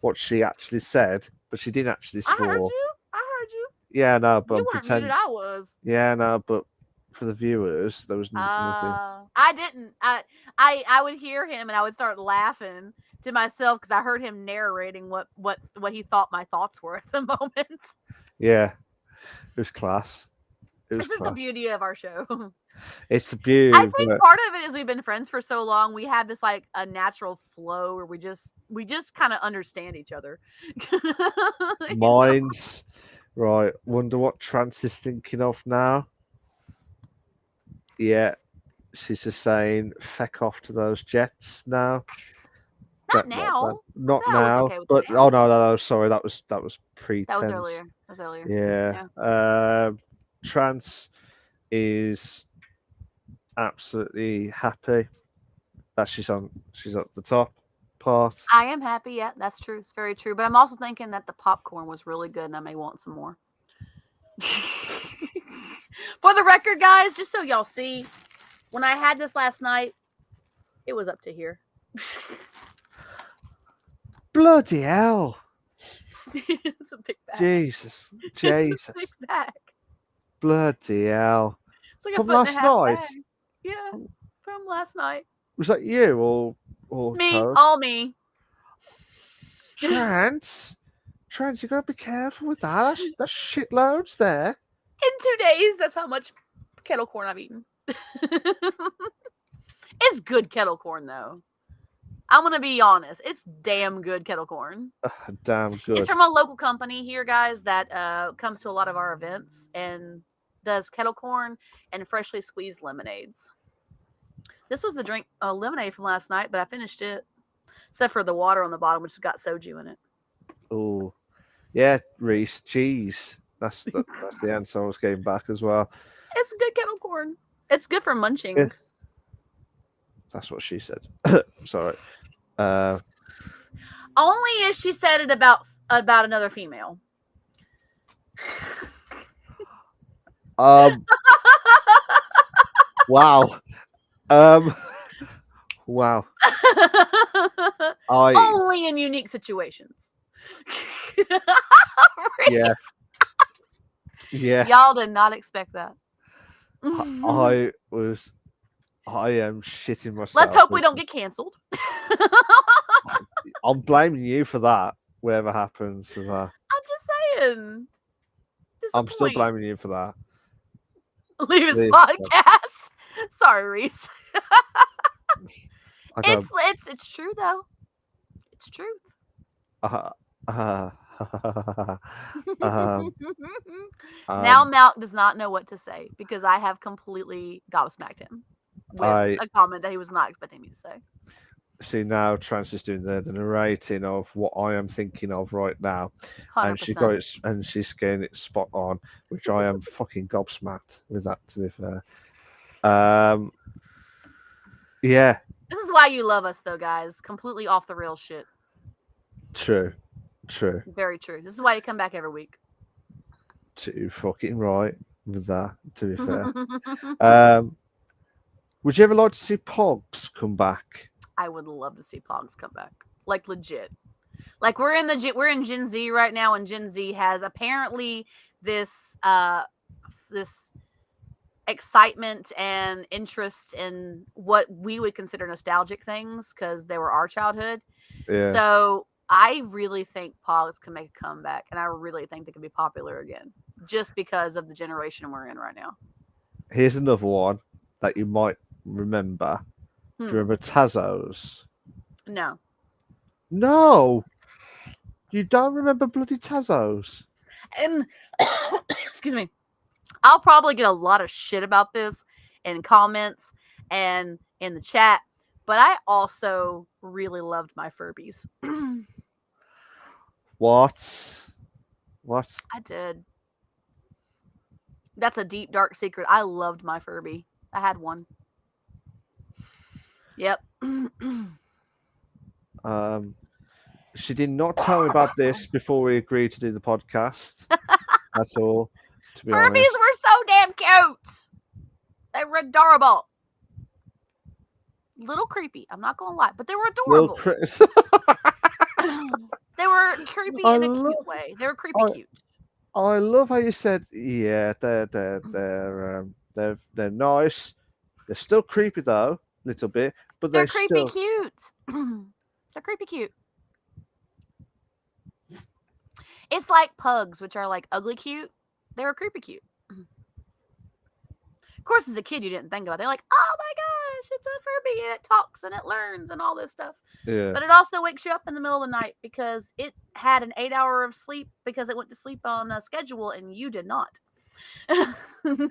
what she actually said, but she didn't actually swear.
I heard you.
Yeah, no, but
you weren't muted. I was.
Yeah, no, but for the viewers, there was nothing.
I didn't. I would hear him and I would start laughing to myself because I heard him narrating what he thought my thoughts were at the moment.
Yeah, it was class.
This is the beauty of our show.
It's the beauty.
I think part of it is we've been friends for so long. We have this like a natural flow where we just kind of understand each other.
Minds, right? Wonder what Trance is thinking of now. Yeah, she's just saying feck off to those jets now.
Not now.
Not now. But oh no, sorry, that was pre-tense.
That was earlier.
Yeah. Trance is absolutely happy that she's at the top part.
I am happy. Yeah, that's true. It's very true. But I'm also thinking that the popcorn was really good, and I may want some more. For the record, guys, just so y'all see, when I had this last night, it was up to here.
Bloody hell.
It's a big bag.
Jesus.
It's a big
Jesus.
bag.
Bloody hell.
It's like a
From
foot and a
last
half
night?
bag. Yeah, from last night.
Was that you or
Me,
Toad?
all me.
Trance? Trance, you gotta be careful with that. That's shitloads there.
In 2 days, that's how much kettle corn I've eaten. It's good kettle corn, though. I'm gonna be honest. It's damn good kettle corn.
Damn good.
It's from a local company here, guys, that comes to a lot of our events and does kettle corn and freshly squeezed lemonades. This was the drink lemonade from last night, but I finished it, except for the water on the bottom, which has got soju in it.
Oh, yeah, Reese, cheese. That's the answer I was getting back as well.
It's good kettle corn. It's good for munching.
Yes. That's what she said. Sorry.
Only if she said it about another female.
Wow. Wow.
Only in unique situations.
Yeah. Yeah.
Y'all did not expect that.
I am shitting myself.
Let's hope we don't get canceled.
I'm blaming you for that, whatever happens with that.
I'm just saying.
I'm still blaming you for that.
Leave his podcast. Sorry, Reese. It's true though. It's truth. Now Malk does not know what to say because I have completely gobsmacked him with a comment that he was not expecting me to say.
See, now Trance is doing the narrating of what I am thinking of right now,
100%.
and she got it, and she's getting it spot on, which I am fucking gobsmacked with that. To be fair, yeah.
This is why you love us, though, guys. Completely off the rails shit.
True.
Very true. This is why you come back every week.
Too fucking right with that. To be fair, would you ever like to see Pogs come back?
I would love to see Pogs come back, like legit. Like we're in Gen Z right now, and Gen Z has apparently this excitement and interest in what we would consider nostalgic things because they were our childhood.
Yeah.
So I really think Pogs can make a comeback, and I really think they can be popular again, just because of the generation we're in right now.
Here's another one that you might remember. Do you remember Tazos?
No.
No. You don't remember bloody Tazos?
And excuse me. I'll probably get a lot of shit about this in comments and in the chat, but I also really loved my Furbies.
What?
I did. That's a deep, dark secret. I loved my Furby. I had one. Yep.
She did not tell me about this before we agreed to do the podcast. That's all. To be
Furbies
honest.
were so damn cute. They were adorable. Little creepy. I'm not gonna lie, but they were adorable. They were creepy in a cute way. They were creepy cute.
I love how you said, yeah, they're nice. They're still creepy though, a little bit, but
they're creepy cute. They're creepy cute. It's like pugs, which are like ugly cute. They were creepy cute. Of course, as a kid, you didn't think about it. They're like, oh my gosh, it's a Furby and it talks and it learns and all this stuff.
Yeah.
But it also wakes you up in the middle of the night because it had an 8 hour of sleep because it went to sleep on a schedule and you did not.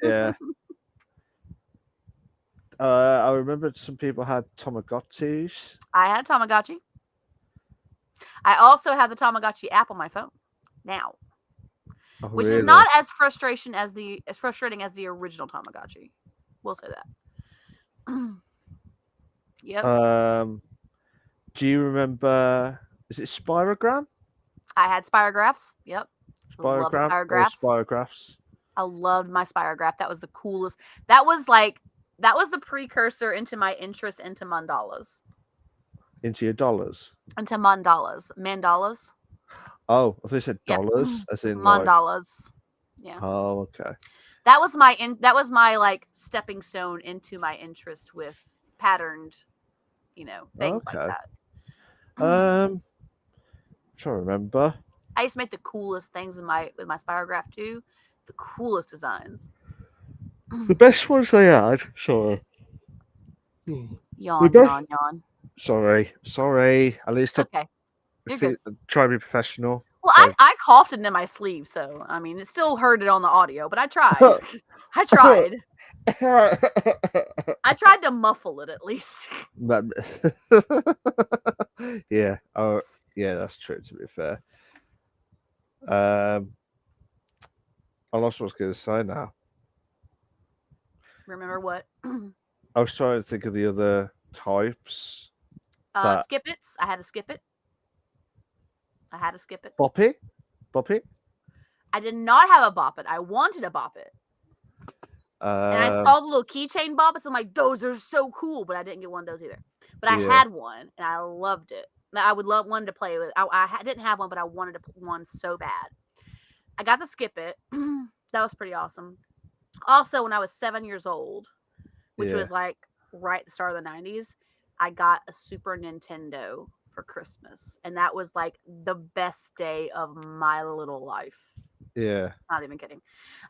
Yeah. I remember some people had Tamagotchis.
I had a Tamagotchi. I also have the Tamagotchi app on my phone now.
Oh,
which
really?
is not as frustrating as the original Tamagotchi. We'll say that. Yep.
Do you remember? Is it Spirogram?
I had spirographs. Yep. Love
Spirogram or
spirographs.
Spirographs?
I loved my spirograph. That was the coolest. That was like that was the precursor into my interest into mandalas.
Into your dollars?
Into mandalas.
Oh, I thought you said
Yeah,
dollars, as in like.
mandalas. Yeah,
Oh, okay.
that was my like stepping stone into my interest with patterned, things like
Okay.
that.
Trying to remember.
I used to make the coolest things with my spirograph too. The coolest designs.
The best ones they had. Sorry. The
Yawn,
best.
yawn, yawn.
Sorry. At least
It's okay. You're good.
try to be professional.
Well,
So.
I coughed into my sleeve, so I mean, it still heard it on the audio, but I tried. I tried. I tried to muffle it at least.
But yeah. Oh, yeah. That's true. To be fair. Um, I lost what I was going to say now.
Remember what?
I was trying to think of the other types. That
Skip it. I had to skip it. I had to skip it.
Boppy.
I did not have a bop it. I wanted a bop it. And I saw the little keychain bop it. So I'm like, those are so cool. But I didn't get one of those either. But I had one and I loved it. I would love one to play with. I didn't have one, but I wanted one so bad. I got to skip it. That was pretty awesome. Also, when I was 7 years old, which was like right at the start of the 90s, I got a Super Nintendo for Christmas. And that was like the best day of my little life.
Yeah.
Not even kidding.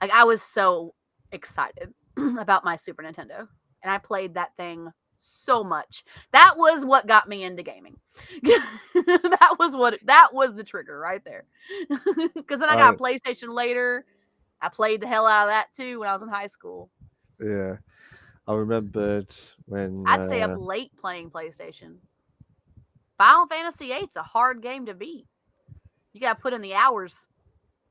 Like, I was so excited about my Super Nintendo. And I played that thing so much. That was what got me into gaming. that was the trigger right there. Because then I got a PlayStation later. I played the hell out of that too when I was in high school.
Yeah. I remembered when
I'd stay up late playing PlayStation. Final Fantasy VIII's a hard game to beat. You got to put in the hours.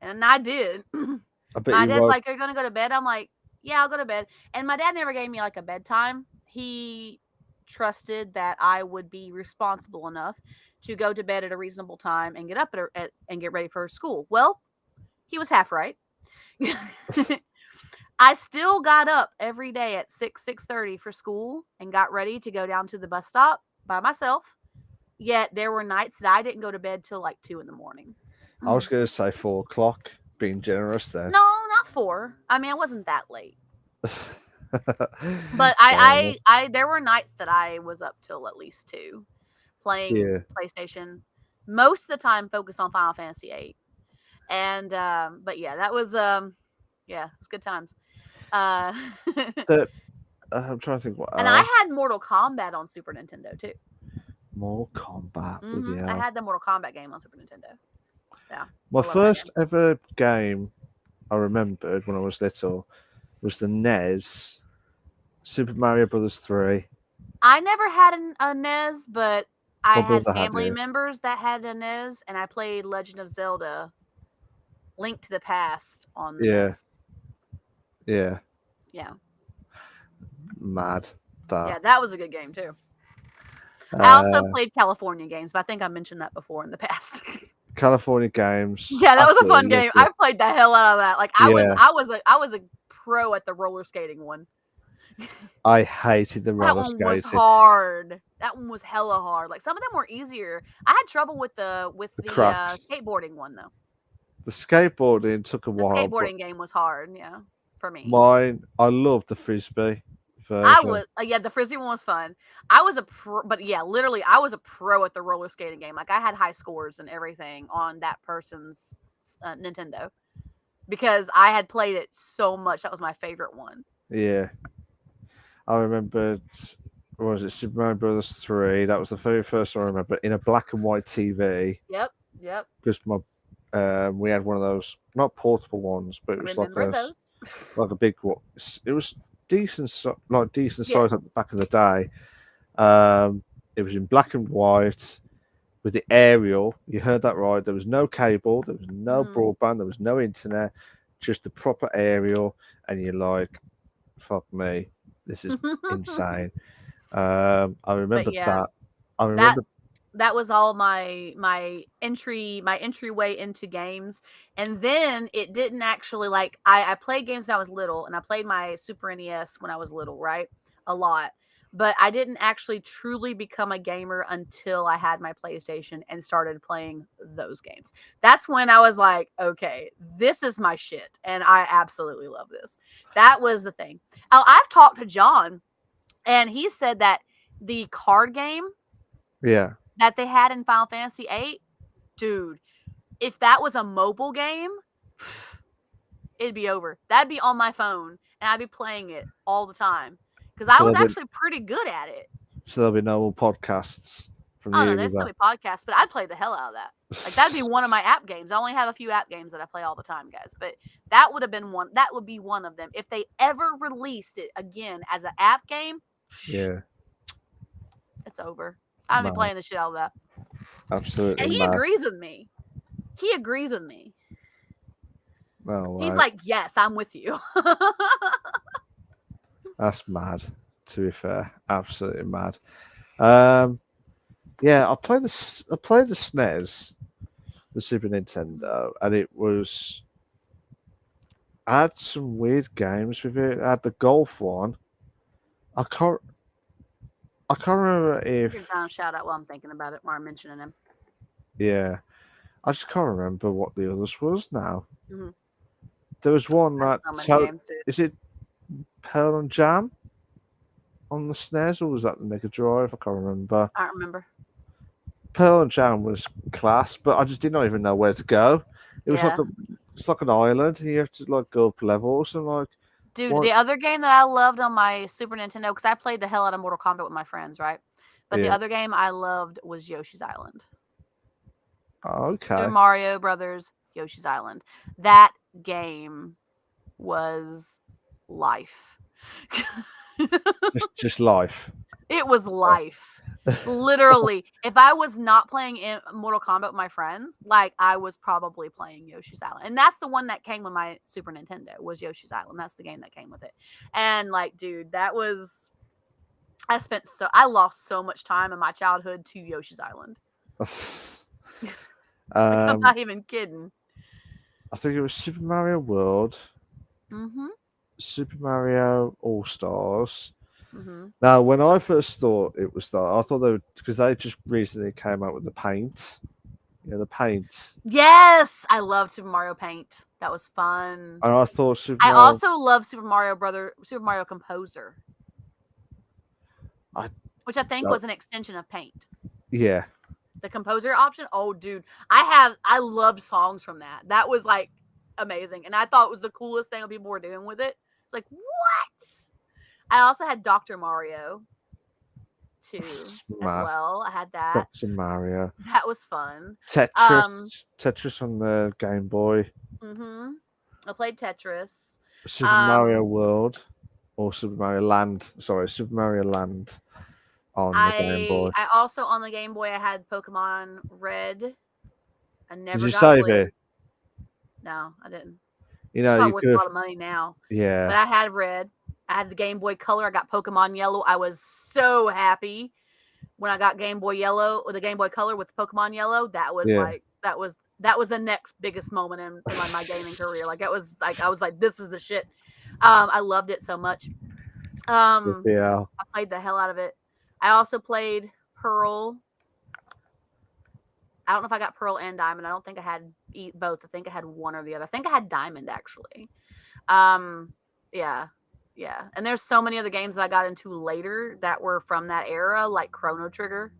And I did. My dad's like, are you going to go to bed? I'm like, yeah, I'll go to bed. And my dad never gave me like a bedtime. He trusted that I would be responsible enough to go to bed at a reasonable time and get up and get ready for school. Well, he was half right. I still got up every day at 6:30 for school and got ready to go down to the bus stop by myself. Yet there were nights that I didn't go to bed till like 2 in the morning.
I was going to say 4 o'clock, being generous there.
No, not 4. I mean, it wasn't that late. But I there were nights that I was up till at least 2 playing PlayStation. Most of the time focused on Final Fantasy VIII. And but yeah, that was it's good times.
I'm trying to think what.
And I had Mortal Kombat on Super Nintendo too.
Mortal Kombat.
Mm-hmm. I had the Mortal Kombat game on Super Nintendo. Yeah.
My first ever game I remembered when I was little was the NES, Super Mario Brothers 3.
I never had a NES, but I had family members that had a NES, and I played Legend of Zelda Link to the Past on the NES.
Yeah.
Yeah.
Mad.
Yeah, that was a good game too. I also played California games, but I think I mentioned that before in the past.
California games.
Yeah, that was a fun game. I played the hell out of that. Like I was a pro at the roller skating one.
I hated the roller skating.
That one was hard. That one was hella hard. Like some of them were easier. I had trouble with the skateboarding one though.
The skateboarding took a while.
The skateboarding game was hard, yeah, for me.
I loved the frisbee version.
I was the frisbee one was fun. I was a pro, but yeah, literally, I was a pro at the roller skating game. Like I had high scores and everything on that person's Nintendo because I had played it so much. That was my favorite one.
Yeah, I remembered. What was it, Super Mario Brothers 3? That was the very first one I remember in a black and white TV.
Yep.
Because we had one of those, not portable ones, but it was like a big one. It was decent size back in the day. It was in black and white with the aerial. You heard that right. There was no cable. There was no broadband. There was no internet. Just the proper aerial. And you're like, fuck me. This is insane. I remember that. I remember
that was all my entryway into games. And then it didn't actually, like, I played games when I was little, and I played my Super NES when I was little, right? A lot. But I didn't actually truly become a gamer until I had my PlayStation and started playing those games. That's when I was like, okay, this is my shit, and I absolutely love this. That was the thing. Oh, I've talked to John, and he said that the card game
Yeah.
that they had in Final Fantasy VIII, dude, if that was a mobile game, it'd be over. That'd be on my phone, and I'd be playing it all the time because I
So
was
there'll be
actually pretty good at it.
so there'll be no more podcasts from
Oh no,
you
there's
with
still be podcasts, but I'd play the hell out of that. Like, that'd be one of my app games. I only have a few app games that I play all the time, guys. But that would have been one. That would be one of them. If they ever released it again as an app game,
Yeah.
it's over. I'd be
Mad.
playing the shit out of that.
Absolutely
And he
mad.
agrees with me. He agrees with me.
Oh,
He's
right.
like, yes, I'm with you.
That's mad. To be fair, absolutely mad. Um, yeah, I played the SNES, the Super Nintendo, and it was. I had some weird games with it. I had the golf one. I can't. I can't remember if.
Give John a shout out while I'm thinking about it, while I'm mentioning him.
Yeah, I just can't remember what the others was now.
Mm-hmm.
There was one
That's
that.
so many games, dude.
Is it Pearl and Jam on the SNES, or was that the Mega Drive? I can't remember.
I don't remember.
Pearl and Jam was class, but I just did not even know where to go. It was
Yeah.
it's like an island, and you have to like go up levels and like.
Dude,
What?
the other game that I loved on my Super Nintendo, because I played the hell out of Mortal Kombat with my friends, right? But the
Yeah.
other game I loved was Yoshi's Island.
Oh,
Super
okay.
Mario Brothers, Yoshi's Island. That game was life.
Just life.
It was life. Literally, if I was not playing in Mortal Kombat with my friends, like, I was probably playing Yoshi's Island. And that's the one that came with my Super Nintendo, was Yoshi's Island. That's the game that came with it. And like, dude, that was, I lost so much time in my childhood to Yoshi's Island. Like, I'm not even kidding.
I think it was Super Mario World,
Mm-hmm.
Super Mario All Stars.
Mm-hmm.
Now, when I first thought it was that, I thought they would, because they just recently came out with the paint. Yeah, the paint.
Yes, I love Super Mario Paint. That was fun.
And I thought Super
I
Mario.
also love Super Mario Composer, which I think was an extension of Paint.
Yeah.
The Composer option. Oh, dude, I loved songs from that. That was like amazing, and I thought it was the coolest thing people were doing with it. It's like, what? I also had Dr. Mario too, as well. I had that.
Dr. Mario.
That was fun.
Tetris on the Game Boy.
Mm-hmm. I played Tetris.
Super Mario World or Super Mario Land. Sorry, Super Mario Land on the Game Boy.
I also, on the Game Boy, I had Pokemon Red. I never
Did you
got
save
Blue.
it?
No, I didn't.
You know,
it's
you
worth
could
a
have.
lot of money now.
Yeah.
But I had Red. I had the Game Boy Color. I got Pokemon Yellow. I was so happy when I got Game Boy Yellow, or the Game Boy Color with Pokemon Yellow. That was that was the next biggest moment in my gaming career. Like, it was like, I was like, this is the shit. I loved it so much.
Yeah.
I played the hell out of it. I also played Pearl. I don't know if I got Pearl and Diamond. I don't think I had both. I think I had one or the other. I think I had Diamond, actually. Yeah. And there's so many other games that I got into later that were from that era, like Chrono Trigger.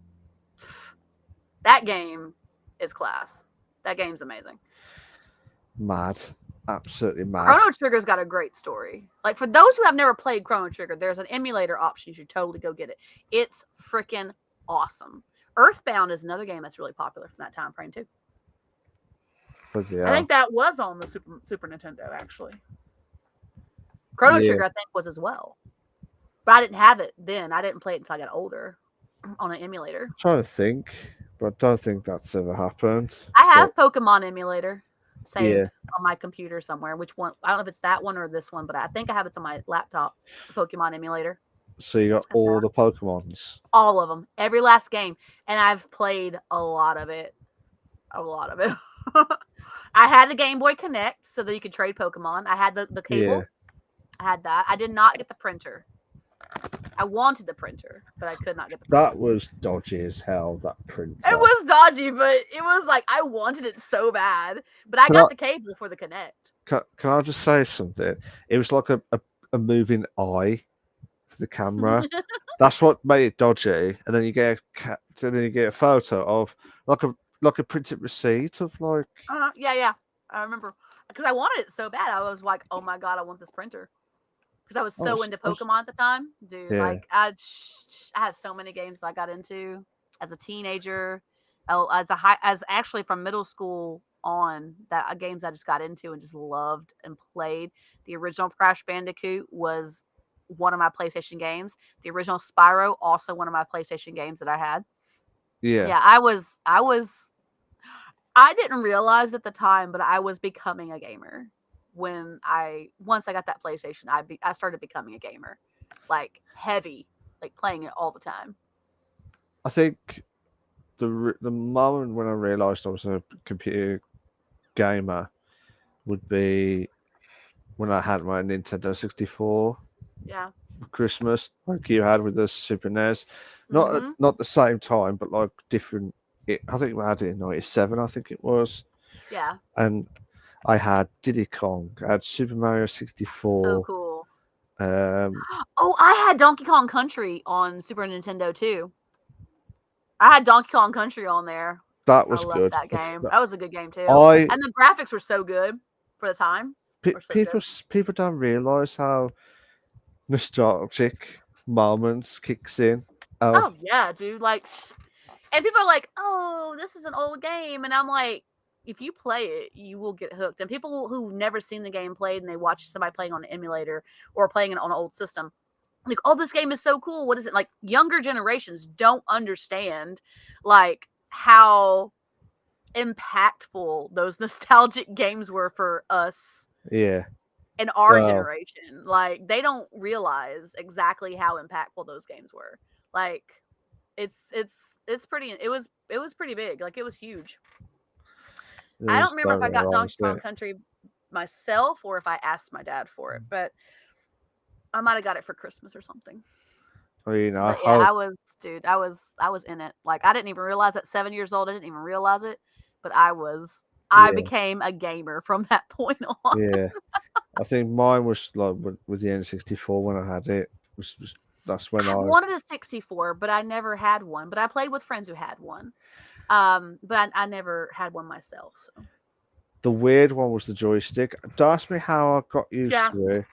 That game is class. That game's amazing.
Mad. Absolutely mad.
Chrono Trigger's got a great story. Like, for those who have never played Chrono Trigger, there's an emulator option. You should totally go get it. It's freaking awesome. Earthbound is another game that's really popular from that time frame too.
Yeah.
I think that was on the Super Nintendo, actually. Chrono Trigger, I think, was as well. But I didn't have it then. I didn't play it until I got older on an emulator.
I'm trying to think, but I don't think that's ever happened.
I have Pokemon emulator saved on my computer somewhere. Which one? I don't know if it's that one or this one, but I think I have it on my laptop, the Pokemon emulator.
So you got all the Pokemons.
All of them, every last game, and I've played a lot of it. A lot of it. I had the Game Boy Connect so that you could trade Pokemon. I had the
Yeah,
cable. I had that. I did not get the printer. I wanted the printer, but I could not get the printer.
that was dodgy as hell. That printer.
It was dodgy, but it was like I wanted it so bad. But I
Can I
got the cable for the Connect.
can I just say something? It was like a moving eye for the camera. That's what made it dodgy. And then you get then you get a photo of like a printed receipt of like
Yeah. I remember because I wanted it so bad. I was like, oh my god, I want this printer. Because I was so into Pokemon at the time, dude.
yeah
Like I have so many games that I got into as a teenager, as actually from middle school on that games I just got into and just loved and played. The original Crash Bandicoot was one of my PlayStation games. The original Spyro also one of my PlayStation games that I had.
yeah.
Yeah, I didn't realize at the time, but I was becoming a gamer when once I got that PlayStation. I started becoming a gamer, like heavy, like playing it all the time.
I think the moment when I realised I was a computer gamer would be when I had my Nintendo 64
Yeah.
for Christmas, like you had with the Super NES.
Mm-hmm.
Not the same time, but like different. I think I had it in '97. I think it was,
Yeah.
and I had Diddy Kong. I had Super Mario
So
64.
cool.
Um,
Oh, I had Donkey Kong Country on Super Nintendo too. I had Donkey Kong Country on there.
that
I
was
loved
good.
that game. That was a good game too.
I
And the graphics were so good for the time. Were so
people
good.
people don't realize how nostalgic moments kicks in. Of
Oh yeah, dude. Like, and people are like, "Oh, this is an old game," and I'm like, if you play it, you will get hooked. And people who've never seen the game played and they watch somebody playing on an emulator or playing it on an old system, like, "Oh, this game is so cool. What is it?" Like, younger generations don't understand like how impactful those nostalgic games were for us
yeah,
in our
well,
generation. Like, they don't realize exactly how impactful those games were. Like, it's pretty. It was pretty big. Like, it was huge.
they
I don't
just
remember if
don't
I got
realize
Donkey Kong
it.
Country myself or if I asked my dad for it, but I might have got it for Christmas or something.
I mean, I
But yeah,
hope.
dude, I was in it. Like, I didn't even realize at 7 years old, I didn't even realize it, but I
Yeah,
became a gamer from that point on.
yeah. I think mine was like with the N64 when I had it. Was that's when
I
I
wanted a 64, but I never had one. But I played with friends who had one. But I never had one myself. So
the weird one was the joystick. Don't ask me how I got used
yeah,
to it,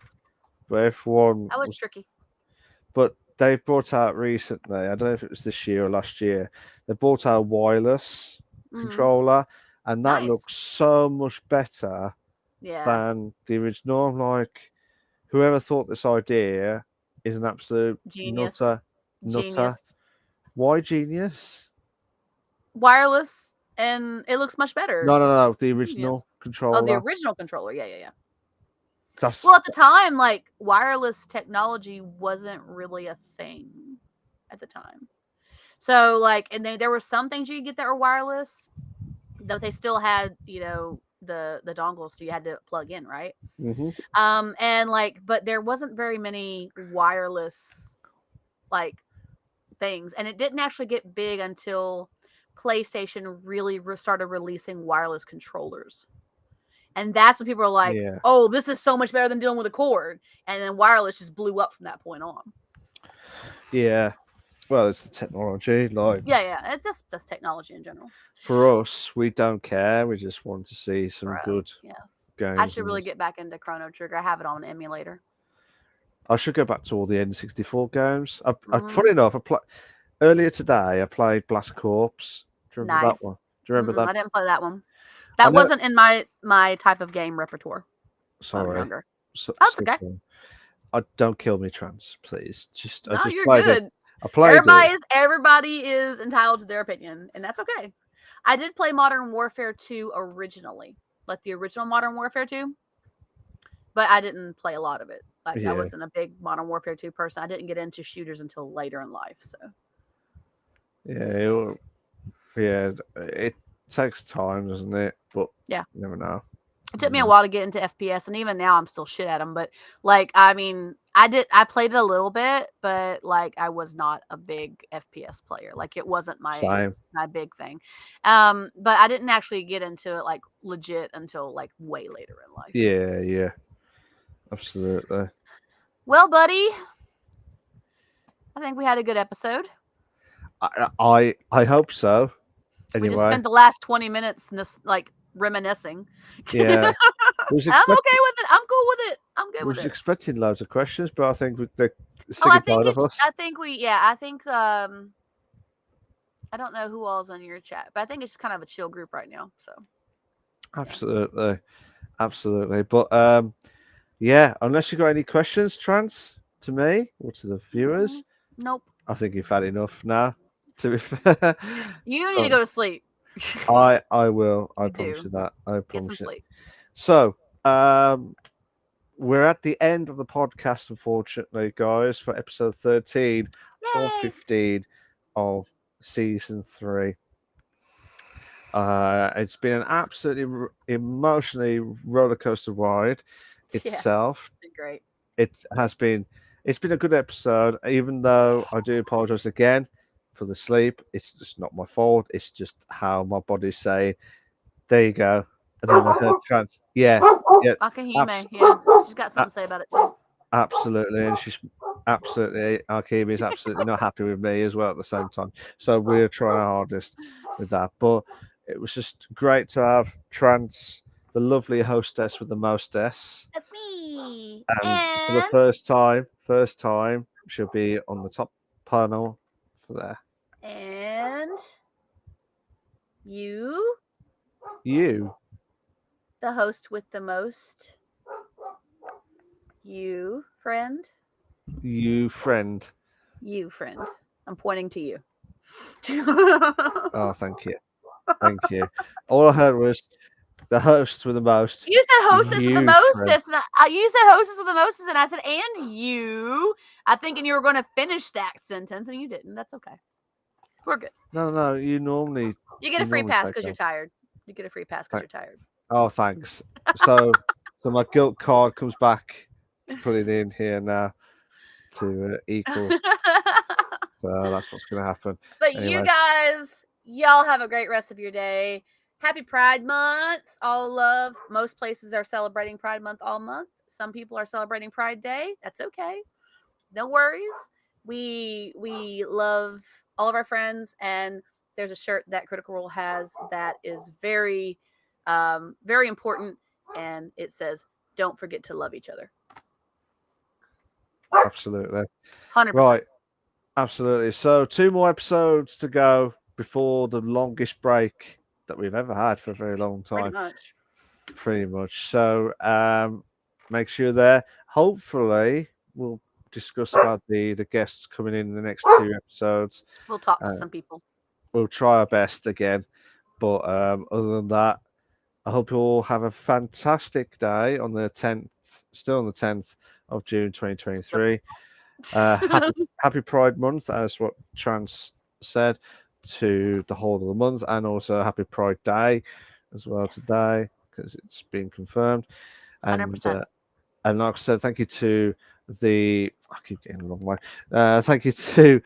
but everyone
that was
was.
tricky.
But they brought out recently. I don't know if it was this year or last year. They brought out a wireless
Hmm.
controller, and that
Nice.
looks so much better
Yeah.
than the original. I'm like, whoever thought this idea is an absolute
Genius.
nutter.
Genius.
Why genius?
Wireless, and it looks much better. It's
No. The
genius.
original
Oh, the
controller.
original controller. Yeah.
That's
Well, at the time, like, wireless technology wasn't really a thing at the time. So, like, and then there were some things you could get that were wireless, that they still had, the dongles, so you had to plug in, right?
hmm
And like, but there wasn't very many wireless like things, and it didn't actually get big until PlayStation really started releasing wireless controllers. And that's when people are like,
yeah,
"Oh, this is so much better than dealing with a cord." And then wireless just blew up from that point on.
yeah. Well, it's the technology. Like
Yeah. It's just that's technology in general,
for us, we don't care. We just want to see some
bro.
good
Yes, I
games.
should really get back into Chrono Trigger. I have it on an emulator.
I should go back to all the N64 games.
Hmm.
Funny enough, earlier today. I played Blast Corps. Do you remember that
Nice.
one? Do you remember that?
I didn't play that one.
I
That
know.
wasn't in my type of game repertoire when I was
Sorry,
younger. Oh, it's okay.
sorry. I don't kill me, trans, please. I
No,
just
you're
played it.
good.
I played it.
Everybody is entitled to their opinion, and that's okay. I did play Modern Warfare 2 originally, like the original Modern Warfare 2. but I didn't play a lot of it. Like I
Yeah,
wasn't a big Modern Warfare 2 person. I didn't get into shooters until later in life. So
yeah, yeah. It takes time, doesn't it? But
yeah.
you never know.
It took
Never
me a
know.
while to get into FPS, and even now I'm still shit at them. But like, I mean, I played it a little bit, but like, I was not a big FPS player. Like, it wasn't
Same.
my big thing. But I didn't actually get into it like legit until like way later in life.
Yeah, yeah, absolutely.
Well, buddy, I think we had a good episode.
I hope so.
We just
Anyway,
spent the last 20 minutes like reminiscing. I'm
yeah,
okay
was
with it. I'm cool with it. I'm good with
was
it.
expecting loads of questions, but I think they're
Oh,
sick and tired of us.
I think we, yeah, I think, I don't know who all's on your chat, but I think it's just kind of a chill group right now. So, yeah.
Absolutely, absolutely. But yeah, unless you got any questions, Trans, to me or to the viewers,
Nope.
I think you've had enough now. To be fair,
You need to
so
go to sleep.
I will. I
You
promise
do.
you that. I
Get some
promise you.
sleep.
So we're at the end of the podcast, unfortunately, guys, for episode 13 or
Yay.
15 of season 3. It's been an absolutely emotionally roller coaster ride
Yeah.
itself.
Great.
It has been. It's been a good episode, even though I do apologize again for the sleep. It's just not my fault. It's just how my body's saying, "There you go." And then I heard trans. Yeah, yeah,
Akahime, yeah. She's got something to say about it too.
absolutely, and she's absolutely. Akimi is absolutely not happy with me as well at the same time. So we're trying our hardest with that. But it was just great to have Trans, the lovely hostess with the mostess.
That's me.
And for the first time, she'll be on the top panel for there.
And you,
You,
the host with the most. You, friend.
you friend.
You, friend. I'm pointing to you.
Oh, thank you, thank you. All I heard was the host with the most.
You said hostess with the
You friend.
mostest. And you said hostess with the mostest, and I said, and you. I'm thinking you were going to finish that sentence, and you didn't. That's okay. We're good.
No. You normally.
You get a
You
free
normally
pass
take
because you're
that.
tired. You get a free pass because
Thank-
you're tired.
Oh, thanks. So my guilt card comes back to put it in here now to equal. So that's what's going to happen.
But
Anyway.
you guys, y'all have a great rest of your day. Happy Pride Month. All love. Most places are celebrating Pride Month all month. Some people are celebrating Pride Day. That's okay. No worries. We love all of our friends, and there's a shirt that Critical Role has that is very, very important, and it says, "Don't forget to love each other."
Absolutely.
100%.
Right. Absolutely. So 2 more episodes to go before the longest break that we've ever had for a very long
Pretty
time.
much.
Pretty much. So make sure you're there. Hopefully we'll discuss about the guests coming in the next 2 episodes.
We'll talk to some people.
We'll try our best again. But other than that, I hope you all have a fantastic day on the 10th, still on the 10th of June 2023. Happy Pride Month, as what Trans said, to the whole of the month, and also Happy Pride Day as well today, because it's been confirmed. And
100%.
and like I said, thank you to the. I keep getting a long way. Thank you to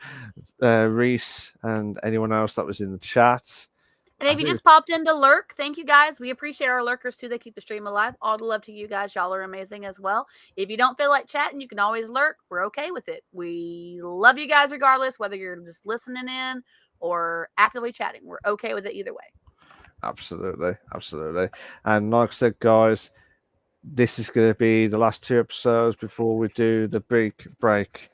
Reese and anyone else that was in the chat.
And if you just popped in to lurk, thank you guys. We appreciate our lurkers too. They keep the stream alive. All the love to you guys. Y'all are amazing as well. If you don't feel like chatting, you can always lurk. We're okay with it. We love you guys regardless, whether you're just listening in or actively chatting. We're okay with it either way.
Absolutely. And like I said, guys, this is going to be the last 2 episodes before we do the big break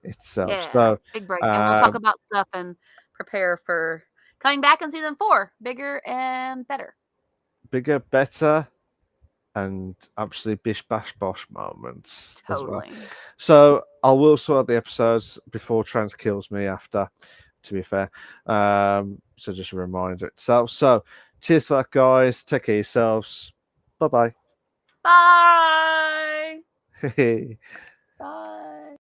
itself.
Yeah,
so
big break. And we'll talk about stuff and prepare for coming back in season 4. Bigger and better.
Bigger, better, and absolutely bish bash bosh moments
Totally.
as well. So I will sort out the episodes before Trans kills me after, to be fair. So just a reminder itself. So cheers for that, guys. Take care of yourselves. Bye-bye.
Bye.
Hey.
Bye.